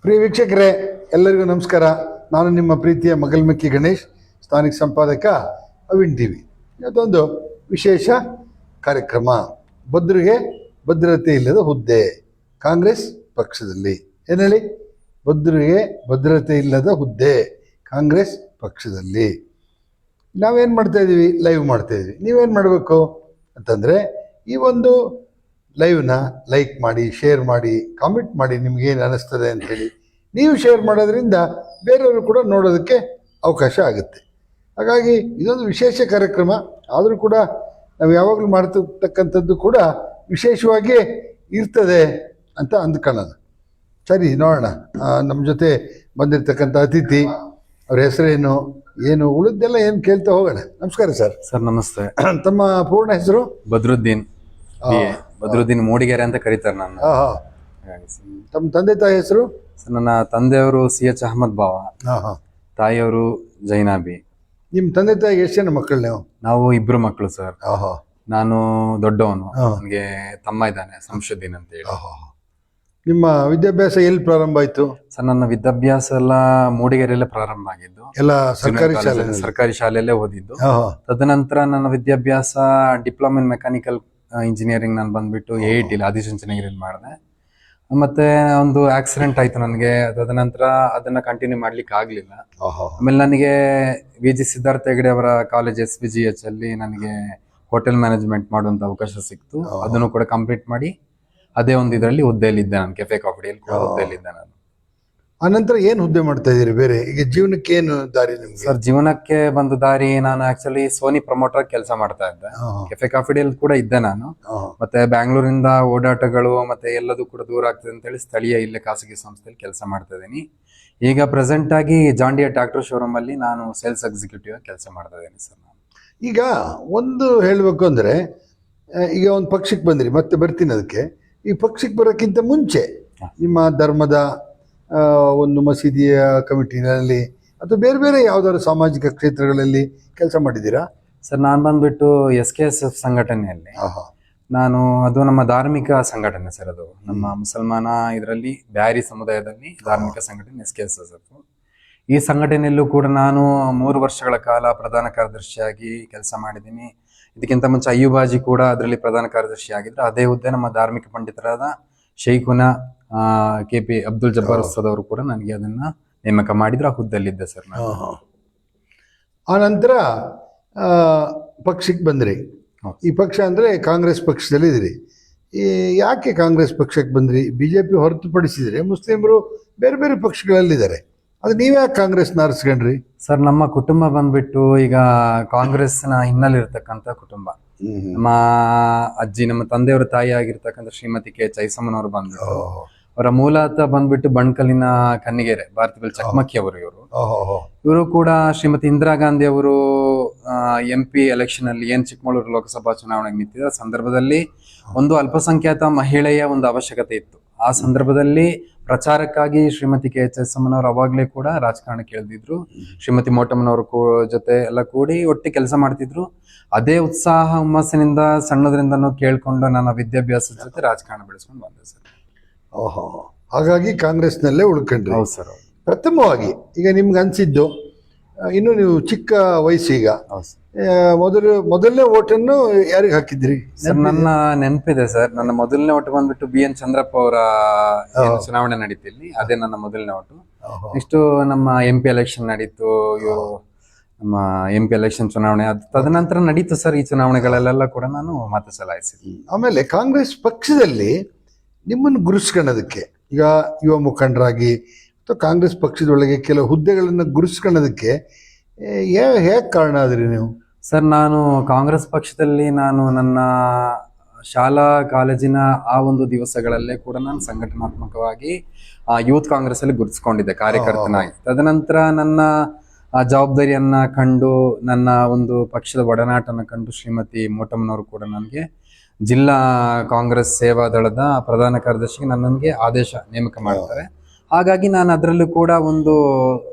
ಪ್ರಿಯ ವೀಕ್ಷಕರೇ, ಎಲ್ಲರಿಗೂ ನಮಸ್ಕಾರ. ನಾನು ನಿಮ್ಮ ಪ್ರೀತಿಯ ಮಗಲ್ಮಕ್ಕಿ ಗಣೇಶ್, ಸ್ಥಾನಿಕ ಸಂಪಾದಕ ಅವಿನ್ ಟಿವಿ. ಇವತ್ತೊಂದು ವಿಶೇಷ ಕಾರ್ಯಕ್ರಮ. ಭದ್ರಿಗೆ ಭದ್ರತೆ ಇಲ್ಲದ ಹುದ್ದೆ ಕಾಂಗ್ರೆಸ್ ಪಕ್ಷದಲ್ಲಿ. ಏನು ಹೇಳಿ? ಭದ್ರಿಗೆ ಭದ್ರತೆ ಇಲ್ಲದ ಹುದ್ದೆ ಕಾಂಗ್ರೆಸ್ ಪಕ್ಷದಲ್ಲಿ. ನಾವೇನು ಮಾಡ್ತಾ ಇದ್ದೀವಿ? ಲೈವ್ ಮಾಡ್ತಾ ಇದ್ದೀವಿ. ನೀವೇನು ಮಾಡಬೇಕು ಅಂತಂದರೆ ಈ ಒಂದು ಲೈವ್ನ ಲೈಕ್ ಮಾಡಿ, ಶೇರ್ ಮಾಡಿ, ಕಾಮೆಂಟ್ ಮಾಡಿ, ನಿಮಗೇನು ಅನ್ನಿಸ್ತದೆ ಅಂಥೇಳಿ. ನೀವು ಶೇರ್ ಮಾಡೋದ್ರಿಂದ ಬೇರೆಯವರು ಕೂಡ ನೋಡೋದಕ್ಕೆ ಅವಕಾಶ ಆಗುತ್ತೆ. ಹಾಗಾಗಿ ಇದೊಂದು ವಿಶೇಷ ಕಾರ್ಯಕ್ರಮ. ಆದರೂ ಕೂಡ ನಾವು ಯಾವಾಗಲೂ ಮಾಡ್ತಿರ್ತಕ್ಕಂಥದ್ದು ಕೂಡ ವಿಶೇಷವಾಗಿ ಇರ್ತದೆ ಅಂತ ಅಂದ್ಕೊಳ್ಳೋಣ. ಸರಿ, ನೋಡೋಣ. ನಮ್ಮ ಜೊತೆ ಬಂದಿರತಕ್ಕಂಥ ಅತಿಥಿ, ಅವ್ರ ಹೆಸರೇನು, ಏನು, ಉಳಿದೆಲ್ಲ ಏನು ಕೇಳ್ತಾ ಹೋಗೋಣ. ನಮಸ್ಕಾರ ಸರ್. ಸರ್ ನಮಸ್ತೆ. ತಮ್ಮ ಪೂರ್ಣ ಹೆಸರು? ಬದ್ರುದ್ದೀನ್. ಬದ್ರುದ್ದೀನ್ ಮೂಡಿಗೆರೆ ಅಂತ ಕರೀತಾರೆ ನನ್ನ. ತಮ್ಮ ತಂದೆ ತಾಯಿ ಹೆಸರು? ಸರ್ ನನ್ನ ತಂದೆಯವರು CH ಅಹಮದ್ ಬಾವ, ತಾಯಿಯವರು ಜೈನಾಬಿ. ನಿಮ್ಮ ತಂದೆ ತಾಯಿಗೆ ಎಷ್ಟು ಜನ ಮಕ್ಕಳು ನೀವು? ನಾವು ಇಬ್ರು ಮಕ್ಕಳು ಸರ್. ನಾನು ದೊಡ್ಡವನು, ನನಗೆ ತಮ್ಮ ಇದ್ದಾನೆ ಸಂಶುದ್ದೀನ್ ಅಂತ ಹೇಳಿ. ನಿಮ್ಮ ವಿದ್ಯಾಭ್ಯಾಸ ಎಲ್ಲಿ ಪ್ರಾರಂಭ ಆಯ್ತು? ಸರ್ ನನ್ನ ವಿದ್ಯಾಭ್ಯಾಸ ಎಲ್ಲ ಮೂಡಿಗೆರೆಯಲ್ಲೇ ಪ್ರಾರಂಭ ಆಗಿದ್ದು. ಎಲ್ಲ ಸರ್ಕಾರಿ ಶಾಲೆ? ಸರ್ಕಾರಿ ಶಾಲೆಯಲ್ಲೇ ಓದಿದ್ದು. ತದನಂತರ ನನ್ನ ವಿದ್ಯಾಭ್ಯಾಸ ಡಿಪ್ಲೊಮಾ ಇನ್ ಮೆಕ್ಯಾನಿಕಲ್ ಇಂಜಿನಿಯರಿಂಗ್ ನಾನು ಬಂದ್ಬಿಟ್ಟು AIT ಆದಿಚುಂಚನಗಿರಿಯಲ್ಲಿ ಮಾಡಿದೆ. ಮತ್ತೆ ಒಂದು ಆಕ್ಸಿಡೆಂಟ್ ಆಯ್ತು ನನಗೆ. ತದನಂತರ ಅದನ್ನ ಕಂಟಿನ್ಯೂ ಮಾಡ್ಲಿಕ್ಕೆ ಆಗ್ಲಿಲ್ಲ. ಆಮೇಲೆ ನನಗೆ VG ಸಿದ್ಧಾರ್ಥ ಹೆಗಡೆ ಅವರ ಕಾಲೇಜ್ SVGH ಅಲ್ಲಿ ನನಗೆ ಹೋಟೆಲ್ ಮ್ಯಾನೇಜ್ಮೆಂಟ್ ಮಾಡುವಂತ ಅವಕಾಶ ಸಿಕ್ತು. ಅದನ್ನು ಕೂಡ ಕಂಪ್ಲೀಟ್ ಮಾಡಿ ಅದೇ ಒಂದು ಇದರಲ್ಲಿ ಹುದ್ದೆಯಲ್ಲಿದ್ದೆ ನಾನು, ಕೆಫೆ ಕಾಫಿ ಡೇಲಿ ಕೂಡ ಹುದ್ದೆಯಲ್ಲಿದ್ದೆ ನಾನು. ಆನಂತರ ಏನು ಹುದ್ದೆ ಮಾಡ್ತಾ ಇದ್ದೀರಿ ಬೇರೆ? ಈಗ ಜೀವನಕ್ಕೆ ಏನು ದಾರಿ ನಿಮ್ಗೆ? ಸರ್ ಜೀವನಕ್ಕೆ ಬಂದ ದಾರಿ, ನಾನು ಆಕ್ಚುಲಿ ಸೋನಿ ಪ್ರಮೋಟರ್ ಕೆಲಸ ಮಾಡ್ತಾ ಇದ್ದೆ. ಕೆಫೆ ಕಾಫಿ ಡೇಲಿ ಕೂಡ ಇದ್ದೆ ನಾನು. ಮತ್ತೆ ಬ್ಯಾಂಗ್ಳೂರಿಂದ ಓಡಾಟಗಳು ಮತ್ತೆ ಎಲ್ಲದೂ ಕೂಡ ದೂರ ಆಗ್ತದೆ ಅಂತ ಹೇಳಿ ಸ್ಥಳೀಯ ಇಲ್ಲೇ ಖಾಸಗಿ ಸಂಸ್ಥೆಯಲ್ಲಿ ಕೆಲಸ ಮಾಡ್ತಾ ಇದ್ದೀನಿ. ಈಗ ಪ್ರೆಸೆಂಟ್ ಆಗಿ ಜಾಂಡಿಯಾ ಟ್ರ್ಯಾಕ್ಟರ್ ಶೋರೂಮ್ ಅಲ್ಲಿ ನಾನು ಸೇಲ್ಸ್ ಎಕ್ಸಿಕ್ಯೂಟಿವ್ ಆಗಿ ಕೆಲಸ ಮಾಡ್ತಾ ಇದ್ದೀನಿ ಸರ್ ನಾನು. ಈಗ ಒಂದು ಹೇಳಬೇಕು ಅಂದರೆ, ಈಗ ಒಂದು ಪಕ್ಷಕ್ಕೆ ಬಂದ್ರಿ, ಮತ್ತೆ ಬರ್ತೀನಿ ಅದಕ್ಕೆ. ಈ ಪಕ್ಷಕ್ಕೆ ಬರೋಕ್ಕಿಂತ ಮುಂಚೆ ನಿಮ್ಮ ಧರ್ಮದ ಒಂದು ಮಸೀದಿಯ ಕಮಿಟಿನಲ್ಲಿ ಅಥವಾ ಬೇರೆ ಬೇರೆ ಯಾವ್ದಾದ್ರು ಸಾಮಾಜಿಕ ಕ್ಷೇತ್ರಗಳಲ್ಲಿ ಕೆಲಸ ಮಾಡಿದ್ದೀರಾ? ಸರ್ ನಾನು ಬಂದ್ಬಿಟ್ಟು SKSF ಸಂಘಟನೆಯಲ್ಲಿ ನಾನು, ಅದು ನಮ್ಮ ಧಾರ್ಮಿಕ ಸಂಘಟನೆ ಸರ್. ಅದು ನಮ್ಮ ಮುಸಲ್ಮಾನ ಇದರಲ್ಲಿ ಬ್ಯಾರಿ ಸಮುದಾಯದಲ್ಲಿ ಧಾರ್ಮಿಕ ಸಂಘಟನೆ SKSF. ಈ ಸಂಘಟನೆಯಲ್ಲೂ ಕೂಡ ನಾನು 3 ವರ್ಷಗಳ ಕಾಲ ಪ್ರಧಾನ ಕಾರ್ಯದರ್ಶಿಯಾಗಿ ಕೆಲಸ ಮಾಡಿದ್ದೀನಿ. ಇದಕ್ಕಿಂತ ಮುಂಚೆ ಅಯ್ಯುಬಾಜಿ ಕೂಡ ಅದರಲ್ಲಿ ಪ್ರಧಾನ ಕಾರ್ಯದರ್ಶಿ ಆಗಿದ್ರು. ಅದೇ ಹುದ್ದೆ ನಮ್ಮ ಧಾರ್ಮಿಕ ಪಂಡಿತರಾದ ಶೈಖುನ KP ಅಬ್ದುಲ್ ಜಬ್ಬಾರ್ ಉಸ್ತದ್ ಅವರು ಕೂಡ ನನಗೆ ಅದನ್ನ ನೇಮಕ ಮಾಡಿದ್ರು. ಆ ಹುದ್ದೆಯಲ್ಲಿದ್ದೆ ಸರ್ ನಾನು. ಆ ನಂತರ ಪಕ್ಷಕ್ಕೆ ಬಂದ್ರಿ. ಈ ಪಕ್ಷ ಅಂದರೆ ಕಾಂಗ್ರೆಸ್ ಪಕ್ಷದಲ್ಲಿ ಇದ್ರಿ. ಯಾಕೆ ಕಾಂಗ್ರೆಸ್ ಪಕ್ಷಕ್ಕೆ ಬಂದ್ರಿ? BJP ಹೊರತುಪಡಿಸಿದ್ರೆ ಮುಸ್ಲಿಮರು ಬೇರೆ ಬೇರೆ ಪಕ್ಷಗಳಲ್ಲಿದ್ದಾರೆ, ಅದು ನೀವ್ಯಾಕೆ ಕಾಂಗ್ರೆಸ್ನ ಆರಿಸ್ಕೊಂಡ್ರಿ? ಸರ್ ನಮ್ಮ ಕುಟುಂಬ ಬಂದ್ಬಿಟ್ಟು ಈಗ ಕಾಂಗ್ರೆಸ್ನ ಹಿನ್ನೆಲೆ ಇರ್ತಕ್ಕಂಥ ಕುಟುಂಬ. ನಮ್ಮ ಅಜ್ಜಿ, ನಮ್ಮ ತಂದೆಯವರ ತಾಯಿ ಆಗಿರ್ತಕ್ಕಂಥ ಶ್ರೀಮತಿ K ಚೈಸಮ್ಮನವರು ಬಂದ್ಬಿಟ್ಟು, ಅವರ ಮೂಲತಃ ಬಂದ್ಬಿಟ್ಟು ಬಣ್ಕಲಿನ ಕನ್ನಿಗೆರೆ ಭಾರತೀಯ ಚಕ್ಮಕ್ಕಿ ಅವರು. ಇವರು ಕೂಡ ಶ್ರೀಮತಿ ಇಂದಿರಾ ಗಾಂಧಿ ಅವರು MP ಎಲೆಕ್ಷನ್ ಅಲ್ಲಿ ಏನ್ ಚಿಕ್ಕಮಗಳೂರು ಲೋಕಸಭಾ ಚುನಾವಣೆಗೆ ನಿಂತಿದ್ದ ಸಂದರ್ಭದಲ್ಲಿ ಒಂದು ಅಲ್ಪಸಂಖ್ಯಾತ ಮಹಿಳೆಯ ಒಂದು ಅವಶ್ಯಕತೆ ಇತ್ತು. ಆ ಸಂದರ್ಭದಲ್ಲಿ ಪ್ರಚಾರಕ್ಕಾಗಿ ಶ್ರೀಮತಿ K ಚೈಸಮ್ಮನವರು ಅವಾಗ್ಲೇ ಕೂಡ ರಾಜಕಾರಣಕ್ಕೆ ಇಳಿದಿದ್ರು. ಶ್ರೀಮತಿ ಮೋಟಮ್ಮನವರು ಜೊತೆ ಎಲ್ಲ ಕೂಡಿ ಒಟ್ಟಿಗೆ ಕೆಲಸ ಮಾಡ್ತಿದ್ರು. ಅದೇ ಉತ್ಸಾಹ ಹುಮ್ಮಸ್ಸಿನಿಂದ ಸಣ್ಣದ್ರಿಂದನೂ ಕೇಳ್ಕೊಂಡು ನನ್ನ ವಿದ್ಯಾಭ್ಯಾಸದ ಜೊತೆ ರಾಜಕಾರಣ ಬೆಳೆಸ್ಕೊಂಡು ಬಂದೆ ಸರ್. ಹಾಗಾಗಿ ಕಾಂಗ್ರೆಸ್ನಲ್ಲೇ ಉಳ್ಕೊಂಡ್ರಿ? ಹೌದು ಸರ್. ಪ್ರಥಮವಾಗಿ ಈಗ ನಿಮ್ಗೆ ಅನ್ಸಿದ್ದು, ಇನ್ನು ನೀವು ಚಿಕ್ಕ ವಯಸ್ಸೀಗ, ಮೊದಲನೇ ಓಟನ್ನು ಯಾರಿಗೆ ಹಾಕಿದ್ರಿ? ಸರ್ ನನ್ನ ನೆನಪಿದೆ ಸರ್. ನನ್ನ ಮೊದಲನೇ ಓಟು ಬಂದ್ಬಿಟ್ಟು BN ಚಂದ್ರಪ್ಪ ಅವರ ಚುನಾವಣೆ ನಡೀತಿಲ್ಲಿ, ಅದೇ ನನ್ನ ಮೊದಲನೇ ಓಟು. ನೆಕ್ಸ್ಟ್ ನಮ್ಮ MP ಎಲೆಕ್ಷನ್ ನಡೀತು, ನಮ್ಮ MP ಎಲೆಕ್ಷನ್ ಚುನಾವಣೆ. ತದನಂತರ ನಡೀತು ಸರ್ ಈ ಚುನಾವಣೆಗಳಲ್ಲೆಲ್ಲ ಕೂಡ ನಾನು ಮತ ಚಲಾಯಿಸಿದ್ದೆ. ಆಮೇಲೆ ಕಾಂಗ್ರೆಸ್ ಪಕ್ಷದಲ್ಲಿ ನಿಮ್ಮನ್ನು ಗುರುಸ್ಕೊಳ್ಳೋದಕ್ಕೆ, ಈಗ ಯುವ ಮುಖಂಡರಾಗಿ ಅಥವಾ ಕಾಂಗ್ರೆಸ್ ಪಕ್ಷದೊಳಗೆ ಕೆಲವು ಹುದ್ದೆಗಳನ್ನು ಗುರುಸ್ಕೊಳ್ಳೋದಕ್ಕೆ ಹೇಗೆ ಕಾರಣ ಆದ್ರಿ ನೀವು? ಸರ್ ನಾನು ಕಾಂಗ್ರೆಸ್ ಪಕ್ಷದಲ್ಲಿ ನಾನು ನನ್ನ ಶಾಲಾ ಕಾಲೇಜಿನ ಆ ಒಂದು ದಿವಸಗಳಲ್ಲೇ ಕೂಡ ನಾನು ಸಂಘಟನಾತ್ಮಕವಾಗಿ ಯೂತ್ ಕಾಂಗ್ರೆಸ್ ಅಲ್ಲಿ ಗುರುತಿಸ್ಕೊಂಡಿದ್ದೆ ಕಾರ್ಯಕರ್ತನಾಗಿ. ತದನಂತರ ನನ್ನ ಜವಾಬ್ದಾರಿಯನ್ನ ಕಂಡು, ನನ್ನ ಒಂದು ಪಕ್ಷದ ಒಡನಾಟನ ಕಂಡು ಶ್ರೀಮತಿ ಮೋಟಮ್ಮನವರು ಕೂಡ ನನಗೆ ಜಿಲ್ಲಾ ಕಾಂಗ್ರೆಸ್ ಸೇವಾ ದಳದ ಪ್ರಧಾನ ಕಾರ್ಯದರ್ಶಿಗೆ ನನಗೆ ಆದೇಶ ನೇಮಕ ಮಾಡ್ತಾರೆ. ಹಾಗಾಗಿ ನಾನು ಅದರಲ್ಲೂ ಕೂಡ ಒಂದು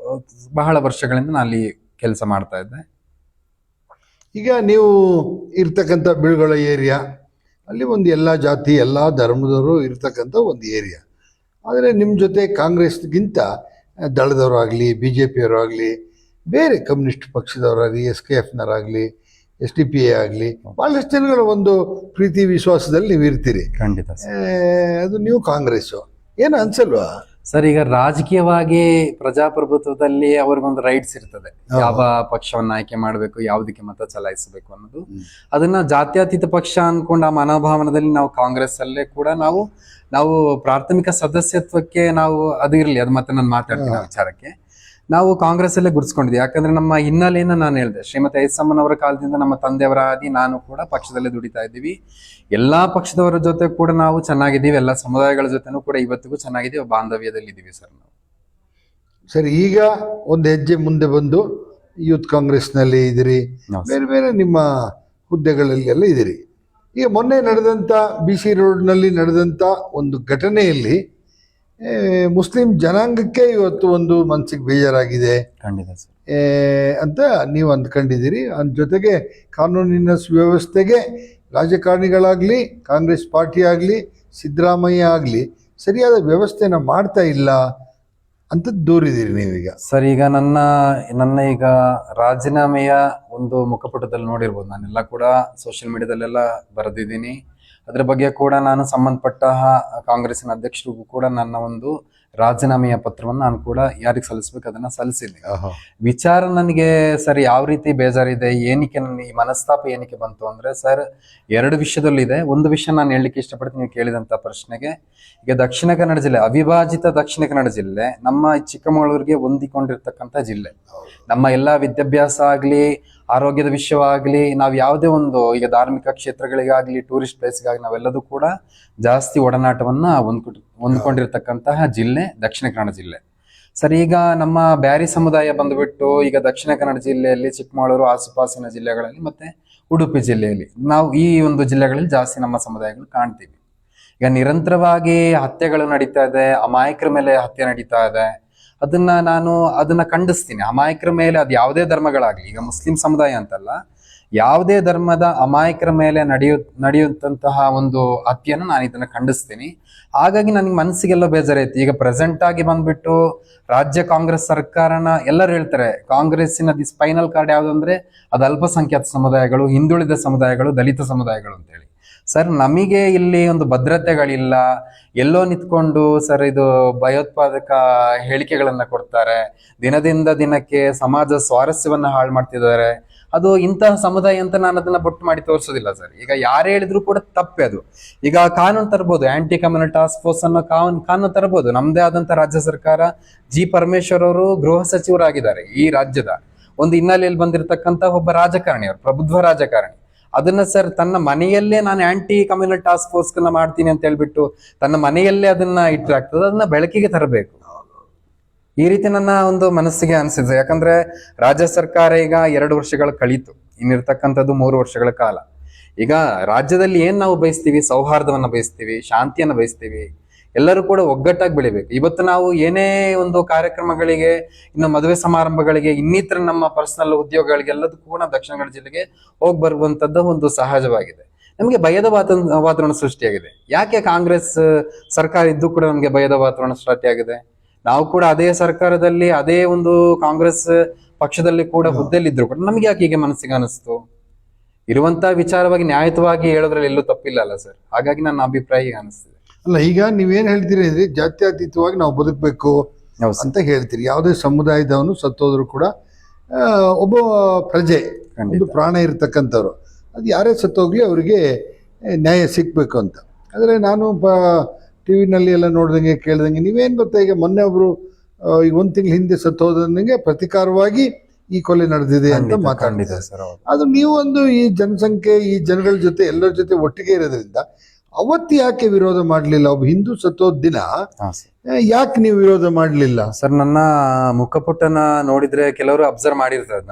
ಬಹಳ ವರ್ಷಗಳಿಂದ ನಾನು ಅಲ್ಲಿ ಕೆಲಸ ಮಾಡ್ತಾ ಇದ್ದೆ. ಈಗ ನೀವು ಇರ್ತಕ್ಕಂಥ ಬಿಳ್ಗೊಳ ಏರಿಯಾ ಅಲ್ಲಿ ಒಂದು ಎಲ್ಲ ಜಾತಿ ಎಲ್ಲ ಧರ್ಮದವರು ಇರ್ತಕ್ಕಂಥ ಒಂದು ಏರಿಯಾ. ಆದರೆ ನಿಮ್ಮ ಜೊತೆ ಕಾಂಗ್ರೆಸ್ಗಿಂತ ದಳದವರಾಗಲಿ ಬಿ ಜೆ ಪಿಯವರಾಗಲಿ ಬೇರೆ ಕಮ್ಯುನಿಸ್ಟ್ ಪಕ್ಷದವರಾಗಲಿ SKFನವರಾಗಲಿ SDPI ಆಗಲಿ ಭಾಳಷ್ಟು ಜನಗಳ ಒಂದು ಪ್ರೀತಿ ವಿಶ್ವಾಸದಲ್ಲಿ ನೀವು ಇರ್ತೀರಿ. ಖಂಡಿತ ಅದು ನೀವು ಕಾಂಗ್ರೆಸ್ಸು ಏನು ಅನ್ಸಲ್ವಾ? ಸರ್, ಈಗ ರಾಜಕೀಯವಾಗಿ ಪ್ರಜಾಪ್ರಭುತ್ವದಲ್ಲಿ ಅವ್ರಿಗೊಂದು ರೈಟ್ಸ್ ಇರ್ತದೆ, ಯಾವ ಪಕ್ಷವನ್ನ ಆಯ್ಕೆ ಮಾಡಬೇಕು, ಯಾವುದಕ್ಕೆ ಮತ ಚಲಾಯಿಸಬೇಕು ಅನ್ನೋದು. ಅದನ್ನ ಜಾತ್ಯತೀತ ಪಕ್ಷ ಅನ್ಕೊಂಡ ಆ ಮನೋಭಾವನದಲ್ಲಿ ನಾವು ಕಾಂಗ್ರೆಸ್ ಅಲ್ಲೇ ಕೂಡ ನಾವು ಪ್ರಾಥಮಿಕ ಸದಸ್ಯತ್ವಕ್ಕೆ ನಾವು ಅದು ಇರ್ಲಿ, ಅದು ಮತ್ತೆ ನಾನು ಮಾತಾಡ್ತೀನಿ ಆ ವಿಚಾರಕ್ಕೆ. ನಾವು ಕಾಂಗ್ರೆಸ್ ಅಲ್ಲೇ ಗುರುತಿಸ್ಕೊಂಡಿದ್ವಿ. ಯಾಕಂದ್ರೆ ನಮ್ಮ ಹಿನ್ನೆಲೆಯನ್ನ ನಾನು ಹೇಳಿದೆ, ಶ್ರೀಮತಿ ಐಸಮ್ಮನವರ ಕಾಲದಿಂದ ನಮ್ಮ ತಂದೆಯವರ ಆದಿ ನಾನು ಕೂಡ ಪಕ್ಷದಲ್ಲೇ ದುಡಿತಾ ಇದ್ದೀವಿ. ಎಲ್ಲಾ ಪಕ್ಷದವರ ಜೊತೆ ಕೂಡ ನಾವು ಚೆನ್ನಾಗಿದ್ದೀವಿ, ಎಲ್ಲ ಸಮುದಾಯಗಳ ಜೊತೆನೂ ಕೂಡ ಇವತ್ತಿಗೂ ಚೆನ್ನಾಗಿದ್ದೀವಿ, ಬಾಂಧವ್ಯದಲ್ಲಿ ಇದ್ದೀವಿ ಸರ್ ನಾವು. ಸರಿ, ಈಗ ಒಂದು ಹೆಜ್ಜೆ ಮುಂದೆ ಬಂದು ಯೂತ್ ಕಾಂಗ್ರೆಸ್ನಲ್ಲಿ ಇದ್ದೀರಿ, ಬೇರೆ ಬೇರೆ ನಿಮ್ಮ ಹುದ್ದೆಗಳಲ್ಲಿ ಎಲ್ಲ ಇದ್ದೀರಿ. ಈಗ ಮೊನ್ನೆ ನಡೆದಂಥ BC ರೋಡ್ನಲ್ಲಿ ನಡೆದಂಥ ಒಂದು ಘಟನೆಯಲ್ಲಿ ಮುಸ್ಲಿಂ ಜನಾಂಗಕ್ಕೆ ಇವತ್ತು ಒಂದು ಮನಸ್ಸಿಗೆ ಬೇಜಾರಾಗಿದೆ ಖಂಡಿತ ಸರ್ ಅಂತ ನೀವು ಅಂದ್ಕೊಂಡಿದ್ದೀರಿ. ಅದ್ರ ಜೊತೆಗೆ ಕಾನೂನಿನ ಸುವ್ಯವಸ್ಥೆಗೆ ರಾಜಕಾರಣಿಗಳಾಗಲಿ ಕಾಂಗ್ರೆಸ್ ಪಾರ್ಟಿ ಆಗಲಿ ಸಿದ್ದರಾಮಯ್ಯ ಆಗಲಿ ಸರಿಯಾದ ವ್ಯವಸ್ಥೆನ ಮಾಡ್ತಾ ಇಲ್ಲ ಅಂತ ದೂರಿದ್ದೀರಿ ನೀವೀಗ. ಸರ್, ಈಗ ನನ್ನ ಈಗ ರಾಜೀನಾಮೆಯ ಒಂದು ಮುಖಪುಟದಲ್ಲಿ ನೋಡಿರ್ಬೋದು, ನಾನೆಲ್ಲ ಕೂಡ ಸೋಷಿಯಲ್ ಮೀಡಿಯಾದಲ್ಲೆಲ್ಲ ಬರೆದಿದ್ದೀನಿ. ಅದ್ರ ಬಗ್ಗೆ ಕೂಡ ನಾನು ಸಂಬಂಧಪಟ್ಟ ಕಾಂಗ್ರೆಸ್ಸಿನ ಅಧ್ಯಕ್ಷರಿಗೂ ಕೂಡ ನನ್ನ ಒಂದು ರಾಜೀನಾಮೆಯ ಪತ್ರವನ್ನು ನಾನು ಕೂಡ ಯಾರಿಗೆ ಸಲ್ಲಿಸ್ಬೇಕು ಅದನ್ನ ಸಲ್ಲಿಸಿದ್ದೆ. ವಿಚಾರ ನನಗೆ ಸರ್ ಯಾವ ರೀತಿ ಬೇಜಾರಿದೆ, ಏನಕ್ಕೆ ನನ್ನ ಈ ಮನಸ್ತಾಪ ಏನಕ್ಕೆ ಬಂತು ಅಂದ್ರೆ ಸರ್, ಎರಡು ವಿಷಯದಲ್ಲಿದೆ. ಒಂದು ವಿಷಯ ನಾನು ಹೇಳಲಿಕ್ಕೆ ಇಷ್ಟಪಡ್ತೀನಿ, ನೀವು ಕೇಳಿದಂತ ಪ್ರಶ್ನೆಗೆ. ಈಗ ದಕ್ಷಿಣ ಕನ್ನಡ ಜಿಲ್ಲೆ, ಅವಿಭಾಜಿತ ದಕ್ಷಿಣ ಕನ್ನಡ ಜಿಲ್ಲೆ ನಮ್ಮ ಚಿಕ್ಕಮಗಳೂರಿಗೆ ಹೊಂದಿಕೊಂಡಿರ್ತಕ್ಕಂಥ ಜಿಲ್ಲೆ. ನಮ್ಮ ಎಲ್ಲಾ ವಿದ್ಯಾಭ್ಯಾಸ ಆಗ್ಲಿ, ಆರೋಗ್ಯದ ವಿಷಯವಾಗ್ಲಿ, ನಾವು ಯಾವುದೇ ಒಂದು ಈಗ ಧಾರ್ಮಿಕ ಕ್ಷೇತ್ರಗಳಿಗಾಗ್ಲಿ, ಟೂರಿಸ್ಟ್ ಪ್ಲೇಸ್ಗಾಗ್ಲಿ, ನಾವೆಲ್ಲದೂ ಕೂಡ ಜಾಸ್ತಿ ಒಡನಾಟವನ್ನ ಹೊಂದ್ಕೊಂಡಿರ್ತಕ್ಕಂತಹ ಜಿಲ್ಲೆ ದಕ್ಷಿಣ ಕನ್ನಡ ಜಿಲ್ಲೆ. ಸರ್, ಈಗ ನಮ್ಮ ಬ್ಯಾರಿ ಸಮುದಾಯ ಬಂದ್ಬಿಟ್ಟು ಈಗ ದಕ್ಷಿಣ ಕನ್ನಡ ಜಿಲ್ಲೆಯಲ್ಲಿ ಚಿಕ್ಕಮಗಳೂರು ಆಸುಪಾಸಿನ ಜಿಲ್ಲೆಗಳಲ್ಲಿ ಮತ್ತೆ ಉಡುಪಿ ಜಿಲ್ಲೆಯಲ್ಲಿ ನಾವು ಈ ಒಂದು ಜಿಲ್ಲೆಗಳಲ್ಲಿ ಜಾಸ್ತಿ ನಮ್ಮ ಸಮುದಾಯಗಳು ಕಾಣ್ತೀವಿ. ಈಗ ನಿರಂತರವಾಗಿ ಹತ್ಯೆಗಳು ನಡೀತಾ ಇದೆ, ಅಮಾಯಕರ ಮೇಲೆ ಹತ್ಯೆ ನಡೀತಾ ಇದೆ. ಅದನ್ನ ಖಂಡಿಸ್ತೀನಿ. ಅಮಾಯಕರ ಮೇಲೆ ಅದು ಯಾವುದೇ ಧರ್ಮಗಳಾಗ್ಲಿ, ಈಗ ಮುಸ್ಲಿಂ ಸಮುದಾಯ ಅಂತಲ್ಲ, ಯಾವುದೇ ಧರ್ಮದ ಅಮಾಯಕರ ಮೇಲೆ ನಡೆಯುವಂತಹ ಒಂದು ಹತ್ಯೆಯನ್ನು ನಾನು ಇದನ್ನ ಖಂಡಿಸ್ತೀನಿ. ಹಾಗಾಗಿ ನನಗೆ ಮನಸ್ಸಿಗೆಲ್ಲ ಬೇಜಾರೈತಿ. ಈಗ ಪ್ರೆಸೆಂಟ್ ಆಗಿ ಬಂದ್ಬಿಟ್ಟು ರಾಜ್ಯ ಕಾಂಗ್ರೆಸ್ ಸರ್ಕಾರನ ಎಲ್ಲರೂ ಹೇಳ್ತಾರೆ, ಕಾಂಗ್ರೆಸ್ಸಿನ ಸ್ಪೈನಲ್ ಕಾರ್ಡ್ ಯಾವ್ದಂದ್ರೆ ಅದು ಅಲ್ಪಸಂಖ್ಯಾತ ಸಮುದಾಯಗಳು, ಹಿಂದುಳಿದ ಸಮುದಾಯಗಳು, ದಲಿತ ಸಮುದಾಯಗಳು ಅಂತೇಳಿ. ಸರ್, ನಮಗೆ ಇಲ್ಲಿ ಒಂದು ಭದ್ರತೆಗಳಿಲ್ಲ. ಎಲ್ಲೋ ನಿಂತ್ಕೊಂಡು ಸರ್ ಇದು ಭಯೋತ್ಪಾದಕ ಹೇಳಿಕೆಗಳನ್ನ ಕೊಡ್ತಾರೆ, ದಿನದಿಂದ ದಿನಕ್ಕೆ ಸಮಾಜ ಸ್ವಾರಸ್ಯವನ್ನ ಹಾಳು ಮಾಡ್ತಿದ್ದಾರೆ. ಅದು ಇಂತಹ ಸಮುದಾಯ ಅಂತ ನಾನು ಅದನ್ನ ಬೊಟ್ಟು ಮಾಡಿ ತೋರಿಸೋದಿಲ್ಲ ಸರ್. ಈಗ ಯಾರು ಹೇಳಿದ್ರು ಕೂಡ ತಪ್ಪೆ ಅದು. ಈಗ ಕಾನೂನು ತರಬಹುದು, ಆಂಟಿ ಕಮ್ಯುನಲ್ ಟಾಸ್ಕ್ ಫೋರ್ಸ್ ಅನ್ನೋ ಕಾನೂನು ತರಬಹುದು. ನಮ್ದೇ ಆದಂತ ರಾಜ್ಯ ಸರ್ಕಾರ, G. ಪರಮೇಶ್ವರ್ ಅವರು ಗೃಹ ಸಚಿವರಾಗಿದ್ದಾರೆ ಈ ರಾಜ್ಯದ. ಒಂದು ಹಿನ್ನೆಲೆಯಲ್ಲಿ ಬಂದಿರತಕ್ಕಂತ ಒಬ್ಬ ರಾಜಕಾರಣಿ, ಅವರು ಪ್ರಬುದ್ಧ ರಾಜಕಾರಣಿ. ಅದನ್ನ ಸರ್ ತನ್ನ ಮನೆಯಲ್ಲೇ ನಾನು ಆಂಟಿ ಕಮ್ಯುನಲ್ ಟಾಸ್ಕ್ ಫೋರ್ಸ್ ಮಾಡ್ತೀನಿ ಅಂತ ಹೇಳ್ಬಿಟ್ಟು ತನ್ನ ಮನೆಯಲ್ಲೇ ಅದನ್ನ ಇಟ್ಟಾಗ್ತದೆ, ಅದನ್ನ ಬೆಳಕಿಗೆ ತರಬೇಕು. ಈ ರೀತಿ ನನ್ನ ಒಂದು ಮನಸ್ಸಿಗೆ ಅನಿಸಿದೆ. ಯಾಕಂದ್ರೆ ರಾಜ್ಯ ಸರ್ಕಾರ ಈಗ 2 ವರ್ಷಗಳ ಕಳೀತು, ಇನ್ನಿರ್ತಕ್ಕಂಥದ್ದು 3 ವರ್ಷಗಳ ಕಾಲ. ಈಗ ರಾಜ್ಯದಲ್ಲಿ ಏನ್ ನಾವು ಬಯಸ್ತೀವಿ, ಸೌಹಾರ್ದವನ್ನ ಬಯಸ್ತೀವಿ, ಶಾಂತಿಯನ್ನ ಬಯಸ್ತೀವಿ, ಎಲ್ಲರೂ ಕೂಡ ಒಗ್ಗಟ್ಟಾಗಿ ಬೆಳಿಬೇಕು. ಇವತ್ತು ನಾವು ಏನೇ ಒಂದು ಕಾರ್ಯಕ್ರಮಗಳಿಗೆ, ಇನ್ನು ಮದುವೆ ಸಮಾರಂಭಗಳಿಗೆ, ಇನ್ನಿತರ ನಮ್ಮ ಪರ್ಸನಲ್ ಉದ್ಯೋಗಗಳಿಗೆ ಎಲ್ಲದಕ್ಕೂ ಕೂಡ ದಕ್ಷಿಣ ಕನ್ನಡ ಜಿಲ್ಲೆಗೆ ಹೋಗಿ ಬರುವಂತದ್ದು ಒಂದು ಸಹಜವಾಗಿದೆ. ನಮಗೆ ಭಯದ ವಾತಾವರಣ ಸೃಷ್ಟಿಯಾಗಿದೆ. ಯಾಕೆ ಕಾಂಗ್ರೆಸ್ ಸರ್ಕಾರ ಇದ್ದು ಕೂಡ ನಮಗೆ ಭಯದ ವಾತಾವರಣ ಸೃಷ್ಟಿಯಾಗಿದೆ? ನಾವು ಕೂಡ ಅದೇ ಸರ್ಕಾರದಲ್ಲಿ, ಅದೇ ಒಂದು ಕಾಂಗ್ರೆಸ್ ಪಕ್ಷದಲ್ಲಿ ಕೂಡ ಹುದ್ದೆಲಿದ್ರು ಕೂಡ ನಮ್ಗೆ ಯಾಕೆ ಹೀಗೆ ಮನಸ್ಸಿಗೆ ಅನಿಸ್ತು? ಇರುವಂತ ವಿಚಾರವಾಗಿ ನ್ಯಾಯಯುತವಾಗಿ ಹೇಳೋದ್ರಲ್ಲಿ ಎಲ್ಲೂ ತಪ್ಪಿಲ್ಲ ಅಲ್ಲ ಸರ್. ಹಾಗಾಗಿ ನನ್ನ ಅಭಿಪ್ರಾಯ ಈಗ ಅನಿಸ್ತಿದೆ. ಅಲ್ಲ, ಈಗ ನೀವೇನ್ ಹೇಳ್ತೀರಿ ಅಂದ್ರೆ ಜಾತ್ಯತೀತವಾಗಿ ನಾವು ಬದುಕಬೇಕು ಅಂತ ಹೇಳ್ತೀರಿ. ಯಾವುದೇ ಸಮುದಾಯದವನು ಸತ್ತೋದ್ರು ಕೂಡ ಒಬ್ಬ ಪ್ರಜೆ, ಒಂದು ಪ್ರಾಣ ಇರ್ತಕ್ಕಂಥವ್ರು, ಅದು ಯಾರೇ ಸತ್ತೋಗ್ಲಿ ಅವರಿಗೆ ನ್ಯಾಯ ಸಿಕ್ಬೇಕು ಅಂತ. ಆದರೆ ನಾನು ಟಿವಿನಲ್ಲಿ ಎಲ್ಲ ನೋಡ್ದಂಗೆ ಕೇಳ್ದಂಗೆ ನೀವೇನು ಗೊತ್ತಾ, ಈಗ ಮೊನ್ನೆ ಒಬ್ರು ಈಗ 1 ತಿಂಗಳ ಹಿಂದೆ ಸತ್ತೋದಂಗೆ ಪ್ರತಿಕಾರವಾಗಿ ಈ ಕೊಲೆ ನಡೆದಿದೆ ಅಂತ ಮಾತಾಡಿದ್ದಾರೆ. ಅದು ನೀವು ಒಂದು ಈ ಜನಸಂಖ್ಯೆ, ಈ ಜನಗಳ ಜೊತೆ ಎಲ್ಲರ ಜೊತೆ ಒಟ್ಟಿಗೆ ಇರೋದ್ರಿಂದ ಅವತ್ತು ಯಾಕೆ ವಿರೋಧ ಮಾಡಲಿಲ್ಲ? ಒಬ್ಬ ಹಿಂದೂ ಸತ್ತೋದ್ ದಿನ ಯಾಕೆ ನೀವು ವಿರೋಧ ಮಾಡಲಿಲ್ಲ? ಸರ್, ನನ್ನ ಮುಖಪುಟನ ನೋಡಿದ್ರೆ ಕೆಲವರು ಅಬ್ಸರ್ವ್ ಮಾಡಿರ್ತಾರೆ.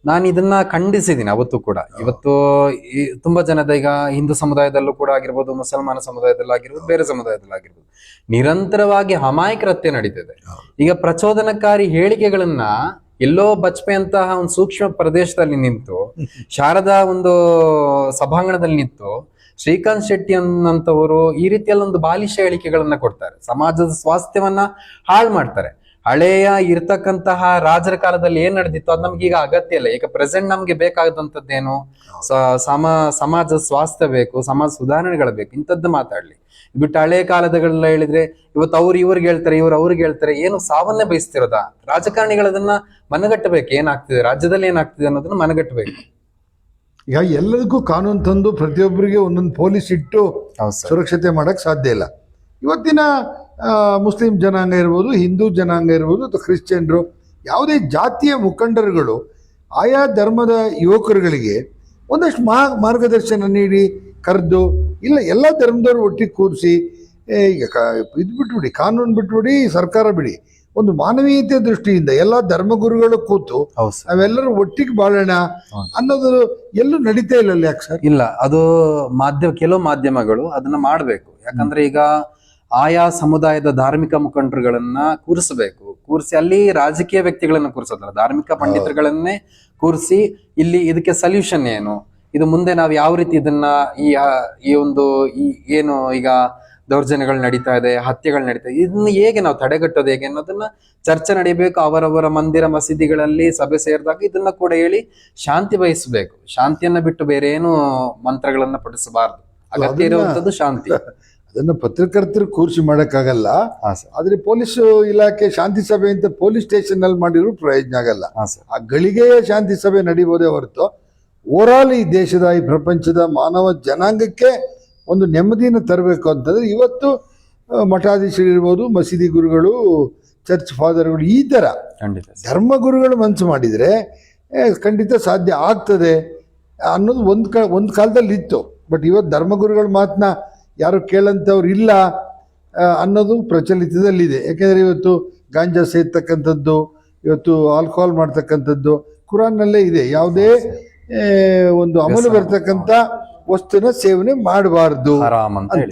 ನಾನು ಇದನ್ನ ಖಂಡಿಸಿದ್ದೀನಿ ಅವತ್ತು ಕೂಡ. ಇವತ್ತು ತುಂಬಾ ಜನದ ಈಗ ಹಿಂದೂ ಸಮುದಾಯದಲ್ಲೂ ಕೂಡ ಆಗಿರ್ಬೋದು, ಮುಸಲ್ಮಾನ ಸಮುದಾಯದಲ್ಲಾಗಿರ್ಬೋದು, ಬೇರೆ ಸಮುದಾಯದಲ್ಲಾಗಿರ್ಬೋದು, ನಿರಂತರವಾಗಿ ಅಮಾಯಕರ ಹತ್ಯೆ ನಡೀತಿದೆ. ಈಗ ಪ್ರಚೋದನಕಾರಿ ಹೇಳಿಕೆಗಳನ್ನ ಎಲ್ಲೋ ಬಚ್ಪೆಯಂತಹ ಒಂದು ಸೂಕ್ಷ್ಮ ಪ್ರದೇಶದಲ್ಲಿ ನಿಂತು, ಶಾರದಾ ಒಂದು ಸಭಾಂಗಣದಲ್ಲಿ ನಿಂತು ಶ್ರೀಕಾಂತ್ ಶೆಟ್ಟಿ ಅನ್ನಂತವರು ಈ ರೀತಿಯಲ್ಲಿ ಒಂದು ಬಾಲಿಶ ಹೇಳಿಕೆಗಳನ್ನ ಕೊಡ್ತಾರೆ, ಸಮಾಜದ ಸ್ವಾಸ್ಥ್ಯವನ್ನ ಹಾಳು ಮಾಡ್ತಾರೆ. ಹಳೆಯ ಇರ್ತಕ್ಕಂತಹ ರಾಜರ ಕಾಲದಲ್ಲಿ ಏನ್ ನಡೆದಿತ್ತು ಅದು ನಮ್ಗೆ ಈಗ ಅಗತ್ಯ ಇಲ್ಲ. ಈಗ ಪ್ರೆಸೆಂಟ್ ನಮ್ಗೆ ಬೇಕಾದಂತದ್ದೇನು, ಸಮಾಜ ಸ್ವಾಸ್ಥ್ಯ ಬೇಕು, ಸಮಾಜ ಸುಧಾರಣೆಗಳು ಬೇಕು, ಇಂಥದ್ದು ಮಾತಾಡ್ಲಿ ಬಿಟ್ಟು ಹಳೆಯ ಕಾಲದಗಳೆಲ್ಲ ಹೇಳಿದ್ರೆ ಇವತ್ತು ಅವ್ರು ಇವ್ರಿಗೆ ಹೇಳ್ತಾರೆ, ಇವ್ರು ಅವ್ರಿಗೆ ಹೇಳ್ತಾರೆ, ಏನು ಸಾವನ್ನೇ ಬಯಸ್ತಿರೋದ. ರಾಜಕಾರಣಿಗಳದನ್ನ ಮನಗಟ್ಟಬೇಕು, ಏನಾಗ್ತಿದೆ ರಾಜ್ಯದಲ್ಲಿ ಏನಾಗ್ತಿದೆ ಅನ್ನೋದನ್ನ ಮನಗಟ್ಟಬೇಕು. ಈಗ ಎಲ್ಲದಕ್ಕೂ ಕಾನೂನು ತಂದು ಪ್ರತಿಯೊಬ್ಬರಿಗೆ ಒಂದೊಂದು ಪೊಲೀಸ್ ಇಟ್ಟು ಸುರಕ್ಷತೆ ಮಾಡಕ್ ಸಾಧ್ಯ ಇಲ್ಲ. ಇವತ್ತಿನ ಮುಸ್ಲಿಂ ಜನಾಂಗ ಇರ್ಬೋದು, ಹಿಂದೂ ಜನಾಂಗ ಇರ್ಬೋದು, ಅಥವಾ ಕ್ರಿಶ್ಚಿಯನ್ರು, ಯಾವುದೇ ಜಾತಿಯ ಮುಖಂಡರುಗಳು ಆಯಾ ಧರ್ಮದ ಯುವಕರುಗಳಿಗೆ ಒಂದಷ್ಟು ಮಾರ್ಗದರ್ಶನ ನೀಡಿ ಕರೆದು, ಇಲ್ಲ ಎಲ್ಲ ಧರ್ಮದವ್ರು ಒಟ್ಟಿಗೆ ಕೂರಿಸಿ, ಈಗ ಇದು ಬಿಟ್ಬಿಡಿ, ಕಾನೂನು ಬಿಟ್ಬಿಡಿ, ಸರ್ಕಾರ ಬಿಡಿ, ಒಂದು ಮಾನವೀಯತೆ ದೃಷ್ಟಿಯಿಂದ ಎಲ್ಲ ಧರ್ಮಗುರುಗಳು ಕೂತು ನಾವೆಲ್ಲರೂ ಒಟ್ಟಿಗೆ ಬಾಳೋಣ ಅನ್ನೋದು ಎಲ್ಲೂ ನಡೀತಾ ಇಲ್ಲ. ಯಾಕೆ ಸರ್? ಇಲ್ಲ, ಅದು ಕೆಲವು ಮಾಧ್ಯಮಗಳು ಅದನ್ನ ಮಾಡ್ಬೇಕು. ಯಾಕಂದ್ರೆ ಈಗ ಆಯಾ ಸಮುದಾಯದ ಧಾರ್ಮಿಕ ಮುಖಂಡರುಗಳನ್ನ ಕೂರಿಸಿ ಅಲ್ಲಿ ರಾಜಕೀಯ ವ್ಯಕ್ತಿಗಳನ್ನ ಕೂರಿಸೋದಲ್ಲ, ಧಾರ್ಮಿಕ ಪಂಡಿತರುಗಳನ್ನೇ ಕೂರಿಸಿ ಇಲ್ಲಿ ಇದಕ್ಕೆ ಸೊಲ್ಯೂಷನ್ ಏನು, ಇದು ಮುಂದೆ ನಾವು ಯಾವ ರೀತಿ ಇದನ್ನ ಈ ಒಂದು ಏನು ಈಗ ದೌರ್ಜನ್ಯಗಳು ನಡೀತಾ ಇದೆ, ಹತ್ಯೆಗಳು ನಡೀತಾ ಇದೆ, ಇದನ್ನ ಹೇಗೆ ನಾವು ತಡೆಗಟ್ಟೋದು ಹೇಗೆ ಅನ್ನೋದನ್ನ ಚರ್ಚೆ ನಡೀಬೇಕು. ಅವರವರ ಮಂದಿರ ಮಸೀದಿಗಳಲ್ಲಿ ಸಭೆ ಸೇರಿದಾಗ ಇದನ್ನ ಕೂಡ ಹೇಳಿ ಶಾಂತಿ ಬಯಸಬೇಕು. ಶಾಂತಿಯನ್ನ ಬಿಟ್ಟು ಬೇರೆ ಏನು ಮಂತ್ರಗಳನ್ನ ಪಠಿಸಬಾರದು. ಅಗತ್ಯ ಇರುವಂತದ್ದು ಶಾಂತಿ. ಅದನ್ನ ಪತ್ರಕರ್ತರು ಕೂರಿಸಿ ಮಾಡಕ್ಕಾಗಲ್ಲ. ಆದ್ರೆ ಪೊಲೀಸ್ ಇಲಾಖೆ ಶಾಂತಿ ಸಭೆ ಅಂತ ಪೊಲೀಸ್ ಸ್ಟೇಷನ್ ನಲ್ಲಿ ಮಾಡಿದ್ರು ಪ್ರಯೋಜನ ಆಗಲ್ಲ. ಆ ಗಳಿಗೆಯ ಶಾಂತಿ ಸಭೆ ನಡೀಬೋದೇ ಹೊರತು ಓವರಾಲ್ ಈ ದೇಶದ, ಈ ಪ್ರಪಂಚದ ಮಾನವ ಜನಾಂಗಕ್ಕೆ ಒಂದು ನೆಮ್ಮದಿಯನ್ನು ತರಬೇಕು ಅಂತಂದ್ರೆ ಇವತ್ತು ಮಠಾಧೀಶರಿರ್ಬೋದು, ಮಸೀದಿ ಗುರುಗಳು, ಚರ್ಚ್ ಫಾದರ್ಗಳು, ಈ ಥರ ಧರ್ಮಗುರುಗಳು ಮನಸ್ಸು ಮಾಡಿದರೆ ಖಂಡಿತ ಸಾಧ್ಯ ಆಗ್ತದೆ ಅನ್ನೋದು ಒಂದು ಕಾಲದಲ್ಲಿ ಇತ್ತು. ಬಟ್ ಇವತ್ತು ಧರ್ಮಗುರುಗಳ ಮಾತನ್ನ ಯಾರು ಕೇಳಂಥವ್ರು ಇಲ್ಲ ಅನ್ನೋದು ಪ್ರಚಲಿತದಲ್ಲಿದೆ. ಯಾಕೆಂದರೆ ಇವತ್ತು ಗಾಂಜಾ ಸೇರ್ತಕ್ಕಂಥದ್ದು, ಇವತ್ತು ಆಲ್ಕೋಹಾಲ್ ಮಾಡ್ತಕ್ಕಂಥದ್ದು ಕುರಾನ್ನಲ್ಲೇ ಇದೆ. ಯಾವುದೇ ಒಂದು ಅಮಲು ಬರ್ತಕ್ಕಂಥ ವಸ್ತುನ ಸೇವನೆ ಮಾಡಬಾರ್ದು.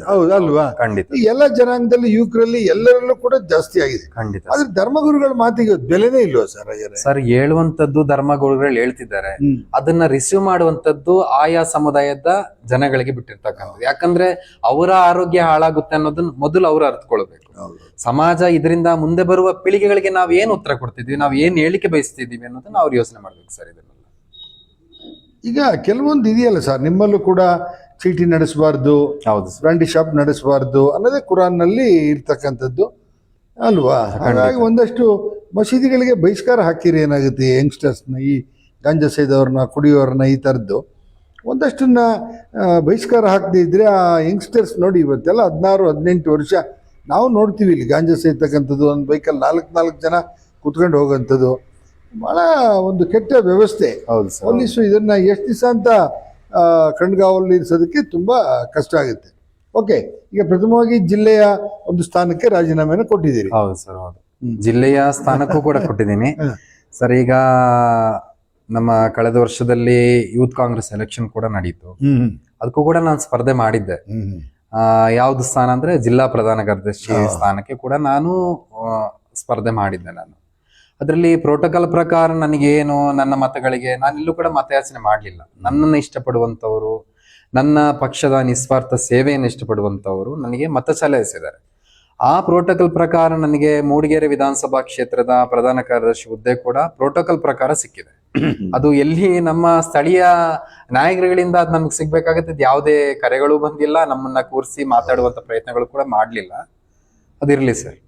ಹೌದು ಅಲ್ವಾ? ಖಂಡಿತ ಎಲ್ಲ ಜನಾಂಗದಲ್ಲಿ, ಯುವಕರಲ್ಲಿ, ಎಲ್ಲರಲ್ಲೂ ಕೂಡ ಜಾಸ್ತಿ ಆಗಿದೆ. ಖಂಡಿತ. ಆದ್ರೆ ಧರ್ಮಗುರುಗಳ ಮಾತಿಗೆ ಬೆಲೆನೇ ಇಲ್ವಾ ಸರ್? ಸರ್, ಹೇಳುವಂತದ್ದು ಧರ್ಮಗುರುಗಳು ಹೇಳ್ತಿದ್ದಾರೆ, ಅದನ್ನ ರಿಸೀವ್ ಮಾಡುವಂತದ್ದು ಆಯಾ ಸಮುದಾಯದ ಜನಗಳಿಗೆ ಬಿಟ್ಟಿರ್ತಕ್ಕಂಥದ್ದು. ಯಾಕಂದ್ರೆ ಅವರ ಆರೋಗ್ಯ ಹಾಳಾಗುತ್ತೆ ಅನ್ನೋದನ್ನ ಮೊದಲು ಅವರು ಅರ್ಥಕೊಳ್ಬೇಕು. ಸಮಾಜ ಇದರಿಂದ ಮುಂದೆ ಬರುವ ಪೀಳಿಗೆಗಳಿಗೆ ನಾವ್ ಏನ್ ಉತ್ತರ ಕೊಡ್ತಿದ್ವಿ, ನಾವ್ ಏನ್ ಹೇಳಿಕೆ ಬಯಸ್ತಿದೀವಿ ಅನ್ನೋದನ್ನ ಅವ್ರು ಯೋಚನೆ ಮಾಡ್ಬೇಕು ಸರ್. ಇದನ್ನೆಲ್ಲ ಈಗ ಕೆಲವೊಂದು ಇದೆಯಲ್ಲ ಸರ್, ನಿಮ್ಮಲ್ಲೂ ಕೂಡ ಚೀಟಿ ನಡೆಸಬಾರ್ದು, ಬ್ರಾಂಡಿ ಶಾಪ್ ನಡೆಸಬಾರ್ದು ಅನ್ನೋದೇ ಕುರಾನ್ನಲ್ಲಿ ಇರ್ತಕ್ಕಂಥದ್ದು ಅಲ್ವಾ? ಹಾಗಾಗಿ ಒಂದಷ್ಟು ಮಸೀದಿಗಳಿಗೆ ಬಹಿಷ್ಕಾರ ಹಾಕಿರಿ, ಏನಾಗುತ್ತೆ ಯಂಗ್ಸ್ಟರ್ಸ್ನ, ಈ ಗಾಂಜಾ ಸೇದವ್ರನ್ನ, ಕುಡಿಯೋರನ್ನ, ಈ ಥರದ್ದು ಒಂದಷ್ಟನ್ನ ಬಹಿಷ್ಕಾರ ಹಾಕದೇ ಇದ್ರೆ ಆ ಯಂಗ್ಸ್ಟರ್ಸ್ ನೋಡಿ ಇವತ್ತೆಲ್ಲ 16-18 ವರ್ಷ ನಾವು ನೋಡ್ತೀವಿ ಇಲ್ಲಿ ಗಾಂಜಾ ಸೇರ್ತಕ್ಕಂಥದ್ದು, ಒಂದು ಬೈಕಲ್ಲಿ 4 ಜನ ಕುತ್ಕೊಂಡು ಹೋಗೋಂಥದ್ದು ಬಹಳ ಒಂದು ಕೆಟ್ಟ ವ್ಯವಸ್ಥೆ. ಪೊಲೀಸರು ಇದನ್ನ ಎಷ್ಟು ದಿವಸ ಅಂತ ಕಣ್ಗಾವಲು ಇರಿಸೋದಕ್ಕೆ ತುಂಬಾ ಕಷ್ಟ ಆಗುತ್ತೆ. ಓಕೆ, ಈಗ ಪ್ರಥಮವಾಗಿ ಜಿಲ್ಲೆಯ ಒಂದು ಸ್ಥಾನಕ್ಕೆ ರಾಜೀನಾಮೆನ ಕೊಟ್ಟಿದ್ದೀರಿ. ಹೌದು ಸರ್, ಹೌದು. ಜಿಲ್ಲೆಯ ಸ್ಥಾನಕ್ಕೂ ಕೂಡ ಕೊಟ್ಟಿದ್ದೀನಿ ಸರ್. ಈಗ ನಮ್ಮ ಕಳೆದ ವರ್ಷದಲ್ಲಿ ಯೂತ್ ಕಾಂಗ್ರೆಸ್ ಎಲೆಕ್ಷನ್ ಕೂಡ ನಡೀತು, ಅದಕ್ಕೂ ಕೂಡ ನಾನು ಸ್ಪರ್ಧೆ ಮಾಡಿದ್ದೆ. ಯಾವ್ದು ಸ್ಥಾನ ಅಂದ್ರೆ ಜಿಲ್ಲಾ ಪ್ರಧಾನ ಕಾರ್ಯದರ್ಶಿ ಸ್ಥಾನಕ್ಕೆ ಕೂಡ ನಾನು ಸ್ಪರ್ಧೆ ಮಾಡಿದ್ದೆ. ನಾನು ಅದರಲ್ಲಿ ಪ್ರೋಟೋಕಾಲ್ ಪ್ರಕಾರ ನನಗೇನು ನನ್ನ ಮತಗಳಿಗೆ ನಾನೆಲ್ಲೂ ಕೂಡ ಮತಯಾಚನೆ ಮಾಡಲಿಲ್ಲ. ನನ್ನನ್ನು ಇಷ್ಟಪಡುವಂಥವ್ರು, ನನ್ನ ಪಕ್ಷದ ನಿಸ್ವಾರ್ಥ ಸೇವೆಯನ್ನು ಇಷ್ಟಪಡುವಂಥವ್ರು ನನಗೆ ಮತ ಚಲಾಯಿಸಿದ್ದಾರೆ. ಆ ಪ್ರೋಟೋಕಾಲ್ ಪ್ರಕಾರ ನನಗೆ ಮೂಡಿಗೆರೆ ವಿಧಾನಸಭಾ ಕ್ಷೇತ್ರದ ಪ್ರಧಾನ ಕಾರ್ಯದರ್ಶಿ ಹುದ್ದೆ ಕೂಡ ಪ್ರೋಟೋಕಾಲ್ ಪ್ರಕಾರ ಸಿಕ್ಕಿದೆ. ಅದು ಎಲ್ಲಿ ನಮ್ಮ ಸ್ಥಳೀಯ ನಾಯಕರುಗಳಿಂದ ಅದು ನಮ್ಗೆ ಸಿಗ್ಬೇಕಾಗತ್ತೆ. ಯಾವುದೇ ಕರೆಗಳು ಬಂದಿಲ್ಲ, ನಮ್ಮನ್ನ ಕೂರಿಸಿ ಮಾತಾಡುವಂತ ಪ್ರಯತ್ನಗಳು ಕೂಡ ಮಾಡ್ಲಿಲ್ಲ. ಅದಿರ್ಲಿ ಸರ್.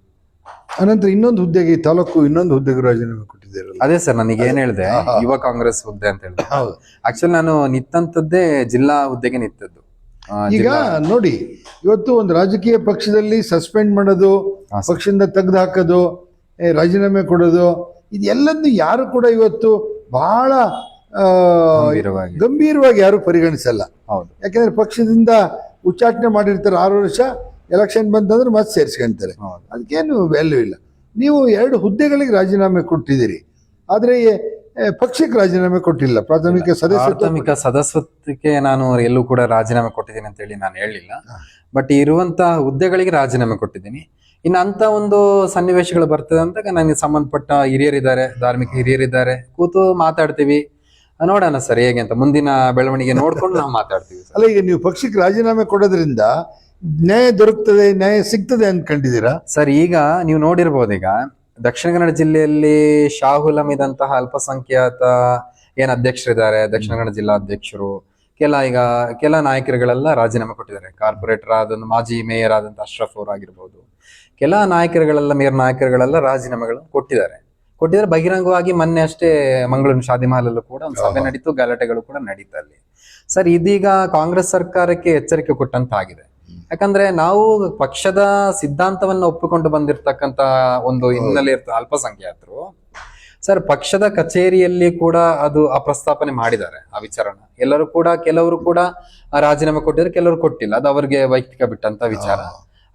ಅನಂತರ ಇನ್ನೊಂದು ಹುದ್ದೆಗೆ, ತಾಲೂಕು ಇನ್ನೊಂದು ಹುದ್ದೆಗೆ ರಾಜೀನಾಮೆ ಕೊಟ್ಟಿದ್ದೀರ? ಅದೇ ಸರ್, ನನಗೆ ಏನ್ ಹೇಳಿದೆ, ಯುವ ಕಾಂಗ್ರೆಸ್ ಹುದ್ದೆ ಅಂತ ಹೇಳಿದೆ. ಆಕ್ಚುಲಿ ನಾನು ನಿಂತಂತದ್ದೇ ಜಿಲ್ಲಾ ಹುದ್ದೆಗೆ ನಿಂತದ್ದು. ಈಗ ನೋಡಿ, ಇವತ್ತು ಒಂದು ರಾಜಕೀಯ ಪಕ್ಷದಲ್ಲಿ ಸಸ್ಪೆಂಡ್ ಮಾಡೋದು, ಪಕ್ಷದಿಂದ ತೆಗೆದು ಹಾಕೋದು, ರಾಜೀನಾಮೆ ಕೊಡೋದು, ಇದೆಲ್ಲದನ್ನು ಯಾರು ಕೂಡ ಇವತ್ತು ಬಹಳ ಗಂಭೀರವಾಗಿ ಯಾರು ಪರಿಗಣಿಸಲ್ಲ. ಯಾಕೆಂದ್ರೆ ಪಕ್ಷದಿಂದ ಉಚ್ಚಾಟನೆ ಮಾಡಿರ್ತಾರೆ 6 ವರ್ಷ, ಎಲೆಕ್ಷನ್ ಬಂತಂದ್ರೆ ಮತ್ತೆ ಸೇರಿಸ್ಕೊಂತಾರೆ. ಅದಕ್ಕೇನು ವ್ಯಾಲ್ಯೂ ಇಲ್ಲ. ನೀವು 2 ಹುದ್ದೆಗಳಿಗೆ ರಾಜೀನಾಮೆ ಕೊಟ್ಟಿದ್ದೀರಿ, ಆದ್ರೆ ಪಕ್ಷಕ್ಕೆ ರಾಜೀನಾಮೆ ಕೊಟ್ಟಿಲ್ಲ. ಪ್ರಾಥಮಿಕ ಸದಸ್ಯತ್ವಕ್ಕೆ ನಾನು ಎಲ್ಲೂ ಕೂಡ ರಾಜೀನಾಮೆ ಕೊಟ್ಟಿದ್ದೀನಿ ಅಂತ ಹೇಳಿ ನಾನು ಹೇಳಿಲ್ಲ. ಬಟ್ ಇರುವಂತ ಹುದ್ದೆಗಳಿಗೆ ರಾಜೀನಾಮೆ ಕೊಟ್ಟಿದ್ದೀನಿ. ಇನ್ನು ಅಂತ ಒಂದು ಸನ್ನಿವೇಶಗಳು ಬರ್ತದೆ ಅಂದಾಗ ನನಗೆ ಸಂಬಂಧಪಟ್ಟ ಹಿರಿಯರಿದ್ದಾರೆ, ಧಾರ್ಮಿಕ ಹಿರಿಯರಿದ್ದಾರೆ, ಕೂತು ಮಾತಾಡ್ತೀವಿ. ನೋಡೋಣ ಸರ್ ಹೇಗೆ ಅಂತ, ಮುಂದಿನ ಬೆಳವಣಿಗೆ ನೋಡ್ಕೊಂಡು ನಾವು ಮಾತಾಡ್ತೀವಿ ಸರ್. ಅಲ್ಲ, ಈಗ ನೀವು ಪಕ್ಷಕ್ಕೆ ರಾಜೀನಾಮೆ ಕೊಡೋದ್ರಿಂದ ನ್ಯಾಯ ದೊರಕ್ತದೆ, ನ್ಯಾಯ ಸಿಗ್ತದೆ ಅನ್ಕೊಂಡಿದ್ದೀರಾ? ಸರ್ ಈಗ ನೀವು ನೋಡಿರ್ಬೋದು, ಈಗ ದಕ್ಷಿಣ ಕನ್ನಡ ಜಿಲ್ಲೆಯಲ್ಲಿ ಶಾಹುಲ್ ಹಮೀದ್ ಅಂತಹ ಅಲ್ಪಸಂಖ್ಯಾತ ಏನ್ ಅಧ್ಯಕ್ಷರಿದ್ದಾರೆ, ದಕ್ಷಿಣ ಕನ್ನಡ ಜಿಲ್ಲಾ ಅಧ್ಯಕ್ಷರು, ಕೆಲ ನಾಯಕರುಗಳೆಲ್ಲ ರಾಜೀನಾಮೆ ಕೊಟ್ಟಿದ್ದಾರೆ. ಕಾರ್ಪೊರೇಟರ್ ಮಾಜಿ ಮೇಯರ್ ಆದಂತ ಅಶ್ರಫ್ ಅವ್ರು ಆಗಿರ್ಬೋದು, ಕೆಲ ನಾಯಕರುಗಳೆಲ್ಲ, ಮೇಯರ್ ನಾಯಕರುಗಳೆಲ್ಲ ರಾಜೀನಾಮೆಗಳನ್ನು ಕೊಟ್ಟಿದ್ದಾರೆ. ಬಹಿರಂಗವಾಗಿ ಮೊನ್ನೆ ಅಷ್ಟೇ ಮಂಗಳೂರು ಶಾದಿ ಮಹಲಲ್ಲೂ ಕೂಡ ಒಂದು ಸಭೆ ನಡೀತು, ಗಲಾಟೆಗಳು ಕೂಡ ನಡೀತಾ ಅಲ್ಲಿ. ಸರ್ ಇದೀಗ ಕಾಂಗ್ರೆಸ್ ಸರ್ಕಾರಕ್ಕೆ ಎಚ್ಚರಿಕೆ ಕೊಟ್ಟಂತಾಗಿದೆ. ಯಾಕಂದ್ರೆ ನಾವು ಪಕ್ಷದ ಸಿದ್ಧಾಂತವನ್ನು ಒಪ್ಪಿಕೊಂಡು ಬಂದಿರತಕ್ಕಂತ ಒಂದು ಹಿನ್ನೆಲೆ ಅಲ್ಪಸಂಖ್ಯಾತರು ಸರ್ ಪಕ್ಷದ ಕಚೇರಿಯಲ್ಲಿ ಕೂಡ ಅದು ಆ ಪ್ರಸ್ತಾಪನೆ ಮಾಡಿದ್ದಾರೆ. ಆ ವಿಚಾರನ ಎಲ್ಲರೂ ಕೂಡ, ಕೆಲವರು ಕೂಡ ರಾಜೀನಾಮೆ ಕೊಟ್ಟಿದ್ದಾರೆ, ಕೆಲವರು ಕೊಟ್ಟಿಲ್ಲ. ಅದು ಅವರಿಗೆ ವೈಯಕ್ತಿಕ ಬಿಟ್ಟಂತ ವಿಚಾರ.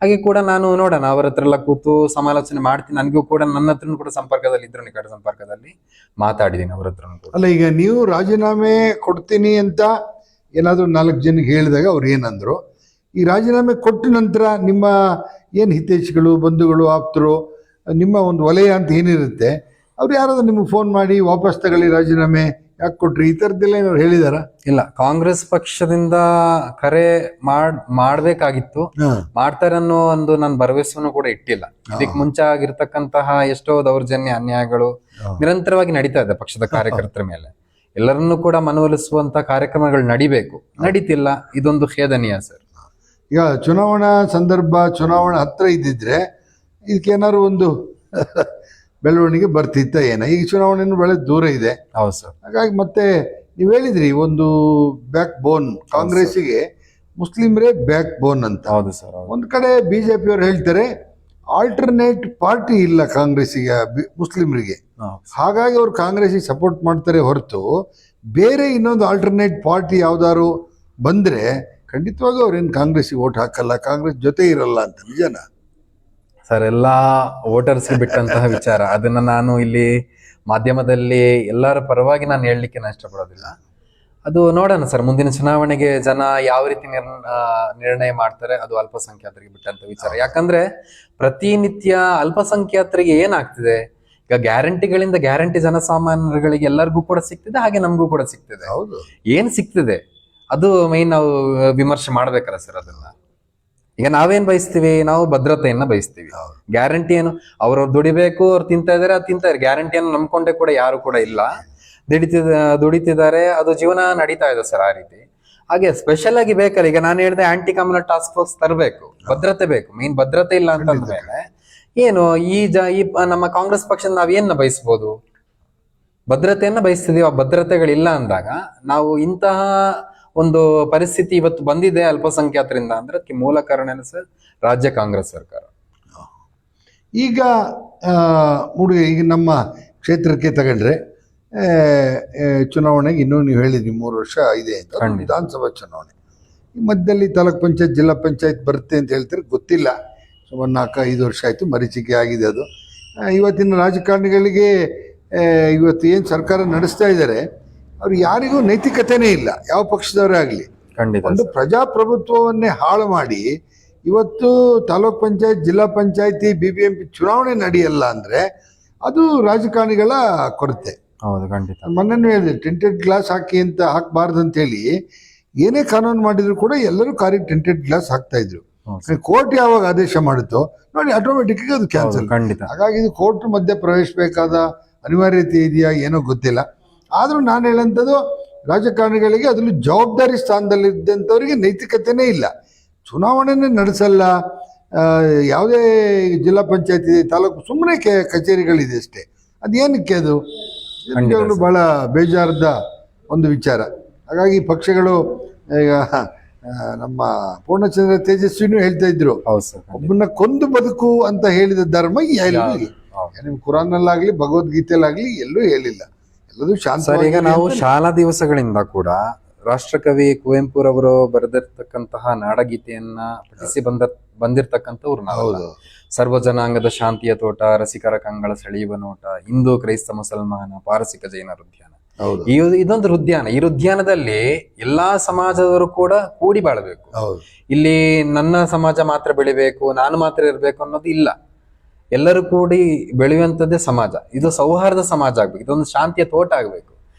ಹಾಗೆ ಕೂಡ ನಾನು ನೋಡೋಣ, ಅವರ ಹತ್ರ ಎಲ್ಲ ಕೂತು ಸಮಾಲೋಚನೆ ಮಾಡ್ತೀನಿ. ನನಗೂ ಕೂಡ, ನನ್ನ ಹತ್ರನೂ ಕೂಡ ಸಂಪರ್ಕದಲ್ಲಿ ಇದ್ರು, ನಿಕಟ ಸಂಪರ್ಕದಲ್ಲಿ ಮಾತಾಡಿದ್ದೀನಿ ಅವ್ರ ಹತ್ರ. ಅಲ್ಲ, ಈಗ ನೀವು ರಾಜೀನಾಮೆ ಕೊಡ್ತೀನಿ ಅಂತ ಏನಾದ್ರು 4 ಜನಕ್ಕೆ ಹೇಳಿದಾಗ ಅವ್ರು ಏನಂದ್ರು? ಈ ರಾಜೀನಾಮೆ ಕೊಟ್ಟ ನಂತರ ನಿಮ್ಮ ಏನು ಹಿತೈಷಿಗಳು, ಬಂಧುಗಳು, ಆಪ್ತರು, ನಿಮ್ಮ ಒಂದು ವಲಯ ಅಂತ ಏನಿರುತ್ತೆ, ಅವ್ರು ಯಾರಾದ್ರೂ ನಿಮ್ಗೆ ಫೋನ್ ಮಾಡಿ ವಾಪಸ್ ತಗೊಳ್ಳಿ ರಾಜೀನಾಮೆ ಯಾಕೆ ಕೊಟ್ರಿ, ಈ ಥರದ್ದೆಲ್ಲ ಏನಾದ್ರು ಹೇಳಿದಾರ? ಇಲ್ಲ, ಕಾಂಗ್ರೆಸ್ ಪಕ್ಷದಿಂದ ಕರೆ ಮಾಡ್ಬೇಕಾಗಿತ್ತು, ಮಾಡ್ತಾರೆ ಅನ್ನೋ ಒಂದು ನನ್ನ ಭರವಸೆಯನ್ನು ಕೂಡ ಇಟ್ಟಿಲ್ಲ. ಇದಕ್ಕೆ ಮುಂಚೆ ಆಗಿರ್ತಕ್ಕಂತಹ ಎಷ್ಟೋ ದೌರ್ಜನ್ಯ, ಅನ್ಯಾಯಗಳು ನಿರಂತರವಾಗಿ ನಡೀತಾ ಇದೆ ಪಕ್ಷದ ಕಾರ್ಯಕರ್ತರ ಮೇಲೆ. ಎಲ್ಲರನ್ನೂ ಕೂಡ ಮನವೊಲಿಸುವಂತ ಕಾರ್ಯಕ್ರಮಗಳು ನಡಿಬೇಕು, ನಡೀತಿಲ್ಲ. ಇದೊಂದು ಖೇದನೀಯ ಸರ್. ಈಗ ಚುನಾವಣಾ ಸಂದರ್ಭ, ಚುನಾವಣಾ ಹತ್ರ ಇದ್ದಿದ್ರೆ ಇದಕ್ಕೇನಾದ್ರು ಒಂದು ಬೆಳವಣಿಗೆ ಬರ್ತಿತ್ತ ಏನ? ಈಗ ಚುನಾವಣೆಯನ್ನು ಬಹಳ ದೂರ ಇದೆ. ಹೌದು ಸರ್. ಹಾಗಾಗಿ ಮತ್ತೆ ನೀವು ಹೇಳಿದ್ರಿ ಒಂದು ಬ್ಯಾಕ್ ಬೋನ್, ಕಾಂಗ್ರೆಸ್ಸಿಗೆ ಮುಸ್ಲಿಮರೇ ಬ್ಯಾಕ್ ಬೋನ್ ಅಂತ. ಹೌದು ಸರ್. ಒಂದ್ ಕಡೆ ಬಿಜೆಪಿ ಅವ್ರು ಹೇಳ್ತಾರೆ ಆಲ್ಟರ್ನೇಟ್ ಪಾರ್ಟಿ ಇಲ್ಲ ಕಾಂಗ್ರೆಸ್ಸಿಗೆ, ಮುಸ್ಲಿಮರಿಗೆ. ಹಾಗಾಗಿ ಅವ್ರು ಕಾಂಗ್ರೆಸ್ಸಿಗೆ ಸಪೋರ್ಟ್ ಮಾಡ್ತಾರೆ ಹೊರತು ಬೇರೆ ಇನ್ನೊಂದು ಆಲ್ಟರ್ನೇಟ್ ಪಾರ್ಟಿ ಯಾವ್ದಾದ್ರು ಬಂದ್ರೆ ಖಂಡಿತವಾಗಿ ಅವ್ರೇನು ಕಾಂಗ್ರೆಸ್ಸಿಗೆ ಓಟ್ ಹಾಕಲ್ಲ, ಕಾಂಗ್ರೆಸ್ ಜೊತೆ ಇರಲ್ಲ ಅಂತ. ನಿಜನಾ ಸರ್? ಎಲ್ಲಾ ವೋಟರ್ಸ್ ವಿಟ್ಟಂತಹ ವಿಚಾರ. ಅದನ್ನ ನಾನು ಇಲ್ಲಿ ಮಾಧ್ಯಮದಲ್ಲಿ ಎಲ್ಲರ ಪರವಾಗಿ ನಾನು ಹೇಳಲಿಕ್ಕೆ ನಾನು ಇಷ್ಟಪಡೋದಿಲ್ಲ. ಅದು ನೋಡೋಣ ಸರ್, ಮುಂದಿನ ಚುನಾವಣೆಗೆ ಜನ ಯಾವ ರೀತಿ ನಿರ್ಣಯ ಮಾಡ್ತಾರೆ, ಅದು ಅಲ್ಪಸಂಖ್ಯಾತರಿಗೆ ಬಿಟ್ಟಂತ ವಿಚಾರ. ಯಾಕಂದ್ರೆ ಪ್ರತಿನಿತ್ಯ ಅಲ್ಪಸಂಖ್ಯಾತರಿಗೆ ಏನಾಗ್ತಿದೆ, ಈಗ ಗ್ಯಾರಂಟಿಗಳಿಂದ ಗ್ಯಾರಂಟಿ ಜನಸಾಮಾನ್ಯರುಗಳಿಗೆ ಎಲ್ಲರಿಗೂ ಕೂಡ ಸಿಗ್ತಿದೆ, ಹಾಗೆ ನಮಗೂ ಕೂಡ ಸಿಗ್ತಿದೆ. ಹೌದು, ಏನ್ ಸಿಗ್ತಿದೆ ಅದು ಮೈನ್ ನಾವು ವಿಮರ್ಶೆ ಮಾಡ್ಬೇಕಲ್ಲ ಸರ್. ಅದನ್ನ ಈಗ ನಾವೇನ್ ಬಯಸ್ತೀವಿ, ನಾವು ಭದ್ರತೆಯನ್ನ ಬಯಸ್ತೀವಿ. ಗ್ಯಾರಂಟಿ ಏನು, ಅವ್ರವ್ರು ದುಡಿಬೇಕು, ಅವ್ರು ತಿಂತಾ ಇದಾರೆ, ಅದು ತಿಂತಾ ಇದ್ದಾರೆ. ಗ್ಯಾರಂಟಿಯನ್ನು ನಂಬ್ಕೊಂಡೆ ಕೂಡ ಯಾರು ಕೂಡ ಇಲ್ಲ. ದುಡಿತಿದ್ದಾರೆ, ಅದು ಜೀವನ ನಡೀತಾ ಇದೆ ಸರ್ ಆ ರೀತಿ. ಹಾಗೆ ಸ್ಪೆಷಲ್ ಆಗಿ ಬೇಕಲ್ಲ, ಈಗ ನಾನು ಹೇಳಿದೆ ಆಂಟಿ ಕಮ್ಯುನಲ್ ಟಾಸ್ಕ್ ಫೋರ್ಸ್ ತರಬೇಕು, ಭದ್ರತೆ ಬೇಕು. ಮೇನ್ ಭದ್ರತೆ ಇಲ್ಲ ಅಂತಂದ್ಮೇಲೆ ಏನು ಈ ನಮ್ಮ ಕಾಂಗ್ರೆಸ್ ಪಕ್ಷದ ನಾವೇನ ಬಯಸ್ಬೋದು? ಭದ್ರತೆಯನ್ನ ಬಯಸ್ತಿದೀವಿ. ಆ ಭದ್ರತೆಗಳಿಲ್ಲ ಅಂದಾಗ ನಾವು ಇಂತಹ ಒಂದು ಪರಿಸ್ಥಿತಿ ಇವತ್ತು ಬಂದಿದೆ ಅಲ್ಪಸಂಖ್ಯಾತರಿಂದ ಅಂದ್ರೆ ಅದಕ್ಕೆ ಮೂಲ ಕಾರಣ ಸರ್ ರಾಜ್ಯ ಕಾಂಗ್ರೆಸ್ ಸರ್ಕಾರ. ಈಗ ಈಗ ನಮ್ಮ ಕ್ಷೇತ್ರಕ್ಕೆ ತಗೊಂಡ್ರೆ ಚುನಾವಣೆಗೆ ಇನ್ನೂ ನೀವು ಹೇಳಿದ್ರಿ 3 ವರ್ಷ ಇದೆ ಅಂತ, ವಿಧಾನಸಭಾ ಚುನಾವಣೆ. ಈ ಮಧ್ಯದಲ್ಲಿ ತಾಲೂಕ್ ಪಂಚಾಯತ್, ಜಿಲ್ಲಾ ಪಂಚಾಯತ್ ಬರುತ್ತೆ ಅಂತ ಹೇಳ್ತಾರೆ, ಗೊತ್ತಿಲ್ಲ. ಸುಮಾರು 4-5 ವರ್ಷ ಆಯಿತು, ಮರೀಚಿಕೆ ಆಗಿದೆ ಅದು. ಇವತ್ತಿನ ರಾಜಕಾರಣಿಗಳಿಗೆ ಇವತ್ತು ಏನು ಸರ್ಕಾರ ನಡೆಸ್ತಾ ಇದ್ದಾರೆ, ಅವ್ರು ಯಾರಿಗೂ ನೈತಿಕತೆನೇ ಇಲ್ಲ, ಯಾವ ಪಕ್ಷದವರೇ ಆಗಲಿ. ಒಂದು ಪ್ರಜಾಪ್ರಭುತ್ವವನ್ನೇ ಹಾಳು ಮಾಡಿ ಇವತ್ತು ತಾಲೂಕ್ ಪಂಚಾಯತ್, ಜಿಲ್ಲಾ ಪಂಚಾಯತಿ, BBMP ಚುನಾವಣೆ ನಡೆಯಲ್ಲ ಅಂದ್ರೆ ಅದು ರಾಜಕಾರಣಿಗಳ ಕೊರತೆ. ಹೌದು, ಖಂಡಿತ. ಮೊನ್ನೆ ಹೇಳಿದೆ ಟೆಂಟೆಡ್ ಗ್ಲಾಸ್ ಹಾಕಿ ಅಂತ ಹಾಕಬಾರ್ದು ಅಂತ ಹೇಳಿ ಏನೇ ಕಾನೂನು ಮಾಡಿದ್ರು ಕೂಡ ಎಲ್ಲರೂ ಕಾರಿಗೆ ಟೆಂಟೆಡ್ ಗ್ಲಾಸ್ ಹಾಕ್ತಾ ಇದ್ರು. ಕೋರ್ಟ್ ಯಾವಾಗ ಆದೇಶ ಮಾಡುತ್ತೋ ನೋಡಿ ಆಟೋಮೆಟಿಕ್ ಅದು ಕ್ಯಾನ್ಸಲ್. ಹಾಗಾಗಿ ಇದು ಕೋರ್ಟ್ ಮಧ್ಯೆ ಪ್ರವೇಶಿಸಬೇಕಾದ ಅನಿವಾರ್ಯತೆ ಇದೆಯಾ ಏನೋ ಗೊತ್ತಿಲ್ಲ. ಆದ್ರೂ ನಾನು ಹೇಳಂಥದ್ದು ರಾಜಕಾರಣಿಗಳಿಗೆ ಅದರಲ್ಲಿ ಜವಾಬ್ದಾರಿ ಸ್ಥಾನದಲ್ಲಿದ್ದಂಥವ್ರಿಗೆ ನೈತಿಕತೆನೇ ಇಲ್ಲ. ಚುನಾವಣೆನೇ ನಡೆಸಲ್ಲ, ಯಾವುದೇ ಜಿಲ್ಲಾ ಪಂಚಾಯತಿ, ತಾಲೂಕು ಸುಮ್ಮನೆ ಕಚೇರಿಗಳಿದೆ ಅಷ್ಟೇ. ಅದೇನಕ್ಕೆ ಅದು ಬಹಳ ಬೇಜಾರದ ಒಂದು ವಿಚಾರ. ಹಾಗಾಗಿ ಪಕ್ಷಗಳು ಈಗ ನಮ್ಮ ಪೂರ್ಣಚಂದ್ರ ತೇಜಸ್ವಿನೂ ಹೇಳ್ತಾ ಇದ್ರು, ಒಬ್ಬನ ಕೊಂದು ಬದುಕು ಅಂತ ಹೇಳಿದ ಧರ್ಮ ಎಲ್ಲೂ ಇಲ್ಲ. ನಿಮ್ ಕುರಾನ್ನಲ್ಲಾಗ್ಲಿ ಭಗವದ್ಗೀತೆಯಲ್ಲಾಗ್ಲಿ ಎಲ್ಲೂ ಹೇಳಿಲ್ಲ. ಎಲ್ಲದೂ ಶಾಂತ. ಈಗ ನಾವು ಶಾಲಾ ದಿವಸಗಳಿಂದ ಕೂಡ ರಾಷ್ಟ್ರಕವಿ ಕುವೆಂಪುರವರು ಬರೆದಿರ್ತಕ್ಕಂತಹ ನಾಡಗೀತೆಯನ್ನ ಪಠಿಸಿ ಬಂದಿರ್ತಕ್ಕಂಥವ್ರು ನಾವು. ಸರ್ವ ಜನಾಂಗದ ಶಾಂತಿಯ ತೋಟ, ರಸಿಕರ ಕಂಗಳ ಸೆಳೆಯುವ ನೋಟ, ಹಿಂದೂ ಕ್ರೈಸ್ತ ಮುಸಲ್ಮಾನ ಪಾರಸಿಕ ಜೈನರ ಉದ್ಯಾನ. ಇದೊಂದು ಉದ್ಯಾನ. ಈ ಉದ್ಯಾನದಲ್ಲಿ ಎಲ್ಲಾ ಸಮಾಜದವರು ಕೂಡ ಕೂಡಿ ಬಾಳ್ಬೇಕು. ಇಲ್ಲಿ ನನ್ನ ಸಮಾಜ ಮಾತ್ರ ಬೆಳಿಬೇಕು, ನಾನು ಮಾತ್ರ ಇರ್ಬೇಕು ಅನ್ನೋದು ಇಲ್ಲ. ಎಲ್ಲರೂ ಕೂಡಿ ಬೆಳೆಯುವಂತದ್ದೇ ಸಮಾಜ. ಇದು ಸೌಹಾರ್ದ ಸಮಾಜ ಆಗ್ಬೇಕು, ಇದೊಂದು ಶಾಂತಿಯ ತೋಟ ಆಗ್ಬೇಕು.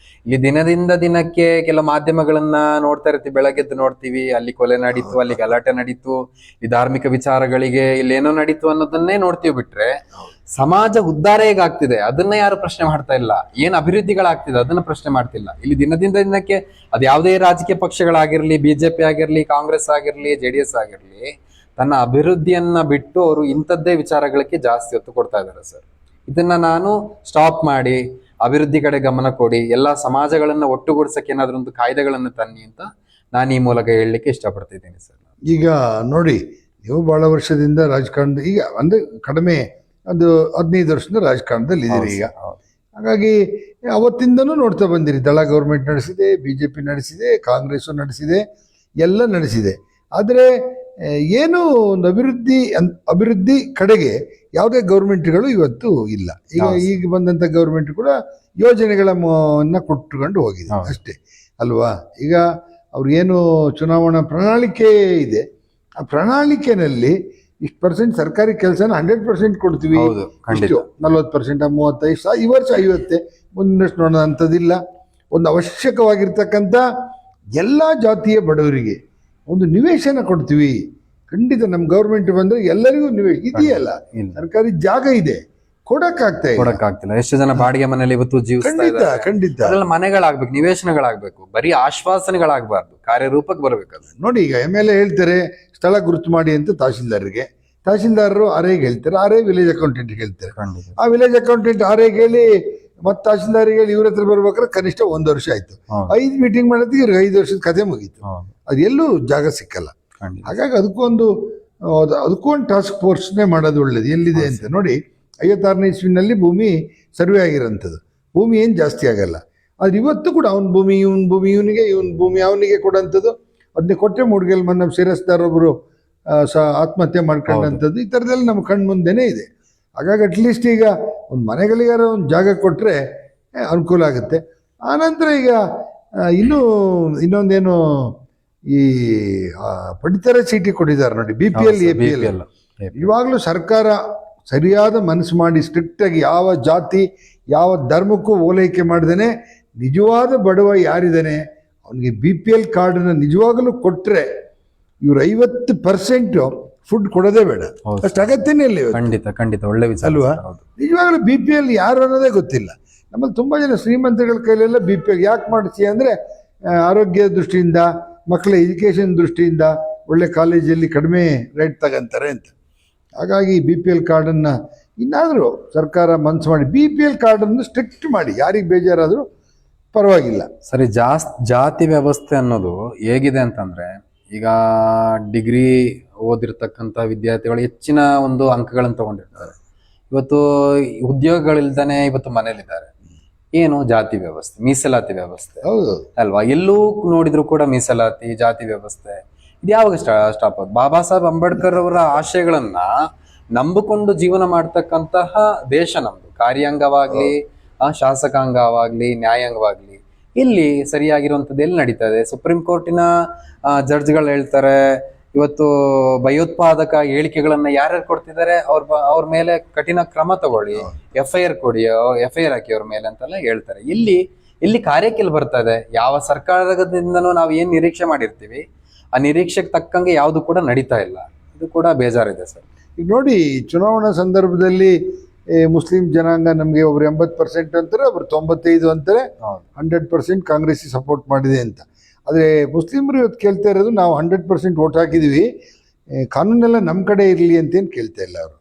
ಇಲ್ಲಿ ದಿನದಿಂದ ದಿನಕ್ಕೆ ಕೆಲವು ಮಾಧ್ಯಮಗಳನ್ನ ನೋಡ್ತಾ ಇರ್ತೀವಿ, ಬೆಳಗ್ಗೆದ್ದು ನೋಡ್ತೀವಿ, ಅಲ್ಲಿ ಕೊಲೆ ನಡೀತು, ಅಲ್ಲಿ ಗಲಾಟೆ ನಡೀತು, ಈ ಧಾರ್ಮಿಕ ವಿಚಾರಗಳಿಗೆ ಇಲ್ಲೇನೋ ನಡೀತು ಅನ್ನೋದನ್ನೇ ನೋಡ್ತೀವಿ. ಬಿಟ್ರೆ ಸಮಾಜ ಉದ್ಧಾರ ಹೇಗಾಗ್ತಿದೆ ಅದನ್ನ ಯಾರು ಪ್ರಶ್ನೆ ಮಾಡ್ತಾ ಇಲ್ಲ. ಏನ್ ಅಭಿವೃದ್ಧಿಗಳಾಗ್ತಿದೆ ಅದನ್ನ ಪ್ರಶ್ನೆ ಮಾಡ್ತಿಲ್ಲ. ಇಲ್ಲಿ ದಿನದಿಂದ ದಿನಕ್ಕೆ ಅದು ಯಾವುದೇ ರಾಜಕೀಯ ಪಕ್ಷಗಳಾಗಿರ್ಲಿ, ಬಿಜೆಪಿ ಆಗಿರ್ಲಿ, ಕಾಂಗ್ರೆಸ್ ಆಗಿರ್ಲಿ, JDS ಆಗಿರ್ಲಿ, ತನ್ನ ಅಭಿವೃದ್ಧಿಯನ್ನ ಬಿಟ್ಟು ಅವರು ಇಂಥದ್ದೇ ವಿಚಾರಗಳಿಗೆ ಜಾಸ್ತಿ ಒತ್ತು ಕೊಡ್ತಾ ಇದ್ದಾರೆ ಸರ್. ಇದನ್ನ ನಾನು ಸ್ಟಾಪ್ ಮಾಡಿ ಅಭಿವೃದ್ಧಿ ಕಡೆ ಗಮನ ಕೊಡಿ, ಎಲ್ಲಾ ಸಮಾಜಗಳನ್ನ ಒಟ್ಟುಗೂಡ್ಸಕ್ಕೆ ಏನಾದ್ರೂ ಒಂದು ಕಾಯ್ದೆಗಳನ್ನು ತನ್ನಿ ಅಂತ ನಾನು ಈ ಮೂಲಕ ಹೇಳಲಿಕ್ಕೆ ಇಷ್ಟಪಡ್ತಿದ್ದೀನಿ ಸರ್. ಈಗ ನೋಡಿ, ನೀವು ಬಹಳ ವರ್ಷದಿಂದ ರಾಜಕಾರಣದ, ಈಗ ಅಂದ್ರೆ ಕಡಿಮೆ ಒಂದು 15 ವರ್ಷದಿಂದ ರಾಜಕಾರಣದಲ್ಲಿ ಇದ್ದೀರಿ ಈಗ. ಹಾಗಾಗಿ ಅವತ್ತಿಂದನೂ ನೋಡ್ತಾ ಬಂದಿರಿ, ದಳ ಗೌರ್ಮೆಂಟ್ ನಡೆಸಿದೆ, BJP ನಡೆಸಿದೆ, ಕಾಂಗ್ರೆಸ್ ನಡೆಸಿದೆ, ಎಲ್ಲ ನಡೆಸಿದೆ. ಆದರೆ ಏನು ಒಂದು ಅಭಿವೃದ್ಧಿ ಕಡೆಗೆ ಯಾವುದೇ ಗೌರ್ಮೆಂಟ್ಗಳು ಇವತ್ತು ಇಲ್ಲ. ಈಗ ಬಂದಂಥ ಗೌರ್ಮೆಂಟ್ ಕೂಡ ಯೋಜನೆಗಳನ್ನ ಕೊಟ್ಟುಕೊಂಡು ಹೋಗಿದೆ ಅಷ್ಟೇ ಅಲ್ವಾ. ಈಗ ಅವ್ರಿಗೇನು ಚುನಾವಣಾ ಪ್ರಣಾಳಿಕೆ ಇದೆ, ಆ ಪ್ರಣಾಳಿಕೆನಲ್ಲಿ ಇಷ್ಟು % ಸರ್ಕಾರಿ ಕೆಲಸನ 100% ಕೊಡ್ತೀವಿ, 40%, 35%, ಈ ವರ್ಷ 50, ಮುಂದಿನಷ್ಟು ನೋಡೋಣ ಅಂಥದ್ದಿಲ್ಲ. ಒಂದು ಅವಶ್ಯಕವಾಗಿರ್ತಕ್ಕಂಥ ಎಲ್ಲ ಜಾತಿಯ ಬಡವರಿಗೆ ಒಂದು ನಿವೇಶನ ಕೊಡ್ತೀವಿ. ಖಂಡಿತ ನಮ್ಮ ಗೌರ್ಮೆಂಟ್ ಬಂದ್ರೆ ಎಲ್ಲರಿಗೂ ಇದೆಯಲ್ಲ, ಸರ್ಕಾರಿ ಜಾಗ ಇದೆ, ಕೊಡಕ್ಕಾಗ್ತಿಲ್ಲ. ಎಷ್ಟು ಜನ ಬಾಡಿಗೆ ಮನೆಯಲ್ಲಿ ಇವತ್ತು ಜೀವಿಸ್ತಾ ಖಂಡಿತ ಅದ್ರಲ್ಲಿ ಮನೆಗಳಾಗ್ಬೇಕು, ನಿವೇಶನಗಳಾಗ್ಬೇಕು, ಬರೀ ಆಶ್ವಾಸನೆಗಳಾಗಬಾರ್ದು, ಕಾರ್ಯರೂಪಕ್ಕೆ ಬರ್ಬೇಕದು. ನೋಡಿ, ಈಗ MLA ಹೇಳ್ತಾರೆ ಸ್ಥಳ ಗುರುತು ಮಾಡಿ ಅಂತ ತಹಶೀಲ್ದಾರ್ಗೆ, ತಹಶೀಲ್ದಾರರು RAಗೆ ಹೇಳ್ತಾರೆ, RA ವಿಲೇಜ್ ಅಕೌಂಟೆಂಟ್ಗೆ ಹೇಳ್ತಾರೆ. ಆ ವಿಲೇಜ್ ಅಕೌಂಟೆಂಟ್ RAಗೆ ಹೇಳಿ ಮತ್ತೆ ತಹಶೀಲ್ದಾರಿಗೆ ಹೇಳಿ ಇವ್ರ ಹತ್ರ ಬರ್ಬೇಕಾದ್ರೆ ಕನಿಷ್ಠ 1 ವರ್ಷ ಆಯ್ತು. 5 ಮೀಟಿಂಗ್ ಮಾಡೋದಕ್ಕೆ ಇವ್ರಿಗೆ 5 ವರ್ಷದ ಕಥೆ ಮುಗೀತು. ಅದು ಎಲ್ಲೂ ಜಾಗ ಸಿಕ್ಕಲ್ಲ. ಹಾಗಾಗಿ ಅದಕ್ಕೂ ಒಂದು ಟಾಸ್ಕ್ ಫೋರ್ಸ್ನೇ ಮಾಡೋದು ಒಳ್ಳೇದು. ಎಲ್ಲಿದೆ ಅಂತ ನೋಡಿ, 56ನೇ ಇಸ್ವಿನಲ್ಲಿ ಭೂಮಿ ಸರ್ವೆ ಆಗಿರೋಂಥದ್ದು. ಭೂಮಿ ಏನು ಜಾಸ್ತಿ ಆಗಲ್ಲ. ಆದ್ರೆ ಇವತ್ತು ಕೂಡ ಅವನ ಭೂಮಿ ಇವನಿಗೆ, ಇವನ್ ಭೂಮಿ ಅವನಿಗೆ ಕೊಡೋಂಥದ್ದು. ಅದನ್ನೇ ಕೊಟ್ಟೆ ಮೂಡ್ಗೆಲ್ ನಮ್ಮ ಶಿರಸ್ದಾರೊಬ್ಬರು ಆತ್ಮಹತ್ಯೆ ಮಾಡ್ಕೊಂಡಂಥದ್ದು. ಈ ಥರದಲ್ಲಿ ನಮ್ಮ ಕಣ್ಣು ಮುಂದೆನೇ ಇದೆ. ಹಾಗಾಗಿ ಅಟ್ಲೀಸ್ಟ್ ಈಗ ಒಂದು ಮನೆಗಳಿಗಾರ ಒಂದು ಜಾಗ ಕೊಟ್ಟರೆ ಅನುಕೂಲ ಆಗುತ್ತೆ. ಆನಂತರ ಈಗ ಇನ್ನೊಂದೇನು, ಈ ಪಡಿತರ ಚೀಟಿ ಕೊಟ್ಟಿದ್ದಾರೆ ನೋಡಿ, BPL APL. ಇವಾಗಲೂ ಸರ್ಕಾರ ಸರಿಯಾದ ಮನಸ್ಸು ಮಾಡಿ ಸ್ಟ್ರಿಕ್ಟಾಗಿ ಯಾವ ಜಾತಿ ಯಾವ ಧರ್ಮಕ್ಕೂ ಓಲೈಕೆ ಮಾಡ್ದೇನೆ ನಿಜವಾದ ಬಡವ ಯಾರಿದ್ದಾನೆ ಅವನಿಗೆ BPL ಕಾರ್ಡನ್ನ ನಿಜವಾಗಲೂ ಕೊಟ್ಟರೆ ಇವ್ರು 50% ಫುಡ್ ಕೊಡೋದೇ ಬೇಡ. ಅಷ್ಟು ಅಗತ್ಯನೇ ಇಲ್ಲ. ಖಂಡಿತ ಒಳ್ಳೆ ವಿಚಾರ ಅಲ್ವಾ. ನಿಜವಾಗ್ಲೂ BPL ಯಾರು ಅನ್ನೋದೇ ಗೊತ್ತಿಲ್ಲ. ನಮ್ಮಲ್ಲಿ ತುಂಬಾ ಜನ ಶ್ರೀಮಂತಗಳ ಕೈಲೆಲ್ಲ BPL ಯಾಕೆ ಮಾಡಿಸಿ ಅಂದ್ರೆ ಆರೋಗ್ಯ ದೃಷ್ಟಿಯಿಂದ, ಮಕ್ಕಳ ಎಜುಕೇಶನ್ ದೃಷ್ಟಿಯಿಂದ, ಒಳ್ಳೆ ಕಾಲೇಜಲ್ಲಿ ಕಡಿಮೆ ರೇಟ್ ತಗೊಂತಾರೆ ಅಂತ. ಹಾಗಾಗಿ BPL ಕಾರ್ಡನ್ನು ಇನ್ನಾದರೂ ಸರ್ಕಾರ ಮನಸ್ಸು ಮಾಡಿ BPL ಕಾರ್ಡನ್ನು ಸ್ಟ್ರಿಕ್ಟ್ ಮಾಡಿ, ಯಾರಿಗೆ ಬೇಜಾರಾದರೂ ಪರವಾಗಿಲ್ಲ. ಸರಿ, ಜಾತಿ ವ್ಯವಸ್ಥೆ ಅನ್ನೋದು ಹೇಗಿದೆ ಅಂತಂದ್ರೆ, ಈಗ ಡಿಗ್ರಿ ಓದಿರ್ತಕ್ಕಂಥ ವಿದ್ಯಾರ್ಥಿಗಳು ಹೆಚ್ಚಿನ ಒಂದು ಅಂಕಗಳನ್ನು ತಗೊಂಡಿರ್ತಾರೆ. ಇವತ್ತು ಉದ್ಯೋಗಗಳಿಲ್ದಾನೆ ಇವತ್ತು ಮನೇಲಿದ್ದಾರೆ. ಏನು ಜಾತಿ ವ್ಯವಸ್ಥೆ, ಮೀಸಲಾತಿ ವ್ಯವಸ್ಥೆ ಅಲ್ವಾ. ಎಲ್ಲೂ ನೋಡಿದ್ರು ಕೂಡ ಮೀಸಲಾತಿ, ಜಾತಿ ವ್ಯವಸ್ಥೆ ಇದು ಯಾವಾಗ ಸ್ಟಾಪ್ ಆಗುತ್ತೆ? ಬಾಬಾ ಸಾಹೇಬ್ ಅಂಬೇಡ್ಕರ್ ಅವರ ಆಶಯಗಳನ್ನ ನಂಬಿಕೊಂಡು ಜೀವನ ಮಾಡ್ತಕ್ಕಂತಹ ದೇಶ ನಮ್ದು. ಕಾರ್ಯಾಂಗವಾಗ್ಲಿ, ಶಾಸಕಾಂಗವಾಗ್ಲಿ, ನ್ಯಾಯಾಂಗವಾಗ್ಲಿ ಇಲ್ಲಿ ಸರಿಯಾಗಿರುವಂಥದ್ದು ಎಲ್ಲಿ ನಡೀತಾ ಇದೆ? ಸುಪ್ರೀಂ ಕೋರ್ಟಿನ ಜಡ್ಜ್ಗಳು ಹೇಳ್ತಾರೆ ಇವತ್ತು ಭಯೋತ್ಪಾದಕ ಹೇಳಿಕೆಗಳನ್ನ ಯಾರ್ಯಾರು ಕೊಡ್ತಿದ್ದಾರೆ ಅವ್ರ ಮೇಲೆ ಕಠಿಣ ಕ್ರಮ ತಗೊಳ್ಳಿ, FIR ಕೊಡಿ, FIR ಹಾಕಿ ಅವ್ರ ಮೇಲೆ ಅಂತೆಲ್ಲ ಹೇಳ್ತಾರೆ. ಇಲ್ಲಿ ಕಾರ್ಯಕ್ಕೆಲ್ಲಿ ಬರ್ತಾ ಇದೆ? ಯಾವ ಸರ್ಕಾರದಿಂದನೂ ನಾವು ಏನ್ ನಿರೀಕ್ಷೆ ಮಾಡಿರ್ತೀವಿ ಆ ನಿರೀಕ್ಷೆಗೆ ತಕ್ಕಂಗೆ ಯಾವುದು ಕೂಡ ನಡೀತಾ ಇಲ್ಲ. ಇದು ಕೂಡ ಬೇಜಾರಿದೆ ಸರ್. ಈಗ ನೋಡಿ, ಚುನಾವಣಾ ಸಂದರ್ಭದಲ್ಲಿ ಮುಸ್ಲಿಂ ಜನಾಂಗ ನಮಗೆ ಒಬ್ರು 80% ಅಂತಾರೆ, ಒಬ್ರು 95 ಅಂತಾರೆ, 100% ಕಾಂಗ್ರೆಸ್ ಸಪೋರ್ಟ್ ಮಾಡಿದೆ ಅಂತ. ಆದರೆ ಮುಸ್ಲಿಮರು ಇವತ್ತು ಕೇಳ್ತಾ ಇರೋದು ನಾವು 100% ವೋಟ್ ಹಾಕಿದೀವಿ, ಕಾನೂನೆಲ್ಲ ನಮ್ಮ ಕಡೆ ಇರಲಿ ಅಂತೇನು ಕೇಳ್ತಾ ಇಲ್ಲ ಅವರು.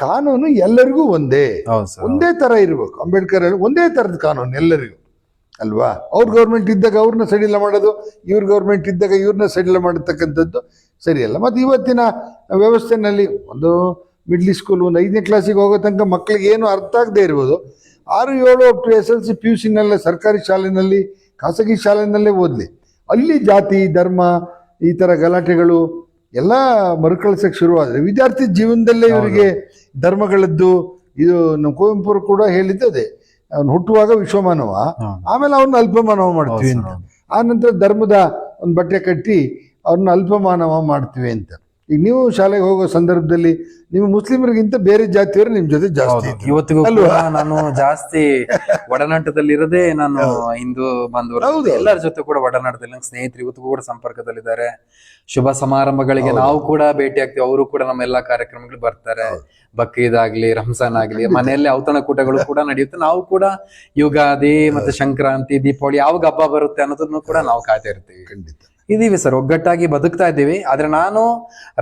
ಕಾನೂನು ಎಲ್ಲರಿಗೂ ಒಂದೇ ತರ ಇರಬೇಕು. ಅಂಬೇಡ್ಕರ್ ಒಂದೇ ತರದ ಕಾನೂನು ಎಲ್ಲರಿಗೂ ಅಲ್ವಾ. ಅವ್ರ ಗೌರ್ಮೆಂಟ್ ಇದ್ದಾಗ ಅವ್ರನ್ನ ಸಡಿಲ ಮಾಡೋದು, ಇವ್ರ ಗೌರ್ಮೆಂಟ್ ಇದ್ದಾಗ ಇವ್ರನ್ನ ಸಡಿಲ ಮಾಡತಕ್ಕಂಥದ್ದು ಸರಿಯಲ್ಲ. ಮತ್ತು ಇವತ್ತಿನ ವ್ಯವಸ್ಥೆನಲ್ಲಿ ಒಂದು ಮಿಡ್ಲ್ ಸ್ಕೂಲ್ ಒಂದು 5ನೇ ಕ್ಲಾಸಿಗೆ ಹೋಗೋ ತನಕ ಮಕ್ಕಳಿಗೆ ಏನು ಅರ್ಥ ಆಗದೆ ಇರ್ಬೋದು. 6, 7 up to SLC PUCನಲ್ಲೇ ಸರ್ಕಾರಿ ಶಾಲೆಯಲ್ಲಿ, ಖಾಸಗಿ ಶಾಲೆಯಲ್ಲೇ ಓದಲಿ, ಅಲ್ಲಿ ಜಾತಿ ಧರ್ಮ ಈ ಥರ ಗಲಾಟೆಗಳು ಎಲ್ಲ ಮರುಕಳಿಸಕ್ಕೆ ಶುರುವಾದರೆ ವಿದ್ಯಾರ್ಥಿ ಜೀವನದಲ್ಲೇ ಇವರಿಗೆ ಧರ್ಮಗಳದ್ದು ಇದು ನಮ್ಮ ಕುವೆಂಪುರು ಕೂಡ ಹೇಳಿದ್ದದೆ. ಅವ್ನು ಹುಟ್ಟುವಾಗ ವಿಶ್ವಮಾನವ, ಆಮೇಲೆ ಅವ್ರನ್ನ ಅಲ್ಪಮಾನವ ಮಾಡ್ತೀವಿ ಅಂತ, ಆ ನಂತರ ಧರ್ಮದ ಒಂದು ಬಟ್ಟೆ ಕಟ್ಟಿ ಅವ್ರನ್ನ ಅಲ್ಪಮಾನವ ಮಾಡ್ತೀವಿ ಅಂತ. ಈಗ ನೀವು ಶಾಲೆಗೆ ಹೋಗೋ ಸಂದರ್ಭದಲ್ಲಿ ನೀವು ಮುಸ್ಲಿಮರಿಗಿಂತ ಬೇರೆ ಜಾತಿಯವರು ನಿಮ್ ಜೊತೆ ಜಾಸ್ತಿ ಇದ್ರು. ಇವತ್ತಿಗೂ ಕೂಡ ನಾನು ಜಾಸ್ತಿ ಒಡನಾಟದಲ್ಲಿರದೆ ನಾನು ಹಿಂದೂ ಬಾಂಧವರು ಎಲ್ಲರ ಜೊತೆ ಕೂಡ ಒಡನಾಟದಲ್ಲಿ ನನ್ನ ಸ್ನೇಹಿತರು ಇವತ್ತಿಗೂ ಕೂಡ ಸಂಪರ್ಕದಲ್ಲಿದ್ದಾರೆ. ಶುಭ ಸಮಾರಂಭಗಳಿಗೆ ನಾವು ಕೂಡ ಭೇಟಿ ಆಗ್ತೀವಿ, ಅವರು ಕೂಡ ನಮ್ಮ ಎಲ್ಲಾ ಕಾರ್ಯಕ್ರಮಗಳು ಬರ್ತಾರೆ. ಬಕ್ರೀದ್ ಆಗ್ಲಿ, ರಂಜಾನ್ ಆಗ್ಲಿ, ಮನೆಯಲ್ಲಿ ಔತಣಕೂಟಗಳು ಕೂಡ ನಡೆಯುತ್ತೆ. ನಾವು ಕೂಡ ಯುಗಾದಿ ಮತ್ತೆ ಸಂಕ್ರಾಂತಿ, ದೀಪಾವಳಿ ಯಾವಾಗ ಹಬ್ಬ ಬರುತ್ತೆ ಅನ್ನೋದನ್ನು ಕೂಡ ನಾವು ಕಾಯ್ತಾ ಇರ್ತೀವಿ. ಖಂಡಿತ ಇದೀವಿ ಸರ್, ಒಗ್ಗಟ್ಟಾಗಿ ಬದುಕ್ತಾ ಇದ್ದೀವಿ. ಆದ್ರೆ ನಾನು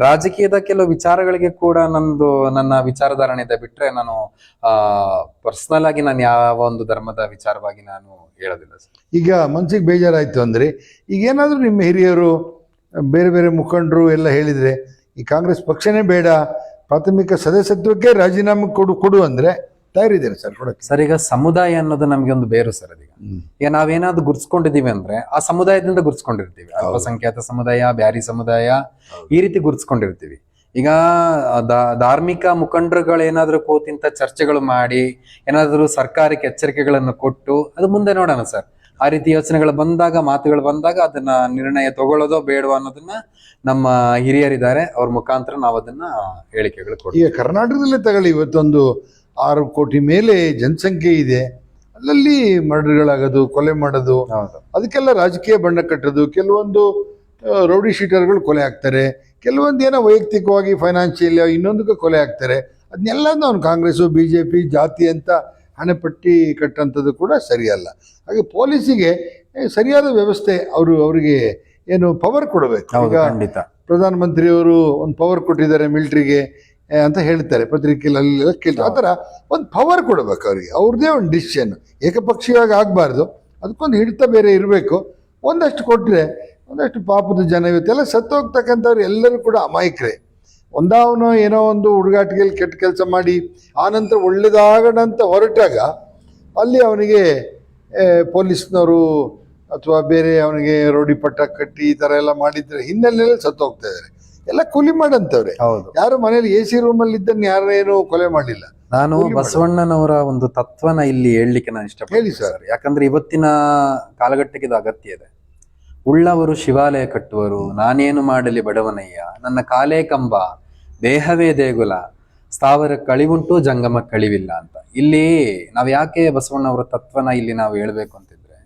ರಾಜಕೀಯದ ಕೆಲವು ವಿಚಾರಗಳಿಗೆ ಕೂಡ ನನ್ನ ವಿಚಾರಧಾರಣೆ ಇದೆ ಬಿಟ್ರೆ ನಾನು ಪರ್ಸನಲ್ ಆಗಿ ನಾನು ಯಾವ ಒಂದು ಧರ್ಮದ ವಿಚಾರವಾಗಿ ನಾನು ಹೇಳೋದಿಲ್ಲ ಸರ್. ಈಗ ಮನ್ಸಿಗೆ ಬೇಜಾರಾಯ್ತು ಅಂದ್ರೆ ಈಗ ಏನಾದ್ರೂ ನಿಮ್ಮ ಹಿರಿಯರು ಬೇರೆ ಬೇರೆ ಮುಖಂಡರು ಎಲ್ಲ ಹೇಳಿದ್ರೆ ಈ ಕಾಂಗ್ರೆಸ್ ಪಕ್ಷನೇ ಬೇಡ, ಪ್ರಾಥಮಿಕ ಸದಸ್ಯತ್ವಕ್ಕೆ ರಾಜೀನಾಮೆ ಕೊಡು ಅಂದ್ರೆ ತಯಾರಿದ್ದೀರಾ ಸರ್ ಕೊಡಕ್ಕೆ? ಸರ್, ಈಗ ಸಮುದಾಯ ಅನ್ನೋದು ನಮ್ಗೆ ಒಂದು ಬೇರು ಸರ್. ಅದೀಗ ಈಗ ನಾವೇನಾದ್ರು ಗುರ್ಸ್ಕೊಂಡಿದೀವಿ ಅಂದ್ರೆ ಆ ಸಮುದಾಯದಿಂದ ಗುರ್ಸ್ಕೊಂಡಿರ್ತೀವಿ. ಅಲ್ಪಸಂಖ್ಯಾತ ಸಮುದಾಯ, ಬ್ಯಾರಿ ಸಮುದಾಯ, ಈ ರೀತಿ ಗುರ್ಸ್ಕೊಂಡಿರ್ತೀವಿ. ಈಗ ಧಾರ್ಮಿಕ ಮುಖಂಡರುಗಳೇನಾದ್ರೂ ಕೂತಿಂತ ಚರ್ಚೆಗಳು ಮಾಡಿ ಏನಾದ್ರೂ ಸರ್ಕಾರಕ್ಕೆ ಎಚ್ಚರಿಕೆಗಳನ್ನು ಕೊಟ್ಟು ಅದು ಮುಂದೆ ನೋಡೋಣ ಸರ್. ಆ ರೀತಿ ಯೋಚನೆಗಳು ಬಂದಾಗ, ಮಾತುಗಳು ಬಂದಾಗ ಅದನ್ನ ನಿರ್ಣಯ ತಗೊಳ್ಳೋದೋ ಬೇಡವೋ ಅನ್ನೋದನ್ನ ನಮ್ಮ ಹಿರಿಯರಿದ್ದಾರೆ, ಅವ್ರ ಮುಖಾಂತರ ನಾವು ಅದನ್ನ ಹೇಳಿಕೆಗಳು ಕೊಡ್ತೀವಿ. ಈಗ ಕರ್ನಾಟಕದಲ್ಲೇ ತಗೊಳ್ಳಿ, ಇವತ್ತೊಂದು 6 ಕೋಟಿ ಮೇಲೆ ಜನಸಂಖ್ಯೆ ಇದೆ. ಅಲ್ಲಲ್ಲಿ ಮರ್ಡರ್ಗಳಾಗೋದು, ಕೊಲೆ ಮಾಡೋದು, ಅದಕ್ಕೆಲ್ಲ ರಾಜಕೀಯ ಬಣ್ಣ ಕಟ್ಟೋದು. ಕೆಲವೊಂದು ರೌಡಿ ಶೀಟರ್ಗಳು ಕೊಲೆ ಆಗ್ತಾರೆ, ಕೆಲವೊಂದು ಏನೋ ವೈಯಕ್ತಿಕವಾಗಿ ಫೈನಾನ್ಷಿಯಲ್ ಇನ್ನೊಂದಕ್ಕೆ ಕೊಲೆ ಆಗ್ತಾರೆ. ಅದನ್ನೆಲ್ಲ ಅವ್ನು ಕಾಂಗ್ರೆಸ್ಸು, BJP, ಜಾತಿ ಅಂತ ಹಣೆಪಟ್ಟಿ ಕಟ್ಟಂಥದ್ದು ಕೂಡ ಸರಿಯಲ್ಲ. ಹಾಗೆ ಪೊಲೀಸಿಗೆ ಸರಿಯಾದ ವ್ಯವಸ್ಥೆ ಅವರಿಗೆ ಏನು ಪವರ್ ಕೊಡಬೇಕು. ಈಗ ಪ್ರಧಾನಮಂತ್ರಿಯವರು ಒಂದು ಪವರ್ ಕೊಟ್ಟಿದ್ದಾರೆ ಮಿಲಿಟರಿಗೆ ಅಂತ ಹೇಳ್ತಾರೆ, ಪತ್ರಿಕೆಯಲ್ಲಿ ಅಲ್ಲೆಲ್ಲ ಕೇಳ್ತಾರೆ. ಆ ಥರ ಒಂದು ಪವರ್ ಕೊಡಬೇಕು ಅವ್ರಿಗೆ, ಅವ್ರದ್ದೇ ಒಂದು ಡಿಸಿಷನ್. ಏಕಪಕ್ಷೀಯವಾಗಿ ಆಗಬಾರ್ದು, ಅದಕ್ಕೊಂದು ಹಿಡಿತ ಬೇರೆ ಇರಬೇಕು. ಒಂದಷ್ಟು ಕೊಟ್ಟರೆ ಒಂದಷ್ಟು ಪಾಪದ ಜನ ಇವತ್ತೆಲ್ಲ ಸತ್ತೋಗ್ತಕ್ಕಂಥವ್ರು ಎಲ್ಲರೂ ಕೂಡ ಅಮಾಯಕರೇ. ಒಂದಾವನೋ ಏನೋ ಒಂದು ಹುಡುಗಾಟಿಗೆಯಲ್ಲಿ ಕೆಟ್ಟ ಕೆಲಸ ಮಾಡಿ ಆನಂತರ ಒಳ್ಳೇದಾಗೋಣ ಅಂತ ಹೊರಟಾಗ ಅಲ್ಲಿ ಅವನಿಗೆ ಪೊಲೀಸ್ನವರು ಅಥವಾ ಬೇರೆ ಅವನಿಗೆ ರೌಡಿ ಪಟ್ಟ ಕಟ್ಟಿ ಈ ಥರ ಎಲ್ಲ ಮಾಡಿದ್ರೆ ಹಿನ್ನೆಲೆಯಲ್ಲಿ ಸತ್ತೋಗ್ತಾ ಇದ್ದಾರೆ. ಎಲ್ಲ ಕೂಲಿ ಮಾಡಂತವ್ರೆ, ಯಾರು ಮನೇಲಿ AC ರೂಮಲ್ಲಿ ಇದ್ದನ್ನು ಯಾರೇನು ಕೊಲೆ ಮಾಡಿಲ್ಲ. ನಾನು ಬಸವಣ್ಣನವರ ಒಂದು ತತ್ವನ ಇಲ್ಲಿ ಹೇಳಲಿಕ್ಕೆ ನಾನು ಇಷ್ಟಪಡ್ತೀನಿ ಸರ್. ಯಾಕಂದ್ರೆ ಇವತ್ತಿನ ಕಾಲಘಟ್ಟಕ್ಕೆ ಇದು ಅಗತ್ಯ ಇದೆ. ಉಳ್ಳವರು ಶಿವಾಲಯ ಕಟ್ಟುವರು, ನಾನೇನು ಮಾಡಲಿ ಬಡವನಯ್ಯ, ನನ್ನ ಕಾಲೇ ಕಂಬ, ದೇಹವೇ ದೇಗುಲ, ಸ್ಥಾವರ ಕಳಿವುಂಟು ಜಂಗಮ ಕಳಿವಿಲ್ಲ ಅಂತ. ಇಲ್ಲಿ ನಾವ್ ಯಾಕೆ ಬಸವಣ್ಣವರ ತತ್ವನ ಇಲ್ಲಿ ನಾವು ಹೇಳ್ಬೇಕು ಅಂತಿದ್ರೆ,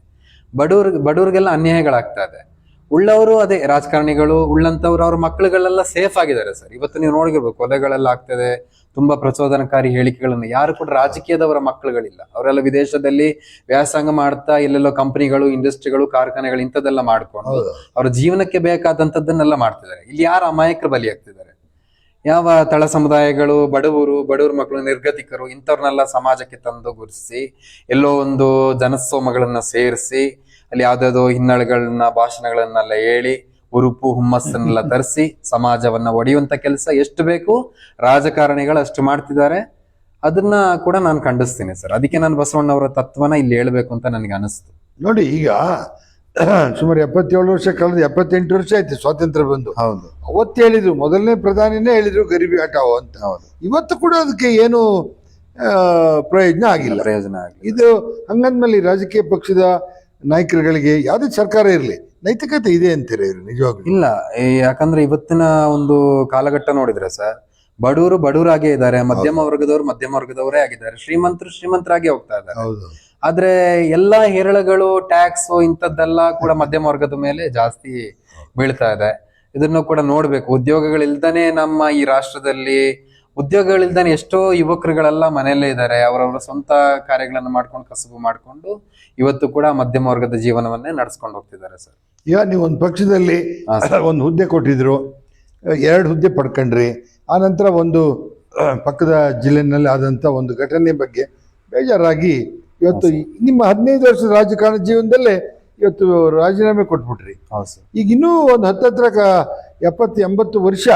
ಬಡವ್ರಿಗೆಲ್ಲ ಅನ್ಯಾಯಗಳಾಗ್ತಾ ಇದೆ. ಉಳ್ಳವರು ಅದೇ ರಾಜಕಾರಣಿಗಳು, ಉಳ್ಳಂತವ್ರು ಅವ್ರ ಮಕ್ಕಳುಗಳೆಲ್ಲ ಸೇಫ್ ಆಗಿದ್ದಾರೆ ಸರ್. ಇವತ್ತು ನೀವು ನೋಡಿರ್ಬೇಕು, ಕೊಲೆಗಳೆಲ್ಲ ಆಗ್ತದೆ, ತುಂಬಾ ಪ್ರಚೋದನಕಾರಿ ಹೇಳಿಕೆಗಳನ್ನು. ಯಾರು ಕೂಡ ರಾಜಕೀಯದವರ ಮಕ್ಕಳುಗಳಿಲ್ಲ, ಅವರೆಲ್ಲ ವಿದೇಶದಲ್ಲಿ ವ್ಯಾಸಂಗ ಮಾಡ್ತಾ ಇಲ್ಲೆಲ್ಲೋ ಕಂಪನಿಗಳು, ಇಂಡಸ್ಟ್ರಿಗಳು, ಕಾರ್ಖಾನೆಗಳು ಇಂಥದ್ದೆಲ್ಲ ಮಾಡ್ಕೊಂಡು ಅವ್ರ ಜೀವನಕ್ಕೆ ಬೇಕಾದಂಥದ್ದನ್ನೆಲ್ಲ ಮಾಡ್ತಿದ್ದಾರೆ. ಇಲ್ಲಿ ಯಾರು ಅಮಾಯಕರು ಬಲಿಯಾಗ್ತಿದ್ದಾರೆ? ಯಾವ ತಳ ಸಮುದಾಯಗಳು, ಬಡವ್ರ ಮಕ್ಕಳು, ನಿರ್ಗತಿಕರು, ಇಂಥವ್ರನ್ನೆಲ್ಲ ಸಮಾಜಕ್ಕೆ ತಂದು ಗುರುತಿಸಿ ಎಲ್ಲೋ ಒಂದು ಜನಸ್ತೋಮಗಳನ್ನ ಸೇರಿಸಿ ಅಲ್ಲಿ ಯಾವ್ದಾವ್ದೋ ಹಿನ್ನಳೆಗಳನ್ನ, ಭಾಷಣಗಳನ್ನೆಲ್ಲ ಹೇಳಿ ಉರುಪು ಹುಮ್ಮಸ್ಸನ್ನೆಲ್ಲ ತರಿಸಿ ಸಮಾಜವನ್ನ ಒಡೆಯುವಂತ ಕೆಲಸ ಎಷ್ಟು ಬೇಕು ರಾಜಕಾರಣಿಗಳು ಅಷ್ಟು ಮಾಡ್ತಿದ್ದಾರೆ. ಅದನ್ನ ಕೂಡ ನಾನು ಖಂಡಿಸ್ತೀನಿ ಸರ್. ಅದಕ್ಕೆ ನಾನು ಬಸವಣ್ಣವರ ತತ್ವನ ಇಲ್ಲಿ ಹೇಳ್ಬೇಕು ಅಂತ ನನಗೆ ಅನಿಸ್ತು. ನೋಡಿ, ಈಗ ಸುಮಾರು 77 ವರ್ಷ ಕಳೆದು 78 ವರ್ಷ ಆಯ್ತು ಸ್ವಾತಂತ್ರ್ಯ ಬಂದು. ಹೌದು, ಅವತ್ತು ಹೇಳಿದ್ರು, ಮೊದಲನೇ ಪ್ರಧಾನಿನೇ ಹೇಳಿದ್ರು ಗರೀಬಿ ಹಟಾವೋ ಅಂತ. ಇವತ್ತು ಕೂಡ ಅದಕ್ಕೆ ಏನು ಪ್ರಯೋಜನ ಆಗಿಲ್ಲ. ಇದು ಹಂಗಂದ್ಮೇಲೆ ರಾಜಕೀಯ ಪಕ್ಷದ ನಾಯಕರುಗಳಿಗೆ ಯಾವುದೇ ಸರ್ಕಾರ ಇರಲಿ ನೈತಿಕತೆ ಇದೆ ಅಂತೀರ ನಿಜವಾಗ್ಲೂ? ಇಲ್ಲ, ಯಾಕಂದ್ರೆ ಇವತ್ತಿನ ಒಂದು ಕಾಲಘಟ್ಟ ನೋಡಿದ್ರೆ ಸರ್, ಬಡವರಾಗೇ ಇದ್ದಾರೆ, ಮಧ್ಯಮ ವರ್ಗದವರೇ ಆಗಿದ್ದಾರೆ, ಶ್ರೀಮಂತರಾಗಿ ಹೋಗ್ತಾ ಇದ್ದಾರೆ. ಆದ್ರೆ ಎಲ್ಲಾ ಹೇರಳಗಳು, ಟ್ಯಾಕ್ಸ್ ಇಂಥದ್ದೆಲ್ಲ ಕೂಡ ಮಧ್ಯಮ ವರ್ಗದ ಮೇಲೆ ಜಾಸ್ತಿ ಬೀಳ್ತಾ ಇದೆ. ಇದನ್ನು ಕೂಡ ನೋಡ್ಬೇಕು. ಉದ್ಯೋಗಗಳಿಲ್ದಾನೆ ನಮ್ಮ ಈ ರಾಷ್ಟ್ರದಲ್ಲಿ ಉದ್ಯೋಗಗಳಿಲ್ದಾನೆ ಎಷ್ಟೋ ಯುವಕರುಗಳೆಲ್ಲ ಮನೆಯಲ್ಲೇ ಇದ್ದಾರೆ. ಅವರವರ ಸ್ವಂತ ಕಾರ್ಯಗಳನ್ನು ಮಾಡ್ಕೊಂಡು, ಕಸುಬು ಮಾಡ್ಕೊಂಡು ಇವತ್ತು ಕೂಡ ಮಧ್ಯಮ ವರ್ಗದ ಜೀವನವನ್ನೇ ನಡೆಸ್ಕೊಂಡು ಹೋಗ್ತಿದ್ದಾರೆ ಸರ್. ಈಗ ನೀವು ಒಂದು ಪಕ್ಷದಲ್ಲಿ ಒಂದು ಹುದ್ದೆ ಕೊಟ್ಟಿದ್ರು, 2 ಹುದ್ದೆ ಪಡ್ಕೊಂಡ್ರಿ. ಆನಂತರ ಒಂದು ಪಕ್ಕದ ಜಿಲ್ಲೆನಲ್ಲಿ ಆದಂಥ ಒಂದು ಘಟನೆ ಬಗ್ಗೆ ಬೇಜಾರಾಗಿ ಇವತ್ತು ನಿಮ್ಮ 15 ವರ್ಷದ ರಾಜಕಾರಣ ಜೀವನದಲ್ಲೇ ಇವತ್ತು ರಾಜೀನಾಮೆ ಕೊಟ್ಬಿಟ್ರಿ. ಈಗ ಇನ್ನೂ ಒಂದು ಹತ್ತತ್ರ 70-80 ವರ್ಷ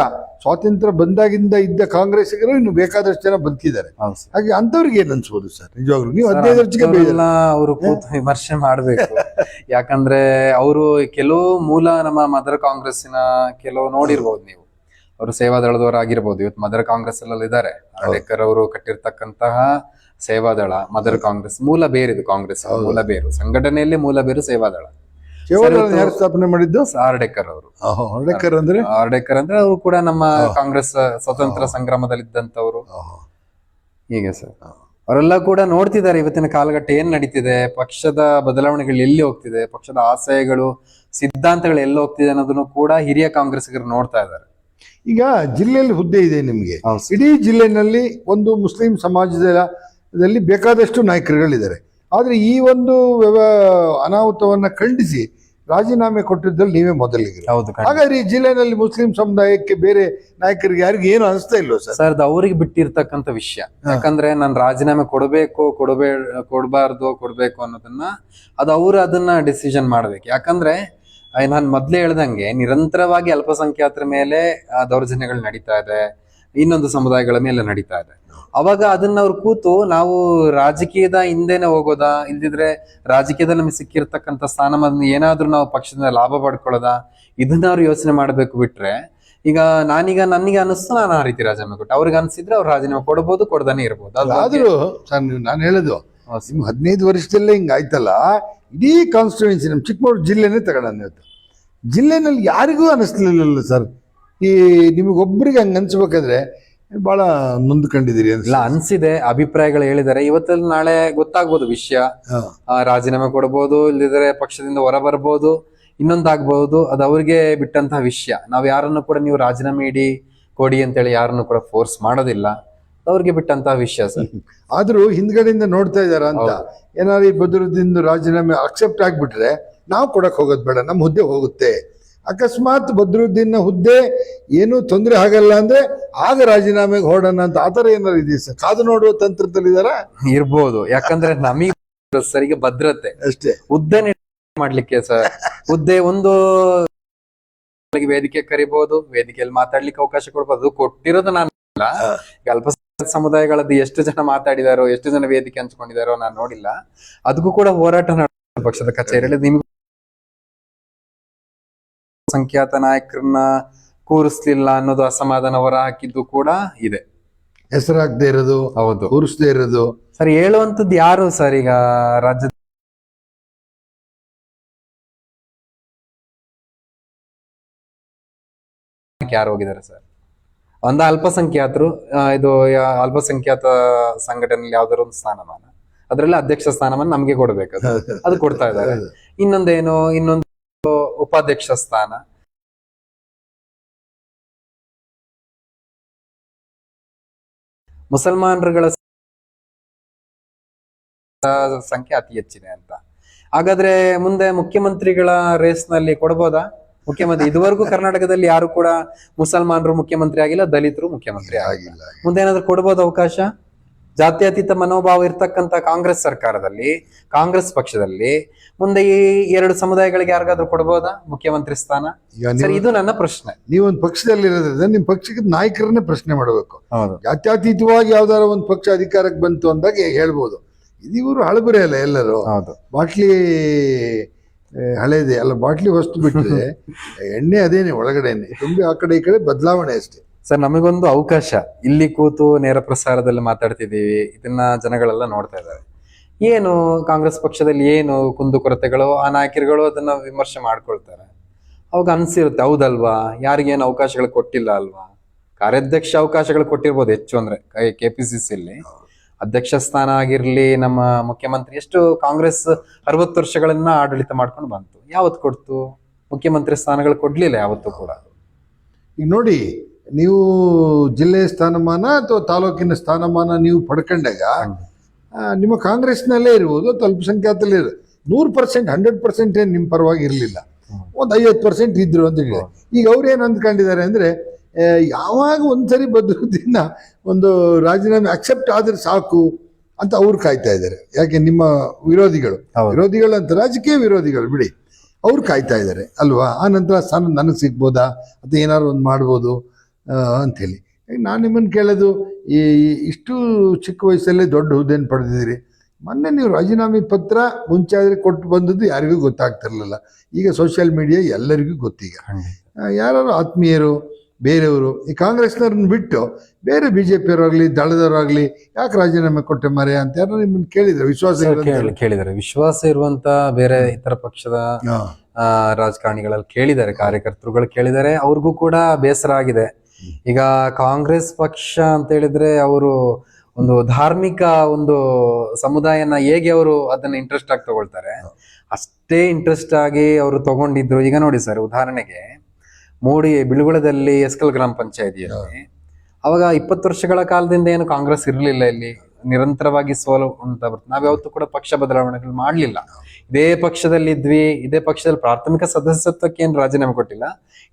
ಸ್ವಾತಂತ್ರ್ಯ ಬಂದಾಗಿಂದ ಇದ್ದ ಕಾಂಗ್ರೆಸ್ಸಿಗರು ಇನ್ನು ಬೇಕಾದಷ್ಟು ಜನ ಬದುಕಿದ್ದಾರೆ. ಹಾಗೆ ಅಂತವ್ರಿಗೆ ಏನ್ ಅನ್ಸ್ಬೋದು ಸರ್ ನಿಜವಾಗ್ಲು? ನೀವು 15 ವರ್ಷಕ್ಕೆ ಅವರು ಕೂತು ವಿಮರ್ಶೆ ಮಾಡ್ಬೇಕು. ಯಾಕಂದ್ರೆ ಅವರು ಕೆಲವು ಮೂಲ ನಮ್ಮ ಮದರ್ ಕಾಂಗ್ರೆಸ್ಸಿನ ಕೆಲವು ನೋಡಿರ್ಬೋದು ನೀವು, ಅವರು ಸೇವಾದಳದವರು ಆಗಿರ್ಬೋದು. ಇವತ್ತು ಮದರ್ ಕಾಂಗ್ರೆಸ್ ಅಲ್ಲಿ ಇದ್ದಾರೆ. ಅಂಬೇಡ್ಕರ್ ಅವರು ಕಟ್ಟಿರ್ತಕ್ಕಂತಹ ಸೇವಾದಳ, ಮದರ್ ಕಾಂಗ್ರೆಸ್ ಮೂಲ ಬೇರಿದು. ಕಾಂಗ್ರೆಸ್ ಮೂಲ ಬೇರು, ಸಂಘಟನೆಯಲ್ಲಿ ಮೂಲ ಬೇರು ಸೇವಾದಳ. ಚೇವಾಲಾಲ್ ಯಾರು ಸ್ಥಾಪನೆ ಮಾಡಿದ್ದು? ಆರ್ಡೆಕರ್ ಅವರು. ಹೊರಡೇಕರ್ ಅಂದ್ರೆ ಆರ್ಡೆಕರ್ ಅಂದ್ರೆ ಅವರು ಕೂಡ ನಮ್ಮ ಕಾಂಗ್ರೆಸ್ ಸ್ವತಂತ್ರ ಸಂಗ್ರಾಮದಲ್ಲಿ ಇದ್ದಂತವ್ರು. ಹೀಗೆ ಸರ್ ಅವರೆಲ್ಲ ಕೂಡ ನೋಡ್ತಿದ್ದಾರೆ ಇವತ್ತಿನ ಕಾಲಘಟ್ಟ ಏನ್ ನಡೀತಿದೆ, ಪಕ್ಷದ ಬದಲಾವಣೆಗಳು ಎಲ್ಲಿ ಹೋಗ್ತಿದೆ, ಪಕ್ಷದ ಆಶಯಗಳು ಸಿದ್ಧಾಂತಗಳು ಎಲ್ಲಿ ಹೋಗ್ತಿದೆ ಅನ್ನೋದನ್ನು ಕೂಡ ಹಿರಿಯ ಕಾಂಗ್ರೆಸ್ಸಿಗರು ನೋಡ್ತಾ ಇದ್ದಾರೆ. ಈಗ ಜಿಲ್ಲೆಯಲ್ಲಿ ಹುದ್ದೆ ಇದೆ ನಿಮಗೆ, ಇಡೀ ಜಿಲ್ಲೆನಲ್ಲಿ ಒಂದು ಮುಸ್ಲಿಂ ಸಮಾಜದಲ್ಲಿ ಬೇಕಾದಷ್ಟು ನಾಯಕರುಗಳಿದ್ದಾರೆ. ಆದ್ರೆ ಈ ಒಂದು ಅನಾಹುತವನ್ನ ಖಂಡಿಸಿ ರಾಜೀನಾಮೆ ಕೊಟ್ಟಿದ್ದಲ್ಲಿ ನೀವೇ ಮೊದಲಿಗೆ. ಹಾಗಾದ್ರೆ ಈ ಜಿಲ್ಲೆನಲ್ಲಿ ಮುಸ್ಲಿಂ ಸಮುದಾಯಕ್ಕೆ ಬೇರೆ ನಾಯಕರಿಗೆ ಯಾರಿಗೂ ಏನು ಅನಿಸ್ತಾ ಇಲ್ವೋ ಸರ್? ಸರ್ ಅದು ಅವ್ರಿಗೆ ಬಿಟ್ಟಿರ್ತಕ್ಕಂಥ ವಿಷಯ. ಯಾಕಂದ್ರೆ ನಾನು ರಾಜೀನಾಮೆ ಕೊಡಬೇಕು ಕೊಡಬಾರ್ದು ಕೊಡ್ಬೇಕು ಅನ್ನೋದನ್ನ ಅದು ಅವ್ರು ಅದನ್ನ ಡಿಸಿಷನ್ ಮಾಡ್ಬೇಕು. ಯಾಕಂದ್ರೆ ನಾನು ಮೊದ್ಲೇ ಹೇಳ್ದಂಗೆ ನಿರಂತರವಾಗಿ ಅಲ್ಪಸಂಖ್ಯಾತರ ಮೇಲೆ ದೌರ್ಜನ್ಯಗಳು ನಡೀತಾ ಇದೆ, ಇನ್ನೊಂದು ಸಮುದಾಯಗಳ ಮೇಲೆ ನಡೀತಾ ಇದೆ. ಅವಾಗ ಅದನ್ನ ಅವ್ರು ಕೂತು ನಾವು ರಾಜಕೀಯದ ಹಿಂದೆನೆ ಹೋಗೋದಾ, ಇಲ್ದಿದ್ರೆ ರಾಜಕೀಯದಲ್ಲಿ ನಮಗೆ ಸಿಕ್ಕಿರ್ತಕ್ಕಂಥ ಸ್ಥಾನಮಾನ ಏನಾದ್ರೂ ನಾವು ಪಕ್ಷದಿಂದ ಲಾಭ ಪಡ್ಕೊಳ್ಳೋದ, ಇದನ್ನ ಅವ್ರು ಯೋಚನೆ ಮಾಡ್ಬೇಕು. ಬಿಟ್ರೆ ಈಗ ನನಗೆ ಅನಿಸ್ತು ನಾನು ಆ ರೀತಿ ರಾಜೀನಾಮೆ ಕೊಟ್ಟೆ, ಅವ್ರಿಗೆ ಅನ್ಸಿದ್ರೆ ಅವ್ರು ರಾಜೀನಾಮೆ ಕೊಡಬಹುದು, ಕೊಡದಾನೆ ಇರ್ಬೋದು. ಆದ್ರೂ ನಾನು ಹೇಳೋದು 15 ವರ್ಷದಲ್ಲೇ ಹಿಂಗ ಆಯ್ತಲ್ಲ, ಇಡೀ ಕಾನ್ಸ್ಟಿಟ್ಯೂನ್ಸಿ ನಮ್ಮ ಚಿಕ್ಕಮಗಳೂರು ಜಿಲ್ಲೆನೇ ತಗೊಳ್ಳೋಣ. ಜಿಲ್ಲೆನಲ್ಲಿ ಯಾರಿಗೂ ಅನಿಸ್ಲಿಲ್ಲ ಸರ್. ಈ ನಿಮಗೊಬ್ಬರಿಗೆ ಹಂಗ ಅನ್ಸ್ಬೇಕಾದ್ರೆ ಬಹಳ ನೊಂದ್ಕೊಂಡಿದ್ದೀರಿ ಇಲ್ಲ ಅನ್ಸಿದೆ, ಅಭಿಪ್ರಾಯಗಳು ಹೇಳಿದ್ದಾರೆ. ಇವತ್ತಲ್ಲಿ ನಾಳೆ ಗೊತ್ತಾಗ್ಬೋದು ವಿಷಯ, ರಾಜೀನಾಮೆ ಕೊಡಬಹುದು, ಇಲ್ಲದಿದ್ರೆ ಪಕ್ಷದಿಂದ ಹೊರ ಬರ್ಬೋದು, ಇನ್ನೊಂದಾಗ್ಬಹುದು. ಅದು ಅವ್ರಿಗೆ ಬಿಟ್ಟಂತಹ ವಿಷಯ. ನಾವ್ ಯಾರನ್ನು ಕೂಡ ನೀವು ರಾಜೀನಾಮೆ ಕೊಡಿ ಅಂತೇಳಿ ಯಾರನ್ನು ಕೂಡ ಫೋರ್ಸ್ ಮಾಡೋದಿಲ್ಲ, ಅವ್ರಿಗೆ ಬಿಟ್ಟಂತಹ ವಿಷಯ ಸರ್. ಆದ್ರೂ ಹಿಂದ್ಗಡೆಯಿಂದ ನೋಡ್ತಾ ಇದಾರ ಅಂತ ಏನಾದ್ರು ಈ ಬದರುದ್ದೀನ್ ರಾಜೀನಾಮೆ ಅಕ್ಸೆಪ್ಟ್ ಆಗ್ಬಿಟ್ರೆ ನಾವು ಕೊಡಕ್ ಹೋಗೋದ್ ಬೇಡ, ನಮ್ಮ ಹುದ್ದೆ ಹೋಗುತ್ತೆ. ಅಕಸ್ಮಾತ್ ಬದ್ರುದ್ದೀನ್ ಹುದ್ದೆ ಏನು ತೊಂದರೆ ಆಗಲ್ಲ ಅಂದ್ರೆ ಆಗ ರಾಜೀನಾಮೆಗೆ ಹೊರಡೋಣ ಅಂತ ಆತರ ಏನಾರು ಇದೆಯಾ ಸರ್? ಕಾದು ನೋಡುವ ತಂತ್ರದಲ್ಲಿದಾರ ಇರ್ಬೋದು. ಯಾಕಂದ್ರೆ ನಮಗೆ ಸರಿಗೆ ಭದ್ರತೆ ಅಷ್ಟೇ, ಹುದ್ದೆ ಮಾಡ್ಲಿಕ್ಕೆ ಸರ್. ಹುದ್ದೆ ಒಂದು ವೇದಿಕೆ ಕರಿಬಹುದು, ವೇದಿಕೆಯಲ್ಲಿ ಮಾತಾಡ್ಲಿಕ್ಕೆ ಅವಕಾಶ ಕೊಡ್ಬೋದು. ಕೊಟ್ಟಿರೋದು ನಾನು ಅಲ್ಪಸಂಖ್ಯಾತ ಸಮುದಾಯಗಳದ್ದು ಎಷ್ಟು ಜನ ಮಾತಾಡಿದಾರೋ, ಎಷ್ಟು ಜನ ವೇದಿಕೆ ಹಂಚ್ಕೊಂಡಿದಾರೋ ನಾನು ನೋಡಿಲ್ಲ. ಅದಕ್ಕೂ ಕೂಡ ಹೋರಾಟ ಪಕ್ಷದ ಕಚೇರಿಯಲ್ಲಿ ನಿಮ್ಗೆ ಸಂಖ್ಯಾತ ನಾಯಕರನ್ನ ಕೂರಿಸ್ಲಿಲ್ಲ ಅನ್ನೋದು ಅಸಮಾಧಾನ ಹೊರ ಹಾಕಿದ್ದು ಕೂಡ ಇದೆ. ಹೆಸರಾಗದೆ ಇರೋದು, ಹೌದು, ಕೂರಿಸದೇ ಇರೋದು. ಸರ್ ಹೇಳುವಂತದ್ದು ಯಾರು ಸರ್? ಈಗ ರಾಜ್ಯದ ಯಾರು ಹೋಗಿದ್ದಾರೆ ಸರ್? ಒಂದು ಅಲ್ಪಸಂಖ್ಯಾತರು, ಇದು ಅಲ್ಪಸಂಖ್ಯಾತ ಸಂಘಟನೆಯಲ್ಲಿ ಯಾವ್ದಾದ್ರು ಒಂದು ಸ್ಥಾನಮಾನ, ಅದ್ರಲ್ಲಿ ಅಧ್ಯಕ್ಷ ಸ್ಥಾನಮಾನ ನಮ್ಗೆ ಕೊಡ್ಬೇಕು, ಅದು ಕೊಡ್ತಾ ಇದ್ದಾರೆ. ಇನ್ನೊಂದು ಉಪಾಧ್ಯಕ್ಷ ಸ್ಥಾನ, ಮುಸಲ್ಮಾನರುಗಳ ಸಂಖ್ಯೆ ಅತಿ ಹೆಚ್ಚಿದೆ ಅಂತ. ಹಾಗಾದ್ರೆ ಮುಂದೆ ಮುಖ್ಯಮಂತ್ರಿಗಳ ರೇಸ್ ನಲ್ಲಿ ಕೊಡ್ಬೋದಾ? ಮುಖ್ಯಮಂತ್ರಿ ಇದುವರೆಗೂ ಕರ್ನಾಟಕದಲ್ಲಿ ಯಾರು ಕೂಡ ಮುಸಲ್ಮಾನರು ಮುಖ್ಯಮಂತ್ರಿ ಆಗಿಲ್ಲ, ದಲಿತರು ಮುಖ್ಯಮಂತ್ರಿ ಆಗಿಲ್ಲ. ಮುಂದೆ ಏನಾದ್ರು ಕೊಡ್ಬೋದು ಅವಕಾಶ? ಜಾತ್ಯತೀತ ಮನೋಭಾವ ಇರ್ತಕ್ಕಂಥ ಕಾಂಗ್ರೆಸ್ ಸರ್ಕಾರದಲ್ಲಿ, ಕಾಂಗ್ರೆಸ್ ಪಕ್ಷದಲ್ಲಿ ಮುಂದೆ ಈ ಎರಡು ಸಮುದಾಯಗಳಿಗೆ ಯಾರಿಗಾದ್ರೂ ಕೊಡ್ಬೋದಾ ಮುಖ್ಯಮಂತ್ರಿ ಸ್ಥಾನ? ಇದು ನನ್ನ ಪ್ರಶ್ನೆ. ನೀವೊಂದು ಪಕ್ಷದಲ್ಲಿ ಇರೋದ್ರಿಂದ ನಿಮ್ ಪಕ್ಷದ ನಾಯಕರನ್ನೇ ಪ್ರಶ್ನೆ ಮಾಡಬೇಕು. ಜಾತ್ಯತೀತವಾಗಿ ಯಾವ್ದಾರ ಒಂದು ಪಕ್ಷ ಅಧಿಕಾರಕ್ಕೆ ಬಂತು ಅಂದಾಗ ಹೇಳ್ಬೋದು. ಇವರು ಹಳಬರೇ ಅಲ್ಲ ಎಲ್ಲರೂ. ಬಾಟ್ಲಿ ಹಳೇದೆ ಅಲ್ಲ, ಬಾಟ್ಲಿ ಹೊಸ್ತು ಬಿಟ್ಟರೆ ಎಣ್ಣೆ ಅದೇನೆ ಒಳಗಡೆನೆ ತುಂಬಿ ಆ ಕಡೆ ಈ ಕಡೆ ಬದಲಾವಣೆ ಅಷ್ಟೇ. ಸರ್ ನಮಗೊಂದು ಅವಕಾಶ, ಇಲ್ಲಿ ಕೂತು ನೇರ ಪ್ರಸಾರದಲ್ಲಿ ಮಾತಾಡ್ತಿದ್ದೀವಿ, ಇದನ್ನ ಜನಗಳೆಲ್ಲ ನೋಡ್ತಾ ಇದ್ದಾರೆ. ಏನು ಕಾಂಗ್ರೆಸ್ ಪಕ್ಷದಲ್ಲಿ ಏನು ಕುಂದುಕೊರತೆಗಳು, ಆ ನಾಯಕರುಗಳು ಅದನ್ನ ವಿಮರ್ಶೆ ಮಾಡ್ಕೊಳ್ತಾರೆ. ಅವಾಗ ಅನ್ಸಿರುತ್ತೆ, ಹೌದಲ್ವಾ, ಯಾರಿಗೇನು ಅವಕಾಶಗಳು ಕೊಟ್ಟಿಲ್ಲ ಅಲ್ವಾ? ಕಾರ್ಯಾಧ್ಯಕ್ಷ ಅವಕಾಶಗಳು ಕೊಟ್ಟಿರ್ಬೋದು ಹೆಚ್ಚು ಅಂದ್ರೆ KPCCಯಲ್ಲಿ ಅಧ್ಯಕ್ಷ ಸ್ಥಾನ ಆಗಿರ್ಲಿ. ನಮ್ಮ ಮುಖ್ಯಮಂತ್ರಿ ಎಷ್ಟು ಕಾಂಗ್ರೆಸ್ 60 ವರ್ಷಗಳನ್ನ ಆಡಳಿತ ಮಾಡ್ಕೊಂಡು ಬಂತು, ಯಾವತ್ತು ಕೊಡ್ತು? ಮುಖ್ಯಮಂತ್ರಿ ಸ್ಥಾನಗಳು ಕೊಡ್ಲಿಲ್ಲ ಯಾವತ್ತೂ ಕೂಡ. ಈಗ ನೋಡಿ, ನೀವು ಜಿಲ್ಲೆಯ ಸ್ಥಾನಮಾನ ಅಥವಾ ತಾಲೂಕಿನ ಸ್ಥಾನಮಾನ ನೀವು ಪಡ್ಕೊಂಡಾಗ ನಿಮ್ಮ ಕಾಂಗ್ರೆಸ್ನಲ್ಲೇ ಇರ್ಬೋದು ಅಥವಾ ಅಲ್ಪಸಂಖ್ಯಾತಲ್ಲೇ 100%, 100% ಏನು ನಿಮ್ಮ ಪರವಾಗಿ ಇರಲಿಲ್ಲ, ಒಂದು 50% ಇದ್ರು ಅಂತ ಹೇಳಿ. ಈಗ ಅವ್ರೇನು ಅಂದ್ಕೊಂಡಿದ್ದಾರೆ ಅಂದ್ರೆ, ಯಾವಾಗ ಒಂದ್ಸರಿ ಬದ್ರುದ್ದೀನ್ ಒಂದು ರಾಜೀನಾಮೆ ಅಕ್ಸೆಪ್ಟ್ ಆದ್ರೆ ಸಾಕು ಅಂತ ಅವ್ರು ಕಾಯ್ತಾ ಇದ್ದಾರೆ. ಯಾಕೆ ನಿಮ್ಮ ವಿರೋಧಿಗಳು ಅಂತ, ರಾಜಕೀಯ ವಿರೋಧಿಗಳು ಬಿಡಿ, ಅವ್ರು ಕಾಯ್ತಾ ಇದ್ದಾರೆ ಅಲ್ವಾ? ಆ ನಂತರ ಸ್ಥಾನ ನನಗೆ ಸಿಗ್ಬೋದಾ ಅಥವಾ ಏನಾದ್ರು ಒಂದು ಮಾಡ್ಬೋದು ಅಂಥೇಳಿ. ನಾನು ನಿಮ್ಮನ್ನು ಕೇಳೋದು, ಇಷ್ಟು ಚಿಕ್ಕ ವಯಸ್ಸಲ್ಲೇ ದೊಡ್ಡ ಹುದ್ದೆಯನ್ನು ಪಡೆದಿದ್ದೀರಿ. ಮೊನ್ನೆ ನೀವು ರಾಜೀನಾಮೆ ಪತ್ರ ಮುಂಚೆ ಆದರೆ ಕೊಟ್ಟು ಬಂದದ್ದು ಯಾರಿಗೂ ಗೊತ್ತಾಗ್ತಿರ್ಲಿಲ್ಲ. ಈಗ ಸೋಷಿಯಲ್ ಮೀಡಿಯಾ ಎಲ್ಲರಿಗೂ ಗೊತ್ತೀಗ. ಯಾರು ಆತ್ಮೀಯರು ಬೇರೆಯವರು ಈ ಕಾಂಗ್ರೆಸ್ನವ್ರನ್ನ ಬಿಟ್ಟು ಬೇರೆ BJPಯವರಾಗ್ಲಿ ದಳದವರಾಗ್ಲಿ ಯಾಕೆ ರಾಜೀನಾಮೆ ಕೊಟ್ಟೆ ಮಾರೆ ಅಂತ ಯಾರು ನಿಮ್ಮನ್ನು ಕೇಳಿದ್ರೆ? ವಿಶ್ವಾಸ ಕೇಳಿದರೆ ವಿಶ್ವಾಸ ಇರುವಂತ ಬೇರೆ ಇತರ ಪಕ್ಷದ ರಾಜಕಾರಣಿಗಳಲ್ಲಿ ಕೇಳಿದ್ದಾರೆ, ಕಾರ್ಯಕರ್ತರುಗಳು ಕೇಳಿದ್ದಾರೆ. ಅವ್ರಿಗೂ ಕೂಡ ಬೇಸರ ಆಗಿದೆ. ಈಗ ಕಾಂಗ್ರೆಸ್ ಪಕ್ಷ ಅಂತ ಹೇಳಿದ್ರೆ ಅವರು ಒಂದು ಧಾರ್ಮಿಕ ಒಂದು ಸಮುದಾಯನ ಹೇಗೆ ಅವರು ಅದನ್ನ ಇಂಟ್ರೆಸ್ಟ್ ಆಗಿ ತಗೊಳ್ತಾರೆ, ಅಷ್ಟೇ ಇಂಟ್ರೆಸ್ಟ್ ಆಗಿ ಅವರು ತಗೊಂಡಿದ್ರು. ಈಗ ನೋಡಿ ಸರ್, ಉದಾಹರಣೆಗೆ ಮೋಡಿ ಬಿಳುಗುಳದಲ್ಲಿ ಎಸ್ಕಲ್ ಗ್ರಾಮ ಪಂಚಾಯತಿಯಲ್ಲಿ ಅವಾಗ 20 ವರ್ಷಗಳ ಕಾಲದಿಂದ ಏನು ಕಾಂಗ್ರೆಸ್ ಇರಲಿಲ್ಲ, ಇಲ್ಲಿ ನಿರಂತರವಾಗಿ ಸೋಲು ಅಂತ ಬರ್ತದೆ. ನಾವ್ಯಾವತ್ತೂ ಕೂಡ ಪಕ್ಷ ಬದಲಾವಣೆಗಳು ಮಾಡ್ಲಿಲ್ಲ. ಇದೇ ಪಕ್ಷದಲ್ಲಿ ಇದ್ವಿ, ಇದೇ ಪಕ್ಷದಲ್ಲಿ ಪ್ರಾಥಮಿಕ ಸದಸ್ಯತ್ವಕ್ಕೆ ಏನು ರಾಜೀನಾಮೆ ಕೊಟ್ಟಿಲ್ಲ,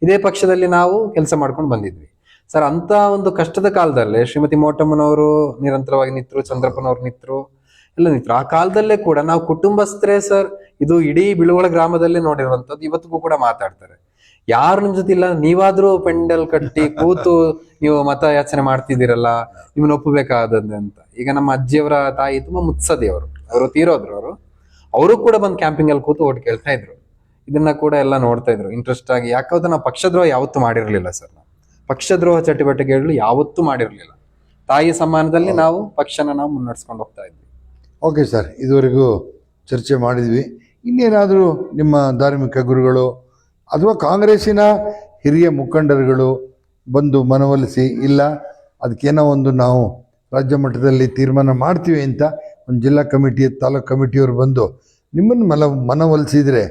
ಇದೇ ಪಕ್ಷದಲ್ಲಿ ನಾವು ಕೆಲಸ ಮಾಡ್ಕೊಂಡು ಬಂದಿದ್ವಿ ಸರ್. ಅಂತ ಒಂದು ಕಷ್ಟದ ಕಾಲದಲ್ಲೇ ಶ್ರೀಮತಿ ಮೋಟಮ್ಮನವರು ನಿರಂತರವಾಗಿ ನಿಂತರು, ಚಂದ್ರಪ್ಪನವ್ರು ನಿಂತರು, ಎಲ್ಲ ನಿಂತರು. ಆ ಕಾಲದಲ್ಲೇ ಕೂಡ ನಾವು ಕುಟುಂಬಸ್ಥರೇ ಸರ್, ಇದು ಇಡೀ ಬಿಳುವಳ ಗ್ರಾಮದಲ್ಲೇ ನೋಡಿರುವಂತದ್ದು. ಇವತ್ತಿಗೂ ಕೂಡ ಮಾತಾಡ್ತಾರೆ, ಯಾರು ನಿಮ್ ಜೊತೆ ಇಲ್ಲ, ನೀವಾದ್ರೂ ಪೆಂಡಲ್ ಕಟ್ಟಿ ಕೂತು ನೀವು ಮತ ಯಾಚನೆ ಮಾಡ್ತಿದ್ದೀರಲ್ಲ, ನಿಮ್ಮನ್ನ ಒಪ್ಪಬೇಕಾದದ್ದು ಅಂತ. ಈಗ ನಮ್ಮ ಅಜ್ಜಿಯವರ ತಾಯಿ ತುಂಬಾ ಮುತ್ಸದಿ, ಅವರು ತೀರೋದ್ರು. ಅವರು ಕೂಡ ಬಂದು ಕ್ಯಾಂಪಿಂಗ್ ಅಲ್ಲಿ ಕೂತು ಓಟ್ ಕೇಳ್ತಾ ಇದ್ರು. ಇದನ್ನ ಕೂಡ ಎಲ್ಲ ನೋಡ್ತಾ ಇದ್ರು ಇಂಟ್ರೆಸ್ಟ್ ಆಗಿ. ಯಾಕಂದ್ರೆ ನಾವು ಪಕ್ಷದ್ರೋಹ ಯಾವತ್ತೂ ಮಾಡಿರ್ಲಿಲ್ಲ ಸರ್. ನಾವು ಪಕ್ಷದ್ರೋಹ ಚಟುವಟಿಕೆಗಳು ಯಾವತ್ತೂ ಮಾಡಿರ್ಲಿಲ್ಲ. ತಾಯಿ ಸಮ್ಮಾನದಲ್ಲಿ ನಾವು ಪಕ್ಷನ ನಾವು ಮುನ್ನಡೆಸ್ಕೊಂಡು ಹೋಗ್ತಾ ಇದ್ವಿ. ಓಕೆ ಸರ್, ಇದುವರೆಗೂ ಚರ್ಚೆ ಮಾಡಿದ್ವಿ. ಇನ್ನೇನಾದರೂ ನಿಮ್ಮ ಧಾರ್ಮಿಕ ಗುರುಗಳು ಅಥವಾ ಕಾಂಗ್ರೆಸ್ಸಿನ ಹಿರಿಯ ಮುಖಂಡರುಗಳು ಬಂದು ಮನವೊಲಿಸಿ, ಇಲ್ಲ ಅದಕ್ಕೇನೋ ಒಂದು ನಾವು ರಾಜ್ಯ ಮಟ್ಟದಲ್ಲಿ ತೀರ್ಮಾನ ಮಾಡ್ತೀವಿ ಅಂತ ಒಂದು ಜಿಲ್ಲಾ ಕಮಿಟಿ, ತಾಲೂಕು ಕಮಿಟಿಯವರು ಬಂದು ನಿಮ್ಮನ್ನು ಮನವೊಲಿಸಿದರೆ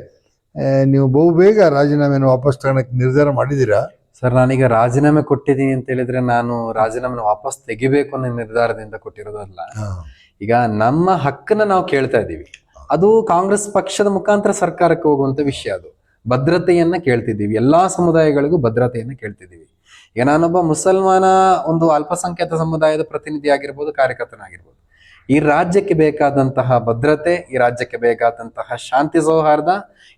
ನೀವು ಬಹುಬೇಗ ರಾಜೀನಾಮೆಯನ್ನು ವಾಪಸ್ ತಗೊಳಕ್ಕೆ ನಿರ್ಧಾರ ಮಾಡಿದ್ದೀರಾ? ಸರ್, ನಾನೀಗ ರಾಜೀನಾಮೆ ಕೊಟ್ಟಿದ್ದೀನಿ ಅಂತ ಹೇಳಿದ್ರೆ ನಾನು ರಾಜೀನಾಮೆನ ವಾಪಸ್ ತೆಗಿಬೇಕು ಅನ್ನೋ ನಿರ್ಧಾರದಿಂದ ಕೊಟ್ಟಿರೋದಲ್ಲ. ಈಗ ನಮ್ಮ ಹಕ್ಕನ್ನ ನಾವು ಕೇಳ್ತಾ ಇದ್ದೀವಿ. ಅದು ಕಾಂಗ್ರೆಸ್ ಪಕ್ಷದ ಮುಖಾಂತರ ಸರ್ಕಾರಕ್ಕೆ ಹೋಗುವಂತ ವಿಷಯ. ಅದು ಭದ್ರತೆಯನ್ನ ಕೇಳ್ತಿದ್ದೀವಿ, ಎಲ್ಲಾ ಸಮುದಾಯಗಳಿಗೂ ಭದ್ರತೆಯನ್ನ ಕೇಳ್ತಿದ್ದೀವಿ. ಈಗ ನಾನೊಬ್ಬ ಮುಸಲ್ಮಾನ ಒಂದು ಅಲ್ಪಸಂಖ್ಯಾತ ಸಮುದಾಯದ ಪ್ರತಿನಿಧಿ ಆಗಿರ್ಬೋದು, ಕಾರ್ಯಕರ್ತನಾಗಿರ್ಬೋದು. ಈ ರಾಜ್ಯಕ್ಕೆ ಬೇಕಾದಂತಹ ಭದ್ರತೆ, ಈ ರಾಜ್ಯಕ್ಕೆ ಬೇಕಾದಂತಹ ಶಾಂತಿ ಸೌಹಾರ್ದ,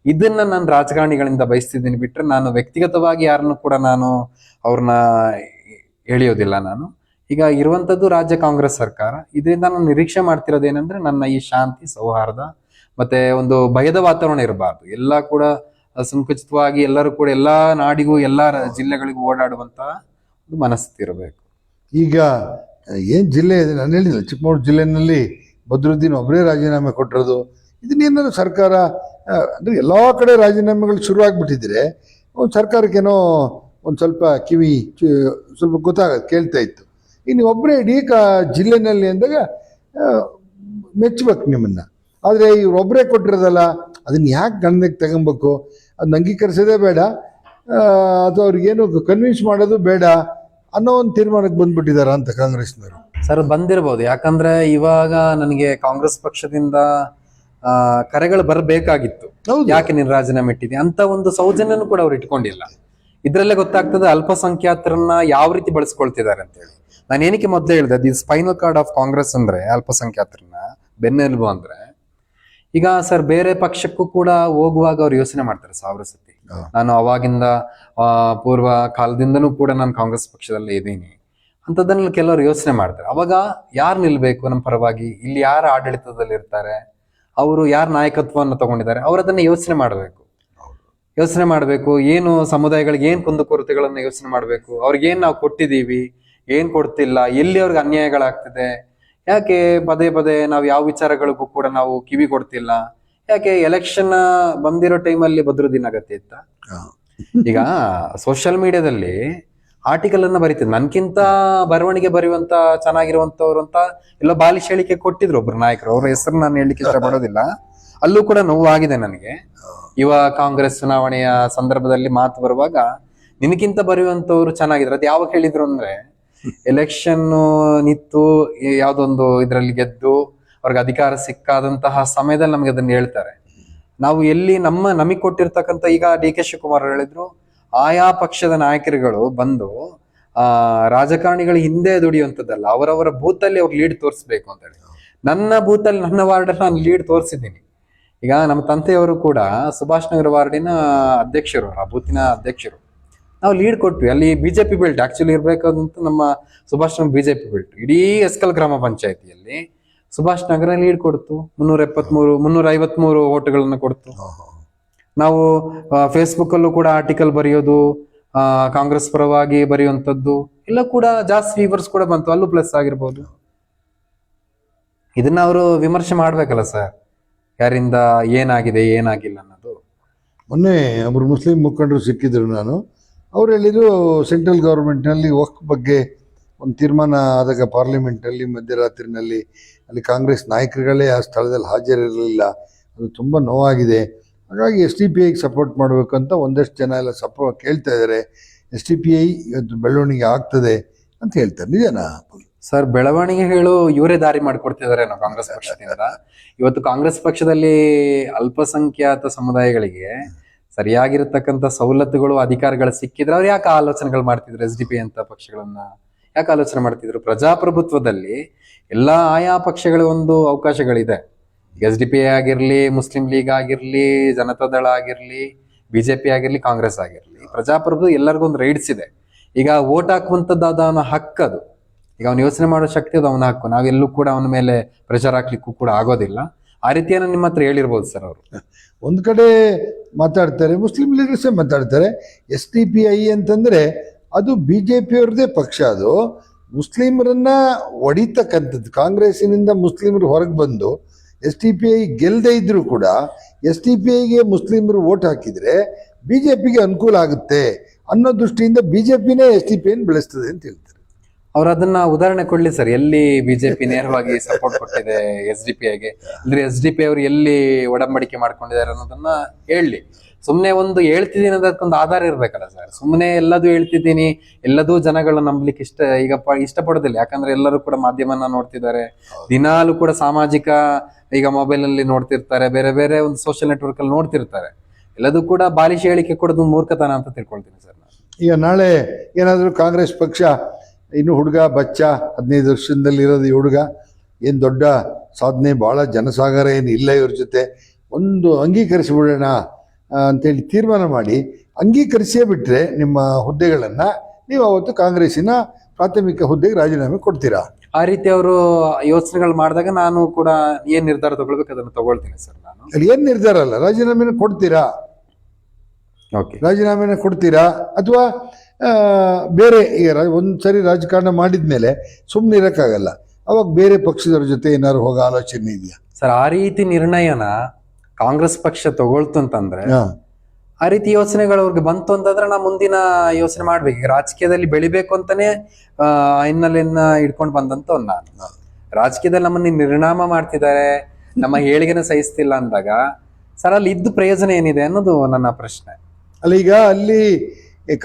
ಇದನ್ನ ನಾನು ರಾಜಕಾರಣಿಗಳಿಂದ ಬಯಸ್ತಿದ್ದೀನಿ. ಬಿಟ್ರೆ ನಾನು ವ್ಯಕ್ತಿಗತವಾಗಿ ಯಾರನ್ನು ಕೂಡ ನಾನು ಅವ್ರನ್ನ ಎಳೆಯೋದಿಲ್ಲ. ನಾನು ಈಗ ಇರುವಂತದ್ದು ರಾಜ್ಯ ಕಾಂಗ್ರೆಸ್ ಸರ್ಕಾರ. ಇದರಿಂದ ನಾನು ನಿರೀಕ್ಷೆ ಮಾಡ್ತಿರೋದೇನೆಂದ್ರೆ, ನನ್ನ ಈ ಶಾಂತಿ ಸೌಹಾರ್ದ ಮತ್ತೆ ಒಂದು ಭಯದ ವಾತಾವರಣ ಇರಬಾರ್ದು. ಎಲ್ಲ ಕೂಡ ಸಂಕುಚಿತವಾಗಿ ಎಲ್ಲರೂ ಕೂಡ ಎಲ್ಲಾ ನಾಡಿಗೂ ಎಲ್ಲಾ ಜಿಲ್ಲೆಗಳಿಗೂ ಓಡಾಡುವಂತಹ ಒಂದು ಮನಸ್ಥಿತಿ ಇರಬೇಕು. ಈಗ ಏನು ಜಿಲ್ಲೆ ಇದೆ, ನಾನು ಹೇಳಿಲ್ಲ, ಚಿಕ್ಕಮಗಳೂರು ಜಿಲ್ಲೆಯಲ್ಲಿ ಬದ್ರುದ್ದೀನ್ ಒಬ್ಬರೇ ರಾಜೀನಾಮೆ ಕೊಟ್ಟಿರೋದು. ಇದನ್ನೇನಾದ್ರು ಸರ್ಕಾರ ಅಂದರೆ ಎಲ್ಲ ಕಡೆ ರಾಜೀನಾಮೆಗಳು ಶುರುವಾಗ್ಬಿಟ್ಟಿದ್ರೆ ಒಂದು ಸರ್ಕಾರಕ್ಕೇನೋ ಒಂದು ಸ್ವಲ್ಪ ಕಿವಿ ಸ್ವಲ್ಪ ಕೇಳ್ತಾ ಇತ್ತು. ಈಗ ನೀವು ಒಬ್ಬರೇ ಇಡೀ ಜಿಲ್ಲೆನಲ್ಲಿ ಅಂದಾಗ ಮೆಚ್ಚಬೇಕು ನಿಮ್ಮನ್ನು. ಆದರೆ ಇವ್ರೊಬ್ಬರೇ ಕೊಟ್ಟಿರೋದಲ್ಲ, ಅದನ್ನು ಯಾಕೆ ಗಣನೆಗೆ ತಗೊಬೇಕು? ಅದನ್ನ ಅಂಗೀಕರಿಸೋದೇ ಬೇಡ, ಅಥವಾ ಅವ್ರಿಗೇನು ಕನ್ವಿನ್ಸ್ ಮಾಡೋದು ಬೇಡ ಅನ್ನೋ ಒಂದು ತೀರ್ಮಾನಕ್ಕೆ ಬಂದ್ಬಿಟ್ಟಿದಾರ ಅಂತ ಕಾಂಗ್ರೆಸ್ನವರು? ಸರ್, ಬಂದಿರಬಹುದು. ಯಾಕಂದ್ರೆ ಇವಾಗ ನನಗೆ ಕಾಂಗ್ರೆಸ್ ಪಕ್ಷದಿಂದ ಕರೆಗಳು ಬರಬೇಕಾಗಿತ್ತು. ಯಾಕೆ ನೀನು ರಾಜೀನಾಮೆ ಇಟ್ಟಿದೆ ಅಂತ ಒಂದು ಸೌಜನ್ಯನೂ ಕೂಡ ಅವ್ರು ಇಟ್ಕೊಂಡಿಲ್ಲ. ಇದ್ರಲ್ಲೇ ಗೊತ್ತಾಗ್ತದೆ ಅಲ್ಪಸಂಖ್ಯಾತರನ್ನ ಯಾವ ರೀತಿ ಬಳಸ್ಕೊಳ್ತಿದ್ದಾರೆ ಅಂತ ಹೇಳಿ. ನಾನು ಏನಕ್ಕೆ ಮೊದಲೇ ಹೇಳಿದೆ, the spinal cord of Congress ಅಂದ್ರೆ ಅಲ್ಪಸಂಖ್ಯಾತರನ್ನ ಬೆನ್ನೆಲುಬು ಅಂದ್ರೆ. ಈಗ ಸರ್, ಬೇರೆ ಪಕ್ಷಕ್ಕೂ ಕೂಡ ಹೋಗುವಾಗ ಅವ್ರು ಯೋಚನೆ ಮಾಡ್ತಾರೆ 1000 ಸತಿ. ನಾನು ಅವಾಗಿಂದ ಪೂರ್ವ ಕಾಲದಿಂದನೂ ಕೂಡ ನಾನು ಕಾಂಗ್ರೆಸ್ ಪಕ್ಷದಲ್ಲೇ ಇದ್ದೀನಿ ಅಂತದನ್ನ ಕೆಲವರು ಯೋಚನೆ ಮಾಡ್ತಾರೆ. ಅವಾಗ ಯಾರು ನಿಲ್ಬೇಕು ನಮ್ಮ ಪರವಾಗಿ, ಇಲ್ಲಿ ಯಾರು ಆಡಳಿತದಲ್ಲಿ ಇರ್ತಾರೆ, ಅವರು ಯಾರ ನಾಯಕತ್ವವನ್ನು ತಗೊಂಡಿದ್ದಾರೆ, ಅವರದನ್ನ ಯೋಚನೆ ಮಾಡಬೇಕು. ಏನು ಸಮುದಾಯಗಳಿಗೆ ಏನ್ ಕುಂದುಕೊರತೆಗಳನ್ನ ಯೋಚನೆ ಮಾಡಬೇಕು, ಅವ್ರಿಗೇನ್ ನಾವು ಕೊಟ್ಟಿದ್ದೀವಿ, ಏನ್ ಕೊಡ್ತಿಲ್ಲ, ಎಲ್ಲಿ ಅವ್ರಿಗೆ ಅನ್ಯಾಯಗಳಾಗ್ತಿದೆ, ಯಾಕೆ ಪದೇ ಪದೇ ನಾವು ಯಾವ ವಿಚಾರಗಳಿಗೂ ಕೂಡ ನಾವು ಕಿವಿ ಕೊಡ್ತಿಲ್ಲ, ಯಾಕೆ ಎಲೆಕ್ಷನ್ ಬಂದಿರೋ ಟೈಮಲ್ಲಿ ಬದ್ರುದ್ದೀನ್ ಅಗತ್ಯ ಇತ್ತ? ಈಗ ಸೋಷಿಯಲ್ ಮೀಡಿಯಾದಲ್ಲಿ ಆರ್ಟಿಕಲ್ ಅನ್ನ ಬರೀತಿದ್ರು, ನನ್ಕಿಂತ ಬರವಣಿಗೆ ಬರೆಯುವಂತ ಚೆನ್ನಾಗಿರುವಂತವ್ರು ಅಂತ ಎಲ್ಲ ಬಾಲಿಶ್ ಹೇಳಿಕೆ ಕೊಟ್ಟಿದ್ರು ಒಬ್ರು ನಾಯಕರು. ಅವ್ರ ಹೆಸರು ನಾನು ಹೇಳಲಿಕ್ಕೆ ಇಷ್ಟಪಡೋದಿಲ್ಲ. ಅಲ್ಲೂ ಕೂಡ ನೋವಾಗಿದೆ ನನಗೆ. ಯುವ ಕಾಂಗ್ರೆಸ್ ಚುನಾವಣೆಯ ಸಂದರ್ಭದಲ್ಲಿ ಮಾತು ಬರುವಾಗ ನಿನಗಿಂತ ಬರೆಯುವಂತವ್ರು ಚೆನ್ನಾಗಿದ್ರು. ಅದು ಯಾವಾಗ ಹೇಳಿದ್ರು ಅಂದ್ರೆ, ಎಲೆಕ್ಷನ್ ನಿಂತು ಯಾವ್ದೊಂದು ಇದ್ರಲ್ಲಿ ಗೆದ್ದು ಅವ್ರಿಗೆ ಅಧಿಕಾರ ಸಿಕ್ಕಾದಂತಹ ಸಮಯದಲ್ಲಿ ನಮ್ಗೆ ಅದನ್ನ ಹೇಳ್ತಾರೆ. ನಾವು ಎಲ್ಲಿ ನಮಗೆ ಕೊಟ್ಟಿರ್ತಕ್ಕಂಥ, ಈಗ DK ಶಿವಕುಮಾರ್ ಹೇಳಿದ್ರು, ಆಯಾ ಪಕ್ಷದ ನಾಯಕರುಗಳು ಬಂದು ರಾಜಕಾರಣಿಗಳು ಹಿಂದೆ ದುಡಿಯುವಂಥದ್ದಲ್ಲ, ಅವರವರ ಬೂತಲ್ಲಿ ಅವ್ರು ಲೀಡ್ ತೋರಿಸ್ಬೇಕು ಅಂತ ಹೇಳಿ. ನನ್ನ ಬೂತಲ್ಲಿ, ನನ್ನ ವಾರ್ಡಲ್ಲಿ ನಾನು ಲೀಡ್ ತೋರಿಸಿದ್ದೀನಿ. ಈಗ ನಮ್ಮ ತಂದೆಯವರು ಕೂಡ ಸುಭಾಷ್ ನಗರ ವಾರ್ಡಿನ ಅಧ್ಯಕ್ಷರು, ಆ ಬೂತಿನ ಅಧ್ಯಕ್ಷರು. ನಾವು ಲೀಡ್ ಕೊಟ್ವಿ. ಅಲ್ಲಿ ಬಿಜೆಪಿ ಬೆಲ್ಟ್ ಆಕ್ಚುಲಿ ಇರ್ಬೇಕಾದಂತ ನಮ್ಮ ಸುಭಾಷ್ ನಗರ ಬಿಜೆಪಿ ಬೆಲ್ಟ್. ಇಡೀ ಎಸ್ಕಲ್ ಗ್ರಾಮ ಪಂಚಾಯತಿಯಲ್ಲಿ ಸುಭಾಷ್ ನಗರ ಲೀಡ್ ಕೊಡ್ತು. 353 ಓಟ್ಗಳನ್ನ ಕೊಡ್ತು. ನಾವು ಫೇಸ್ಬುಕ್ ಅಲ್ಲೂ ಕೂಡ ಆರ್ಟಿಕಲ್ ಬರೆಯೋದು, ಕಾಂಗ್ರೆಸ್ ಪರವಾಗಿ ಬರೆಯುವಂಥದ್ದು ಎಲ್ಲ ಕೂಡ ಜಾಸ್ತಿ ವ್ಯೂವರ್ಸ್ ಕೂಡ ಬಂತು. ಅಲ್ಲೂ ಪ್ಲಸ್ ಆಗಿರ್ಬೋದು. ಇದನ್ನ ಅವರು ವಿಮರ್ಶೆ ಮಾಡ್ಬೇಕಲ್ಲ ಸರ್, ಯಾರಿಂದ ಏನಾಗಿದೆ ಏನಾಗಿಲ್ಲ ಅನ್ನೋದು. ಮೊನ್ನೆ ಒಬ್ಬರು ಮುಸ್ಲಿಂ ಮುಖಂಡರು ಸಿಕ್ಕಿದ್ರು, ಅವ್ರು ಹೇಳಿದ್ರು ಸೆಂಟ್ರಲ್ ಗೌರ್ಮೆಂಟ್ನಲ್ಲಿ ವಕ್ಫ್ ಬಗ್ಗೆ ಒಂದು ತೀರ್ಮಾನ ಆದಾಗ ಪಾರ್ಲಿಮೆಂಟಲ್ಲಿ ಮಧ್ಯರಾತ್ರಿನಲ್ಲಿ ಅಲ್ಲಿ ಕಾಂಗ್ರೆಸ್ ನಾಯಕರುಗಳೇ ಆ ಸ್ಥಳದಲ್ಲಿ ಹಾಜರಿರಲಿಲ್ಲ, ಅದು ತುಂಬ ನೋವಾಗಿದೆ. ಹಾಗಾಗಿ SDPIಗೆ ಸಪೋರ್ಟ್ ಮಾಡಬೇಕು ಅಂತ ಒಂದಷ್ಟು ಜನ ಎಲ್ಲ ಕೇಳ್ತಾ ಇದ್ದಾರೆ. SDPI ಇವತ್ತು ಬೆಳವಣಿಗೆ ಆಗ್ತದೆ ಅಂತ ಹೇಳ್ತಾರೆ. ನಿಜನಾ ಸರ್? ಬೆಳವಣಿಗೆಗಳು ಇವರೇ ದಾರಿ ಮಾಡಿಕೊಡ್ತಿದ್ದಾರೆ ನಾವು ಕಾಂಗ್ರೆಸ್ ಪಕ್ಷದಿಂದ. ಇವತ್ತು ಕಾಂಗ್ರೆಸ್ ಪಕ್ಷದಲ್ಲಿ ಅಲ್ಪಸಂಖ್ಯಾತ ಸಮುದಾಯಗಳಿಗೆ ಸರಿಯಾಗಿರತಕ್ಕಂಥ ಸವಲತ್ತುಗಳು ಅಧಿಕಾರಗಳು ಸಿಕ್ಕಿದ್ರೆ ಅವ್ರು ಯಾಕೆ ಆಲೋಚನೆಗಳು ಮಾಡ್ತಿದ್ರು? SDPI ಅಂತ ಪಕ್ಷಗಳನ್ನ ಯಾಕೆ ಆಲೋಚನೆ ಮಾಡ್ತಿದ್ರು? ಪ್ರಜಾಪ್ರಭುತ್ವದಲ್ಲಿ ಎಲ್ಲಾ ಆಯಾ ಪಕ್ಷಗಳ ಒಂದು ಅವಕಾಶಗಳಿದೆ. SDPI ಆಗಿರ್ಲಿ, ಮುಸ್ಲಿಂ ಲೀಗ್ ಆಗಿರ್ಲಿ, ಜನತಾದಳ ಆಗಿರ್ಲಿ, BJP ಆಗಿರ್ಲಿ, ಕಾಂಗ್ರೆಸ್ ಆಗಿರ್ಲಿ, ಪ್ರಜಾಪ್ರಭುತ್ವ ಎಲ್ಲರಿಗೂ ಒಂದು ರೈಟ್ಸ್ ಇದೆ. ಈಗ ವೋಟ್ ಹಾಕುವಂಥದ್ದು ಅವನ ಹಕ್ಕದು. ಈಗ ಅವ್ನು ಯೋಚನೆ ಮಾಡೋ ಶಕ್ತಿ ಅದು ಅವನ ಹಕ್ಕು. ನಾವೆಲ್ಲೂ ಕೂಡ ಅವನ ಮೇಲೆ ಪ್ರೆಷರ್ ಹಾಕ್ಲಿಕ್ಕೂ ಕೂಡ ಆಗೋದಿಲ್ಲ. ಆ ರೀತಿಯನ್ನು ನಿಮ್ಮ ಹತ್ರ ಹೇಳಿರ್ಬೋದು ಸರ್ ಅವರು. ಒಂದು ಕಡೆ ಮಾತಾಡ್ತಾರೆ, ಮುಸ್ಲಿಂ ಲೀಡರ್ಸೇ ಮಾತಾಡ್ತಾರೆ. SDPI ಅಂತಂದ್ರೆ ಅದು BJP ಅವ್ರದ್ದೇ ಪಕ್ಷ. ಅದು ಮುಸ್ಲಿಮರನ್ನ ಹೊಡಿತಕ್ಕಂಥದ್ದು. ಕಾಂಗ್ರೆಸ್ಸಿನಿಂದ ಮುಸ್ಲಿಮರು ಹೊರಗೆ ಬಂದು SDPI ಗೆಲ್ಲದೆ ಇದ್ರೂ ಕೂಡ SDPIಗೆ ಮುಸ್ಲಿಮರು ವೋಟ್ ಹಾಕಿದ್ರೆ BJPಗೆ ಅನುಕೂಲ ಆಗುತ್ತೆ ಅನ್ನೋ ದೃಷ್ಟಿಯಿಂದ BJPನೇ SDPIನ ಬೆಳೆಸ್ತದೆ ಅಂತ ಹೇಳ್ತಾರೆ. ಅವ್ರು ಅದನ್ನ ಉದಾಹರಣೆ ಕೊಡ್ಲಿ ಸರ್, ಎಲ್ಲಿ BJP ನೇರವಾಗಿ ಸಪೋರ್ಟ್ ಕೊಟ್ಟಿದೆ SDPIಗೆ, ಅಂದ್ರೆ SDPI ಅವರು ಎಲ್ಲಿ ಒಡಂಬಡಿಕೆ ಮಾಡ್ಕೊಂಡಿದ್ದಾರೆ ಅನ್ನೋದನ್ನ ಹೇಳಿ. ಸುಮ್ನೆ ಒಂದು ಹೇಳ್ತಿದ್ದೀನಿ ಅದಕ್ಕೊಂದು ಆಧಾರ ಇರ್ಬೇಕಲ್ಲ ಸರ್. ಸುಮ್ನೆ ಎಲ್ಲದೂ ಹೇಳ್ತಿದ್ದೀನಿ, ಎಲ್ಲದೂ ಜನಗಳು ನಂಬಲಿಕ್ಕೆ ಇಷ್ಟಪಡೋದಿಲ್ಲ. ಯಾಕಂದ್ರೆ ಎಲ್ಲರೂ ಕೂಡ ಮಾಧ್ಯಮನ ನೋಡ್ತಿದ್ದಾರೆ, ದಿನಾಲೂ ಕೂಡ ಸಾಮಾಜಿಕ ಈಗ ಮೊಬೈಲ್ ಅಲ್ಲಿ ನೋಡ್ತಿರ್ತಾರೆ, ಬೇರೆ ಬೇರೆ ಒಂದು ಸೋಷಿಯಲ್ ನೆಟ್ವರ್ಕ್ ಅಲ್ಲಿ ನೋಡ್ತಿರ್ತಾರೆ. ಎಲ್ಲದೂ ಕೂಡ ಬಾಲಿಶ ಹೇಳಿಕೆ ಕೊಡೋದು ಮೂರ್ಖತನ ಅಂತ ತಿಳ್ಕೊಳ್ತೀನಿ ಸರ್ ನಾನು. ಈಗ ನಾಳೆ ಏನಾದರೂ ಕಾಂಗ್ರೆಸ್ ಪಕ್ಷ ಇನ್ನು ಹುಡುಗ ಬಚ್ಚ 15 ವರ್ಷದಲ್ಲಿ ಇರೋದು ಈ ಹುಡುಗ ಏನು ದೊಡ್ಡ ಸಾಧನೆ, ಭಾಳ ಜನಸಾಗರ ಏನು ಇಲ್ಲ, ಇವ್ರ ಜೊತೆ ಒಂದು ಅಂಗೀಕರಿಸಿಬಿಡೋಣ ಅಂತೇಳಿ ತೀರ್ಮಾನ ಮಾಡಿ ಅಂಗೀಕರಿಸೇ ಬಿಟ್ಟರೆ ನಿಮ್ಮ ಹುದ್ದೆಗಳನ್ನು ನೀವು ಅವತ್ತು ಕಾಂಗ್ರೆಸ್ಸಿನ ಪ್ರಾಥಮಿಕ ಹುದ್ದೆಗೆ ರಾಜೀನಾಮೆ ಕೊಡ್ತೀರಾ? ಆ ರೀತಿ ಅವರು ಯೋಚನೆಗಳು ಮಾಡಿದಾಗ ನಾನು ಕೂಡ ಏನ್ ನಿರ್ಧಾರ ತಗೊಳ್ಬೇಕು ಅದನ್ನು ತಗೊಳ್ತೀನಿ ಸರ್ ನಾನು. ಅಲ್ಲಿ ಏನು ನಿರ್ಧಾರ ಅಲ್ಲ, ರಾಜೀನಾಮೆನ ಕೊಡ್ತೀರಾ? ಓಕೆ, ರಾಜೀನಾಮೆನ ಕೊಡ್ತೀರಾ ಅಥವಾ ಬೇರೆ ಈಗ ಒಂದ್ಸರಿ ರಾಜಕಾರಣ ಮಾಡಿದ ಮೇಲೆ ಸುಮ್ಮನೆ ಇರೋಕ್ಕಾಗಲ್ಲ, ಅವಾಗ ಬೇರೆ ಪಕ್ಷದವ್ರ ಜೊತೆ ಏನಾದ್ರು ಹೋಗೋ ಆಲೋಚನೆ ಇದೆಯಾ ಸರ್? ಆ ರೀತಿ ನಿರ್ಣಯನ ಕಾಂಗ್ರೆಸ್ ಪಕ್ಷ ತಗೊಳ್ತು ಅಂತಂದ್ರೆ, ಆ ರೀತಿ ಯೋಚನೆಗಳು ಅವ್ರಿಗೆ ಬಂತು ಅಂತಂದ್ರೆ ನಾ ಮುಂದಿನ ಯೋಚನೆ ಮಾಡ್ಬೇಕು. ಈಗ ರಾಜಕೀಯದಲ್ಲಿ ಬೆಳಿಬೇಕು ಅಂತಾನೆ ಹಿನ್ನೆಲೆಯನ್ನ ಇಟ್ಕೊಂಡು ಬಂದಂತ ನಾನು. ರಾಜಕೀಯದಲ್ಲಿ ನಮ್ಮನ್ನ ನಿರ್ನಾಮ ಮಾಡ್ತಿದ್ದಾರೆ, ನಮ್ಮ ಹೇಳಿಕೆನ ಸಹಿಸ್ತಿಲ್ಲ ಅಂದಾಗ ಸರ್ ಅಲ್ಲಿ ಇದ್ದು ಪ್ರಯೋಜನ ಏನಿದೆ ಅನ್ನೋದು ನನ್ನ ಪ್ರಶ್ನೆ. ಅಲ್ಲ, ಈಗ ಅಲ್ಲಿ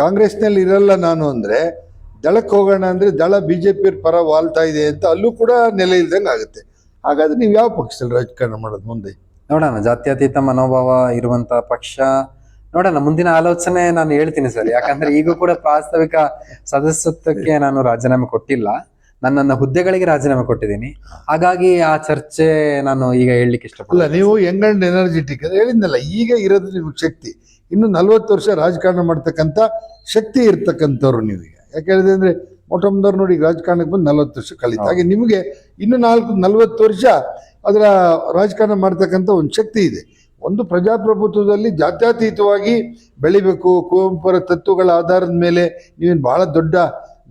ಕಾಂಗ್ರೆಸ್ನಲ್ಲಿ ಇರಲ್ಲ ನಾನು ಅಂದ್ರೆ ದಳಕ್ಕೆ ಹೋಗೋಣ ಅಂದ್ರೆ ದಳ BJP ಪರ ವಾಲ್ತಾ ಇದೆ ಅಂತ ಅಲ್ಲೂ ಕೂಡ ನೆಲೆ ಇಲ್ದಂಗೆ ಆಗುತ್ತೆ. ಹಾಗಾದ್ರೆ ನೀವು ಯಾವ ಪಕ್ಷದಲ್ಲಿ ರಾಜಕಾರಣ ಮಾಡೋದು ಮುಂದೆ? ನೋಡೋಣ, ಜಾತ್ಯತೀತ ಮನೋಭಾವ ಇರುವಂತ ಪಕ್ಷ ನೋಡೋಣ. ಮುಂದಿನ ಆಲೋಚನೆ ನಾನು ಹೇಳ್ತೀನಿ ಸರ್. ಯಾಕಂದ್ರೆ ಈಗ ಕೂಡ ಪ್ರಾಸ್ತಾವಿಕ ಸದಸ್ಯತ್ವಕ್ಕೆ ನಾನು ರಾಜೀನಾಮೆ ಕೊಟ್ಟಿಲ್ಲ, ನನ್ನ ಹುದ್ದೆಗಳಿಗೆ ರಾಜೀನಾಮೆ ಕೊಟ್ಟಿದ್ದೀನಿ. ಹಾಗಾಗಿ ಆ ಚರ್ಚೆ ನಾನು ಈಗ ಹೇಳಲಿಕ್ಕೆ ಇಷ್ಟಪಡಲ್ಲ. ನೀವು ಯಂಗ್ ಅಂಡ್ ಎನರ್ಜೆಟಿಕ್ ಅಂತ ಹೇಳಿದ್ನಲ್ಲ, ಈಗ ಇರೋದು ನಿಮಗೆ ಶಕ್ತಿ. ಇನ್ನು 40 ವರ್ಷ ರಾಜಕಾರಣ ಮಾಡ್ತಕ್ಕಂಥ ಶಕ್ತಿ ಇರ್ತಕ್ಕಂಥವ್ರು ನೀವೀಗ. ಯಾಕೆ ಹೇಳಿದೆ ಅಂದ್ರೆ ಮೊಟ್ಟಮೊದಲು ನೋಡಿ ರಾಜಕಾರಣಕ್ಕೆ ಬಂದು 40 ವರ್ಷ ಕಳೀತು. ಹಾಗೆ ನಿಮಗೆ ಇನ್ನು 40 ವರ್ಷ ಅದರ ರಾಜಕಾರಣ ಮಾಡ್ತಕ್ಕಂಥ ಒಂದು ಶಕ್ತಿ ಇದೆ. ಒಂದು ಪ್ರಜಾಪ್ರಭುತ್ವದಲ್ಲಿ ಜಾತ್ಯತೀತವಾಗಿ ಬೆಳಿಬೇಕು, ಕುವೆಂಪುರ ತತ್ವಗಳ ಆಧಾರದ ಮೇಲೆ ನೀವೇನು ಬಹಳ ದೊಡ್ಡ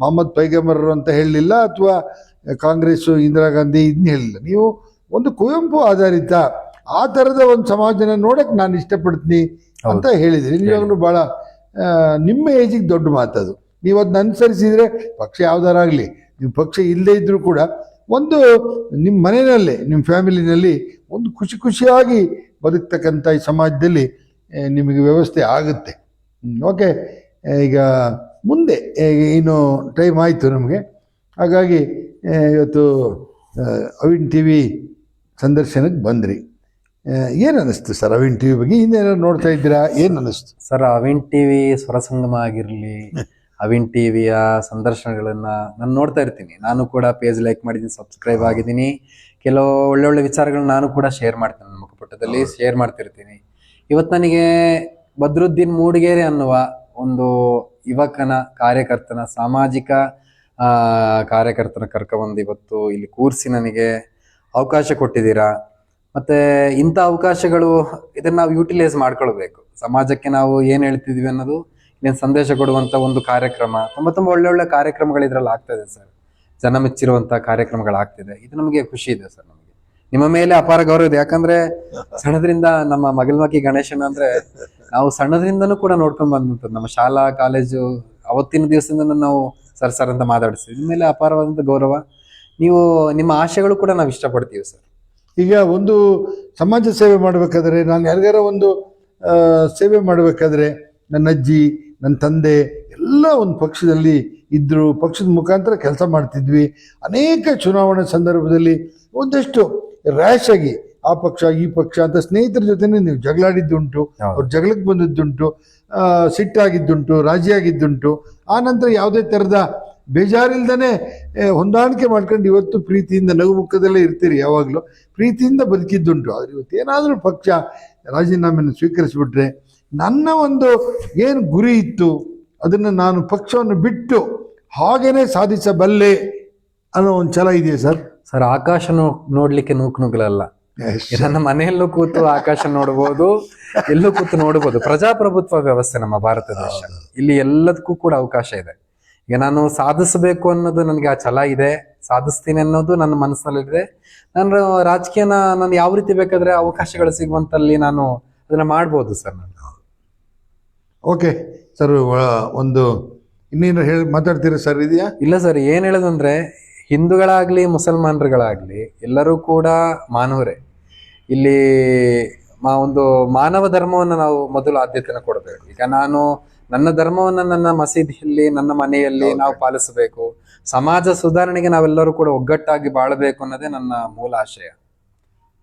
ಮೊಹಮ್ಮದ್ ಪೈಗಂಬರರು ಅಂತ ಹೇಳಲಿಲ್ಲ, ಅಥವಾ ಕಾಂಗ್ರೆಸ್ಸು ಇಂದಿರಾ ಗಾಂಧಿ ಇದನ್ನ ಹೇಳಿಲ್ಲ. ನೀವು ಒಂದು ಕುವೆಂಪು ಆಧಾರಿತ ಆ ಥರದ ಒಂದು ಸಮಾಜನ ನೋಡಕ್ಕೆ ನಾನು ಇಷ್ಟಪಡ್ತೀನಿ ಅಂತ ಹೇಳಿದ್ರಿ. ನೀವಾಗಲೂ ಭಾಳ ನಿಮ್ಮ ಏಜಿಗೆ ದೊಡ್ಡ ಮಾತದು. ನೀವು ಅದನ್ನ ಅನುಸರಿಸಿದರೆ ಪಕ್ಷ ಯಾವ್ದಾರಾಗಲಿ, ನಿಮ್ಮ ಪಕ್ಷ ಇಲ್ಲದೇ ಇದ್ರೂ ಕೂಡ ಒಂದು ನಿಮ್ಮ ಮನೆಯಲ್ಲೇ ನಿಮ್ಮ ಫ್ಯಾಮಿಲಿನಲ್ಲಿ ಒಂದು ಖುಷಿಯಾಗಿ ಬದುಕ್ತಕ್ಕಂಥ ಈ ಸಮಾಜದಲ್ಲಿ ನಿಮಗೆ ವ್ಯವಸ್ಥೆ ಆಗುತ್ತೆ. ಓಕೆ, ಈಗ ಮುಂದೆ ಇನ್ನು ಟೈಮ್ ಆಯಿತು ನಮಗೆ. ಹಾಗಾಗಿ ಇವತ್ತು ಅವಿನ್ TV ಸಂದರ್ಶನಕ್ಕೆ ಬಂದ್ರಿ. ಏನು ಅನ್ನಿಸ್ತು ಸರ್ ಅವಿನ್ TV ಬಗ್ಗೆ? ಹಿಂದೇನಾದ್ರು ನೋಡ್ತಾ ಇದ್ದೀರಾ? ಏನು ಅನ್ನಿಸ್ತು ಸರ್? ಅವಿನ್ TV ಸ್ವರಸಂಗಮ ಆಗಿರಲಿ, ಅವಿನ್ TVಯ ಸಂದರ್ಶನಗಳನ್ನ ನಾನು ನೋಡ್ತಾ ಇರ್ತೀನಿ. ನಾನು ಕೂಡ ಪೇಜ್ ಲೈಕ್ ಮಾಡಿದ್ದೀನಿ, ಸಬ್ಸ್ಕ್ರೈಬ್ ಆಗಿದ್ದೀನಿ. ಕೆಲವು ಒಳ್ಳೊಳ್ಳೆ ವಿಚಾರಗಳನ್ನ ನಾನು ಕೂಡ ಶೇರ್ ಮಾಡ್ತೀನಿ, ನನ್ನ ಮುಖಪುಟದಲ್ಲಿ ಶೇರ್ ಮಾಡ್ತಿರ್ತೀನಿ. ಇವತ್ತು ನನಗೆ ಬದ್ರುದ್ದೀನ್ ಮೂಡಿಗೆರೆ ಅನ್ನುವ ಒಂದು ಯುವಕನ ಕಾರ್ಯಕರ್ತನ, ಸಾಮಾಜಿಕ ಕಾರ್ಯಕರ್ತನ ಕರ್ಕೊಂಡ್ಬಂದು ಇವತ್ತು ಇಲ್ಲಿ ಕೂರಿಸಿ ನನಗೆ ಅವಕಾಶ ಕೊಟ್ಟಿದ್ದೀರಾ. ಮತ್ತೆ ಇಂಥ ಅವಕಾಶಗಳು ಇದನ್ನ ನಾವು ಯುಟಿಲೈಸ್ ಮಾಡ್ಕೊಳ್ಬೇಕು. ಸಮಾಜಕ್ಕೆ ನಾವು ಏನ್ ಹೇಳ್ತಿದ್ವಿ ಅನ್ನೋದು ಇನ್ನೇನು ಸಂದೇಶ ಕೊಡುವಂತ ಒಂದು ಕಾರ್ಯಕ್ರಮ. ತುಂಬಾ ಒಳ್ಳೊಳ್ಳೆ ಕಾರ್ಯಕ್ರಮಗಳು ಇದ್ರಲ್ಲಿ ಆಗ್ತದೆ ಸರ್. ಜನ ಮೆಚ್ಚಿರುವಂತ ಕಾರ್ಯಕ್ರಮಗಳಾಗ್ತಿದೆ. ಇದು ನಮಗೆ ಖುಷಿ ಇದೆ ಸರ್. ನಮಗೆ ನಿಮ್ಮ ಮೇಲೆ ಅಪಾರ ಗೌರವ ಇದೆ. ಯಾಕಂದ್ರೆ ಸಣ್ಣದ್ರಿಂದ ನಮ್ಮ ಮಗಲ್ಮಕ್ಕಿ ಗಣೇಶನ್ ಅಂದ್ರೆ ನಾವು ಸಣ್ಣದ್ರಿಂದನೂ ಕೂಡ ನೋಡ್ಕೊಂಡ್ ಬಂದಂಥದ್ದು. ನಮ್ಮ ಶಾಲಾ ಕಾಲೇಜು ಅವತ್ತಿನ ದಿವಸದಿಂದ ನಾವು ಸರ್ ಅಂತ ಮಾತಾಡಿಸ್ತೀವಿ. ಇನ್ಮೇಲೆ ಅಪಾರವಾದಂಥ ಗೌರವ. ನೀವು ನಿಮ್ಮ ಆಶಯಗಳು ಕೂಡ ನಾವು ಇಷ್ಟಪಡ್ತೀವಿ ಸರ್. ಈಗ ಒಂದು ಸಮಾಜ ಸೇವೆ ಮಾಡಬೇಕಾದ್ರೆ, ನಾನು ಯಾರಿಗಾರ ಒಂದು ಸೇವೆ ಮಾಡಬೇಕಾದ್ರೆ, ನನ್ನ ಅಜ್ಜಿ, ನನ್ನ ತಂದೆ ಎಲ್ಲ ಒಂದು ಪಕ್ಷದಲ್ಲಿ ಇದ್ದರು, ಪಕ್ಷದ ಮುಖಾಂತರ ಕೆಲಸ ಮಾಡ್ತಿದ್ವಿ. ಅನೇಕ ಚುನಾವಣೆ ಸಂದರ್ಭದಲ್ಲಿ ಒಂದಷ್ಟು ರ್ಯಾಶ್ ಆಗಿ ಆ ಪಕ್ಷ ಈ ಪಕ್ಷ ಅಂತ ಸ್ನೇಹಿತರ ಜೊತೆನೇ ನೀವು ಜಗಳಾಡಿದ್ದುಂಟು, ಅವ್ರ ಜಗಳಕ್ಕೆ ಬಂದಿದ್ದುಂಟು, ಸಿಟ್ಟಾಗಿದ್ದುಂಟು, ರಾಜಿ ಆಗಿದ್ದುಂಟು. ಆ ನಂತರ ಯಾವುದೇ ಥರದ ಬೇಜಾರಿಲ್ದೇ ಹೊಂದಾಣಿಕೆ ಮಾಡ್ಕೊಂಡು ಇವತ್ತು ಪ್ರೀತಿಯಿಂದ ನಗುಮುಖದಲ್ಲೇ ಇರ್ತೀರಿ, ಯಾವಾಗಲೂ ಪ್ರೀತಿಯಿಂದ ಬದುಕಿದ್ದುಂಟು. ಆದರೆ ಇವತ್ತು ಏನಾದರೂ ಪಕ್ಷ ರಾಜೀನಾಮೆಯನ್ನು ಸ್ವೀಕರಿಸಿಬಿಟ್ರೆ, ನನ್ನ ಒಂದು ಏನು ಗುರಿ ಇತ್ತು ಅದನ್ನು ನಾನು ಪಕ್ಷವನ್ನು ಬಿಟ್ಟು ಹಾಗೇನೆ ಸಾಧಿಸಬಲ್ಲೆ ಅನ್ನೋ ಒಂದು ಛಲ ಇದೆಯಾ ಸರ್? ಸರ್, ಆಕಾಶ ನೋಡ್ಲಿಕ್ಕೆ ನೂಕುನುಗ್ಗಲಲ್ಲ. ನನ್ನ ಮನೆಯಲ್ಲೂ ಕೂತು ಆಕಾಶ ನೋಡಬಹುದು, ಎಲ್ಲೂ ಕೂತು ನೋಡಬಹುದು. ಪ್ರಜಾಪ್ರಭುತ್ವ ವ್ಯವಸ್ಥೆ ನಮ್ಮ ಭಾರತ ದೇಶ. ಇಲ್ಲಿ ಎಲ್ಲದಕ್ಕೂ ಕೂಡ ಅವಕಾಶ ಇದೆ. ಈಗ ನಾನು ಸಾಧಿಸಬೇಕು ಅನ್ನೋದು ನನಗೆ ಆ ಛಲ ಇದೆ, ಸಾಧಿಸ್ತೀನಿ ಅನ್ನೋದು ನನ್ನ ಮನಸ್ಸಿನಲ್ಲಿದೆ. ನಾನು ರಾಜಕೀಯನ ನಾನು ಯಾವ ರೀತಿ ಬೇಕಾದ್ರೆ ಅವಕಾಶಗಳು ಸಿಗುವಂತಲ್ಲಿ ನಾನು ಅದನ್ನ ಮಾಡ್ಬೋದು ಸರ್. ನಾನು ಓಕೆ ಸರ್, ಒಂದು ಇನ್ನೇನು ಮಾತಾಡ್ತೀರಾ ಸರ್? ಇದೆಯಾ? ಇಲ್ಲ ಸರ್, ಏನ್ ಹೇಳೋದಂದ್ರೆ, ಹಿಂದೂಗಳಾಗ್ಲಿ ಮುಸಲ್ಮಾನರುಗಳಾಗ್ಲಿ ಎಲ್ಲರೂ ಕೂಡ ಮಾನವರೇ. ಇಲ್ಲಿ ಒಂದು ಮಾನವ ಧರ್ಮವನ್ನು ನಾವು ಮೊದಲು ಆದ್ಯತೆಯನ್ನು ಕೊಡಬೇಕು. ಈಗ ನಾನು ನನ್ನ ಧರ್ಮವನ್ನ ನನ್ನ ಮಸೀದಿಯಲ್ಲಿ, ನನ್ನ ಮನೆಯಲ್ಲಿ ನಾವು ಪಾಲಿಸಬೇಕು. ಸಮಾಜ ಸುಧಾರಣೆಗೆ ನಾವೆಲ್ಲರೂ ಕೂಡ ಒಗ್ಗಟ್ಟಾಗಿ ಬಾಳಬೇಕು ಅನ್ನೋದೇ ನನ್ನ ಮೂಲ ಆಶಯ.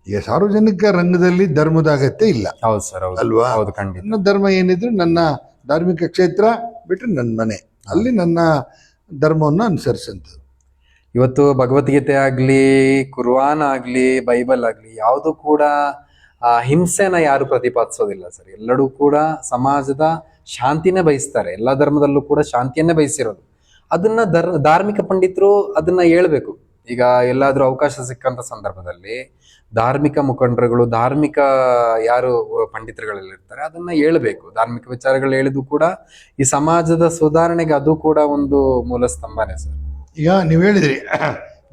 ಈಗ ಸಾರ್ವಜನಿಕ ರಂಗದಲ್ಲಿ ಧರ್ಮದ ಅಗತ್ಯ ಇಲ್ಲ. ಹೌದು ಸರ್, ಹೌದು ಅಲ್ವಾ? ಹೌದು, ಖಂಡಿತ. ನನ್ನ ಧರ್ಮ ಏನಿದ್ರು ನನ್ನ ಧಾರ್ಮಿಕ ಕ್ಷೇತ್ರ ಬಿಟ್ಟರೆ ನನ್ನ ಮನೆ, ಅಲ್ಲಿ ನನ್ನ ಧರ್ಮವನ್ನು ಅನುಸರಿಸಂಥದ್ದು. ಇವತ್ತು ಭಗವದ್ಗೀತೆ ಆಗ್ಲಿ, ಕುರ್ಆನ್ ಆಗ್ಲಿ, ಬೈಬಲ್ ಆಗ್ಲಿ ಯಾವುದು ಕೂಡ ಹಿಂಸೆನ ಯಾರು ಪ್ರತಿಪಾದಿಸೋದಿಲ್ಲ ಸರ್. ಎಲ್ಲರೂ ಕೂಡ ಸಮಾಜದ ಶಾಂತಿನೇ ಬಯಸ್ತಾರೆ. ಎಲ್ಲ ಧರ್ಮದಲ್ಲೂ ಕೂಡ ಶಾಂತಿಯನ್ನೇ ಬಯಸಿರೋದು. ಅದನ್ನ ಧಾರ್ಮಿಕ ಪಂಡಿತರು ಅದನ್ನ ಹೇಳ್ಬೇಕು. ಈಗ ಎಲ್ಲಾದ್ರೂ ಅವಕಾಶ ಸಿಕ್ಕಂತ ಸಂದರ್ಭದಲ್ಲಿ ಧಾರ್ಮಿಕ ಮುಖಂಡರುಗಳು, ಧಾರ್ಮಿಕ ಯಾರು ಪಂಡಿತರುಗಳಿರ್ತಾರೆ ಅದನ್ನ ಹೇಳ್ಬೇಕು. ಧಾರ್ಮಿಕ ವಿಚಾರಗಳು ಹೇಳಿದ್ದು ಕೂಡ ಈ ಸಮಾಜದ ಸುಧಾರಣೆಗೆ ಅದು ಕೂಡ ಒಂದು ಮೂಲ ಸ್ತಂಭನೇ ಸರ್. ಈಗ ನೀವು ಹೇಳಿದ್ರಿ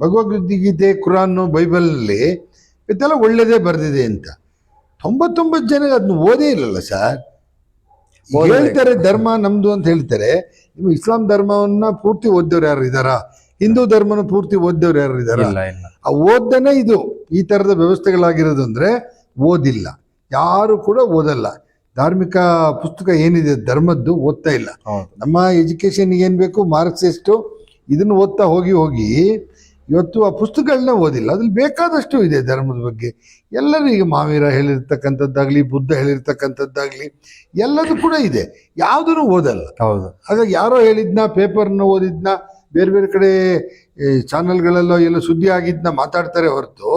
ಭಗವದ್ಗೀತೆ, ಕುರಾನ್, ಬೈಬಲ್ನಲ್ಲಿ ಇದೆಲ್ಲ ಒಳ್ಳೇದೇ ಬರೆದಿದೆ ಅಂತ. 99 ಜನ ಅದನ್ನ ಓದೇ ಇಲ್ಲಲ್ಲ ಸರ್. ಹೇಳ್ತಾರೆ ಧರ್ಮ ನಮ್ದು ಅಂತ ಹೇಳ್ತಾರೆ. ನೀವು ಇಸ್ಲಾಂ ಧರ್ಮವನ್ನ ಪೂರ್ತಿ ಓದ್ದವ್ರು ಯಾರು ಇದಾರ? ಹಿಂದೂ ಧರ್ಮನ ಪೂರ್ತಿ ಓದ್ದವ್ರು ಯಾರು ಇದಾರ? ಆ ಓದ್ದನೇ ಇದು ಈ ತರದ ವ್ಯವಸ್ಥೆಗಳಾಗಿರೋದು. ಅಂದ್ರೆ ಓದಿಲ್ಲ, ಯಾರು ಕೂಡ ಓದಲ್ಲ. ಧಾರ್ಮಿಕ ಪುಸ್ತಕ ಏನಿದೆ ಧರ್ಮದ್ದು ಓದ್ತಾ ಇಲ್ಲ. ನಮ್ಮ ಎಜುಕೇಶನ್ ಏನ್ ಬೇಕು, ಮಾರ್ಕ್ಸ್ ಎಷ್ಟು, ಇದನ್ನು ಓದ್ತಾ ಹೋಗಿ ಇವತ್ತು ಆ ಪುಸ್ತಕಗಳನ್ನ ಓದಿಲ್ಲ. ಅದ್ರಲ್ಲಿ ಬೇಕಾದಷ್ಟು ಇದೆ ಧರ್ಮದ ಬಗ್ಗೆ. ಎಲ್ಲರೂ ಈಗ ಮಾವೀರ ಹೇಳಿರ್ತಕ್ಕಂಥದ್ದಾಗ್ಲಿ, ಬುದ್ಧ ಹೇಳಿರ್ತಕ್ಕಂಥದ್ದಾಗ್ಲಿ ಎಲ್ಲದೂ ಕೂಡ ಇದೆ. ಯಾವುದನ್ನು ಓದಲ್ಲ. ಹೌದು. ಹಾಗಾಗಿ ಯಾರೋ ಹೇಳಿದ್ನ, ಪೇಪರ್ನ ಓದಿದ್ನ, ಬೇರೆ ಬೇರೆ ಕಡೆ ಚಾನಲ್ಗಳಲ್ಲೋ ಎಲ್ಲ ಸುದ್ದಿ ಆಗಿದ್ನ ಮಾತಾಡ್ತಾರೆ ಹೊರತು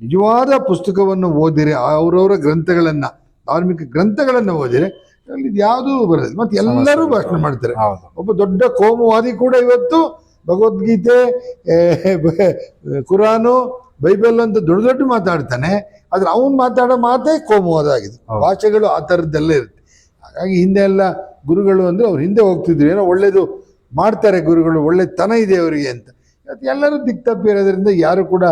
ನಿಜವಾದ ಪುಸ್ತಕವನ್ನು ಓದಿರೆ, ಅವರವರ ಗ್ರಂಥಗಳನ್ನ, ಧಾರ್ಮಿಕ ಗ್ರಂಥಗಳನ್ನ ಓದಿರೆ ಅಲ್ಲಿ ಯಾವುದೂ ಬರೋದಿಲ್ಲ. ಮತ್ತೆ ಎಲ್ಲರೂ ಭಾಷಣ ಮಾಡ್ತಾರೆ. ಒಬ್ಬ ದೊಡ್ಡ ಕೋಮುವಾದಿ ಕೂಡ ಇವತ್ತು ಭಗವದ್ಗೀತೆ, ಕುರಾನು, ಬೈಬಲ್ ಅಂತ ದೊಡ್ಡ ಮಾತಾಡ್ತಾನೆ. ಆದ್ರೆ ಅವನು ಮಾತಾಡೋ ಮಾತೇ ಕೋಮುವಾದ ಆಗಿದೆ. ಭಾಷೆಗಳು ಆ ಥರದ್ದೆಲ್ಲ ಇರುತ್ತೆ. ಹಾಗಾಗಿ ಹಿಂದೆ ಎಲ್ಲ ಗುರುಗಳು ಅಂದ್ರೆ ಅವ್ರು ಹಿಂದೆ ಹೋಗ್ತಿದ್ರು, ಏನೋ ಒಳ್ಳೇದು ಮಾಡ್ತಾರೆ ಗುರುಗಳು, ಒಳ್ಳೆತನ ಇದೆ ಅವರಿಗೆ ಅಂತ. ಇವತ್ತು ಎಲ್ಲರೂ ದಿಕ್ತಪ್ಪಿ ಇರೋದ್ರಿಂದ ಯಾರು ಕೂಡ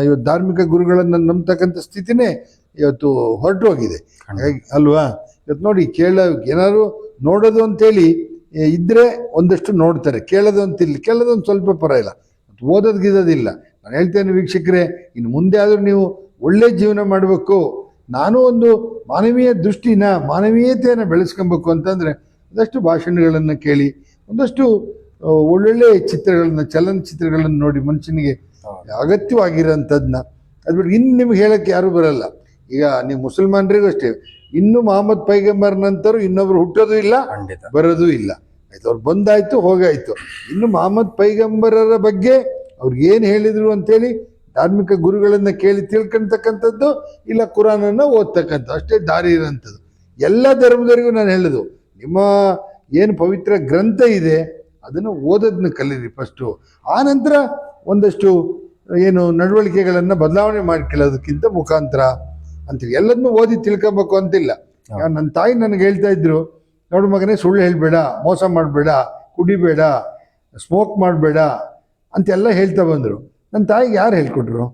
ಇವತ್ತು ಧಾರ್ಮಿಕ ಗುರುಗಳನ್ನು ನಂಬತಕ್ಕಂಥ ಸ್ಥಿತಿನೇ ಇವತ್ತು ಹೊರಟು ಹೋಗಿದೆ. ಹಾಗಾಗಿ ಅಲ್ವಾ? ಇವತ್ತು ನೋಡಿ, ಏನಾದ್ರು ನೋಡೋದು ಅಂತೇಳಿ ಇದ್ರೆ ಒಂದಷ್ಟು ನೋಡ್ತಾರೆ, ಕೇಳೋದು ಅಂತಿಲ್ಲ. ಕೇಳೋದೊಂದು ಸ್ವಲ್ಪ ಪರವಾಗಿಲ್ಲ, ಓದೋದು ಗಿದೋದಿಲ್ಲ. ನಾನು ಹೇಳ್ತೇನೆ ವೀಕ್ಷಕರೇ, ಇನ್ನು ಮುಂದೆ ಆದರೂ ನೀವು ಒಳ್ಳೆ ಜೀವನ ಮಾಡಬೇಕು, ನಾನು ಒಂದು ಮಾನವೀಯ ದೃಷ್ಟಿನ, ಮಾನವೀಯತೆಯನ್ನು ಬೆಳೆಸ್ಕೊಬೇಕು ಅಂತಂದರೆ ಒಂದಷ್ಟು ಭಾಷಣಗಳನ್ನು ಕೇಳಿ, ಒಂದಷ್ಟು ಒಳ್ಳೊಳ್ಳೆ ಚಿತ್ರಗಳನ್ನ, ಚಲನಚಿತ್ರಗಳನ್ನು ನೋಡಿ ಮನುಷ್ಯನಿಗೆ ಅಗತ್ಯವಾಗಿರೋಂಥದ್ದನ್ನ ಅದು ಬಿಟ್ಟು ಇನ್ನು ನಿಮ್ಗೆ ಹೇಳೋಕ್ಕೆ ಯಾರೂ ಬರಲ್ಲ. ಈಗ ನೀವು ಮುಸಲ್ಮಾನರಿಗೂ ಅಷ್ಟೇ, ಇನ್ನು ಮೊಹಮ್ಮದ್ ಪೈಗಂಬರ್ ನಂತರ ಇನ್ನೊಬ್ರು ಹುಟ್ಟೋದು ಇಲ್ಲ, ಬರೋದು ಇಲ್ಲ. ಆಯ್ತು, ಅವ್ರು ಬಂದಾಯ್ತು, ಹೋಗಾಯ್ತು. ಇನ್ನು ಮೊಹಮ್ಮದ್ ಪೈಗಂಬರರ ಬಗ್ಗೆ ಅವ್ರಿಗೆ ಏನು ಹೇಳಿದ್ರು ಅಂತೇಳಿ ಧಾರ್ಮಿಕ ಗುರುಗಳನ್ನ ಕೇಳಿ ತಿಳ್ಕೊಳ್ತಕ್ಕಂಥದ್ದು, ಇಲ್ಲ ಕುರಾನನ್ನ ಓದ್ತಕ್ಕಂಥ ಅಷ್ಟೇ ದಾರಿ ಇರೋಂಥದ್ದು. ಎಲ್ಲ ಧರ್ಮದವರಿಗೂ ನಾನು ಹೇಳೋದು, ನಿಮ್ಮ ಏನು ಪವಿತ್ರ ಗ್ರಂಥ ಇದೆ ಅದನ್ನು ಓದೋದನ್ನ ಕಲೀರಿ ಫಸ್ಟು. ಆ ನಂತರ ಒಂದಷ್ಟು ಏನು ನಡವಳಿಕೆಗಳನ್ನು ಬದಲಾವಣೆ ಮಾಡ್ಕೊಳ್ಳೋದಕ್ಕಿಂತ ಮುಖಾಂತರ ಅಂತೇಳಿ ಎಲ್ಲದನ್ನೂ ಓದಿ ತಿಳ್ಕೊಬೇಕು ಅಂತಿಲ್ಲ. ನನ್ನ ತಾಯಿ ನನಗೆ ಹೇಳ್ತಾ ಇದ್ರು, ನೋಡು ಮಗನೇ, ಸುಳ್ಳು ಹೇಳಬೇಡ, ಮೋಸ ಮಾಡಬೇಡ, ಕುಡಿಬೇಡ, ಸ್ಮೋಕ್ ಮಾಡಬೇಡ ಅಂತೆಲ್ಲ ಹೇಳ್ತಾ ಬಂದರು. ನನ್ನ ತಾಯಿಗೆ ಯಾರು ಹೇಳ್ಕೊಟ್ರು?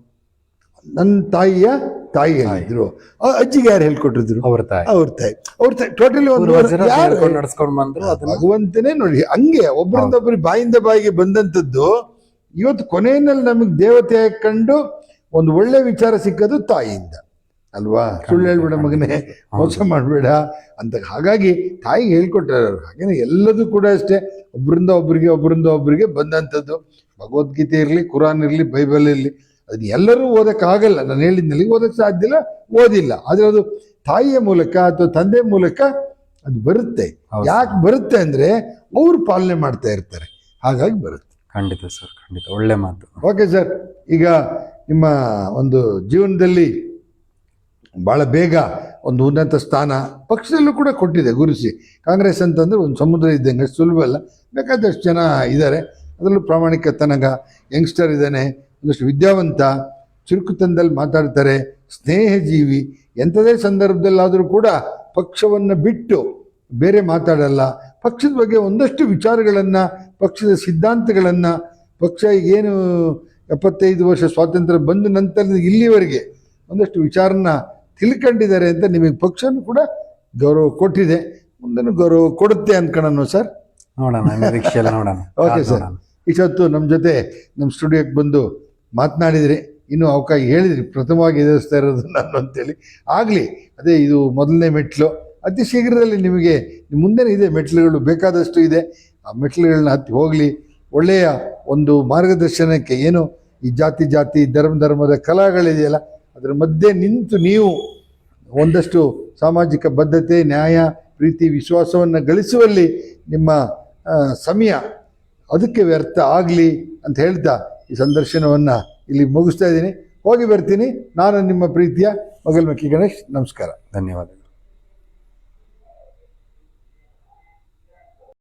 ನನ್ನ ತಾಯಿಯ ತಾಯಿ ಹೇಳಿದ್ರು. ಅಜ್ಜಿಗೆ ಯಾರು ಹೇಳ್ಕೊಟ್ಟಿದ್ರು? ಅವ್ರ ತಾಯಿ ಅವ್ರ ತಾಯಿ ಟೋಟಲಿ ಒಂದು ಯಾರು ನಡ್ಸ್ಕೊಂಡ್ ಬಂದ್ರು. ಅದನ್ನ ಭಗವಂತನೇ ನೋಡಿ, ಹಂಗೆ ಒಬ್ಬರಿಂದೊಬ್ಬರು ಬಾಯಿಂದ ಬಾಯಿಗೆ ಬಂದಂಥದ್ದು. ಇವತ್ತು ಕೊನೆಯಲ್ಲಿ ನಮಗೆ ದೇವತೆ ಕಂಡು ಒಂದು ಒಳ್ಳೆ ವಿಚಾರ ಸಿಕ್ಕದು ತಾಯಿಯಿಂದ ಅಲ್ವಾ? ಸುಳ್ಳು ಹೇಳ್ಬೇಡ ಮಗನೇ, ಮೋಸ ಮಾಡಬೇಡ ಅಂತ. ಹಾಗಾಗಿ ತಾಯಿಗೆ ಹೇಳ್ಕೊಟ್ಟಾರ. ಹಾಗೇನೆ ಎಲ್ಲದೂ ಕೂಡ ಅಷ್ಟೇ, ಒಬ್ಬರಿಂದ ಒಬ್ಬರಿಗೆ ಬಂದಂಥದ್ದು. ಭಗವದ್ಗೀತೆ ಇರಲಿ, ಕುರಾನ್ ಇರಲಿ, ಬೈಬಲ್ ಇರಲಿ, ಅದನ್ನ ಎಲ್ಲರೂ ಓದಕ್ಕಾಗಲ್ಲ. ನಾನು ಹೇಳಿದ್ನಲ್ಲಿ ಓದಕ್ಕೆ ಸಾಧ್ಯ ಇಲ್ಲ, ಓದಿಲ್ಲ. ಆದರೆ ಅದು ತಾಯಿಯ ಮೂಲಕ ಅಥವಾ ತಂದೆ ಮೂಲಕ ಅದು ಬರುತ್ತೆ. ಯಾಕೆ ಬರುತ್ತೆ ಅಂದರೆ ಅವ್ರು ಪಾಲನೆ ಮಾಡ್ತಾ ಇರ್ತಾರೆ, ಹಾಗಾಗಿ ಬರುತ್ತೆ. ಖಂಡಿತ ಸರ್, ಖಂಡಿತ ಒಳ್ಳೆ ಮಾತು. ಓಕೆ ಸರ್, ಈಗ ನಿಮ್ಮ ಒಂದು ಜೀವನದಲ್ಲಿ ಭಾಳ ಬೇಗ ಒಂದು ಉನ್ನತ ಸ್ಥಾನ ಪಕ್ಷದಲ್ಲೂ ಕೂಡ ಕೊಟ್ಟಿದೆ ಗುರುಸಿ. ಕಾಂಗ್ರೆಸ್ ಅಂತಂದ್ರೆ ಒಂದು ಸಮುದ್ರ ಇದ್ದಂಗೆ, ಸುಲಭ ಅಲ್ಲ. ಬೇಕಾದಷ್ಟು ಜನ ಇದ್ದಾರೆ, ಅದರಲ್ಲೂ ಪ್ರಾಮಾಣಿಕತನಗ ಯಂಗ್ಸ್ಟರ್ ಇದ್ದಾನೆ, ಒಂದಷ್ಟು ವಿದ್ಯಾವಂತ, ಚುರುಕುತನದಲ್ಲಿ ಮಾತಾಡ್ತಾರೆ, ಸ್ನೇಹಜೀವಿ. ಎಂಥದೇ ಸಂದರ್ಭದಲ್ಲಾದರೂ ಕೂಡ ಪಕ್ಷವನ್ನು ಬಿಟ್ಟು ಬೇರೆ ಮಾತಾಡಲ್ಲ. ಪಕ್ಷದ ಬಗ್ಗೆ ಒಂದಷ್ಟು ವಿಚಾರಗಳನ್ನು, ಪಕ್ಷದ ಸಿದ್ಧಾಂತಗಳನ್ನು, ಪಕ್ಷ ಏನು 75 ವರ್ಷ ಸ್ವಾತಂತ್ರ್ಯ ಬಂದ ನಂತರದ ಇಲ್ಲಿವರೆಗೆ ಒಂದಷ್ಟು ವಿಚಾರನ ತಿಳ್ಕೊಂಡಿದ್ದಾರೆ ಅಂತ ನಿಮಗೆ ಪಕ್ಷನೂ ಕೂಡ ಗೌರವ ಕೊಟ್ಟಿದೆ, ಮುಂದೆನೂ ಗೌರವ ಕೊಡುತ್ತೆ ಅನ್ಕೊಳ್ಳೋಣ ಸರ್. ನೋಡೋಣ, ನಿರೀಕ್ಷೆಯಲ್ಲಿ ನೋಡೋಣ. ಓಕೆ ಸರ್, ಇಷ್ಟೊತ್ತು ನಮ್ಮ ಜೊತೆ ನಮ್ಮ ಸ್ಟುಡಿಯೋಕ್ಕೆ ಬಂದು ಮಾತನಾಡಿದ್ರಿ, ಇನ್ನೂ ಅವಕಾಶ ಹೇಳಿದ್ರಿ, ಪ್ರಥಮವಾಗಿ ಎದುರಿಸ್ತಾ ಇರೋದು ನಾನು ಅಂತೇಳಿ. ಆಗಲಿ, ಅದೇ ಇದು ಮೊದಲನೇ ಮೆಟ್ಲು. ಅತಿ ಶೀಘ್ರದಲ್ಲಿ ನಿಮಗೆ ಮುಂದೆ ಇದೆ ಮೆಟ್ಲುಗಳು ಬೇಕಾದಷ್ಟು ಇದೆ. ಆ ಮೆಟ್ಲುಗಳನ್ನ ಹತ್ತಿ ಹೋಗಲಿ. ಒಳ್ಳೆಯ ಒಂದು ಮಾರ್ಗದರ್ಶನಕ್ಕೆ, ಏನು ಈ ಜಾತಿ ಧರ್ಮದ ಕಲಾಗಳಿದೆಯಲ್ಲ, ಅದರ ಮಧ್ಯೆ ನಿಂತು ನೀವು ಒಂದಷ್ಟು ಸಾಮಾಜಿಕ ಬದ್ಧತೆ, ನ್ಯಾಯ, ಪ್ರೀತಿ, ವಿಶ್ವಾಸವನ್ನು ಗಳಿಸುವಲ್ಲಿ ನಿಮ್ಮ ಸಮಯ ಅದಕ್ಕೆ ವ್ಯರ್ಥ ಆಗಲಿ ಅಂತ ಹೇಳ್ತಾ ಈ ಸಂದರ್ಶನವನ್ನು ಇಲ್ಲಿ ಮುಗಿಸ್ತಾ ಇದ್ದೀನಿ. ಹೋಗಿ ಬರ್ತೀನಿ. ನಾನು ನಿಮ್ಮ ಪ್ರೀತಿಯ ಮಗಲ್ಮಕ್ಕಿ ಗಣೇಶ್. ನಮಸ್ಕಾರ. ಧನ್ಯವಾದ.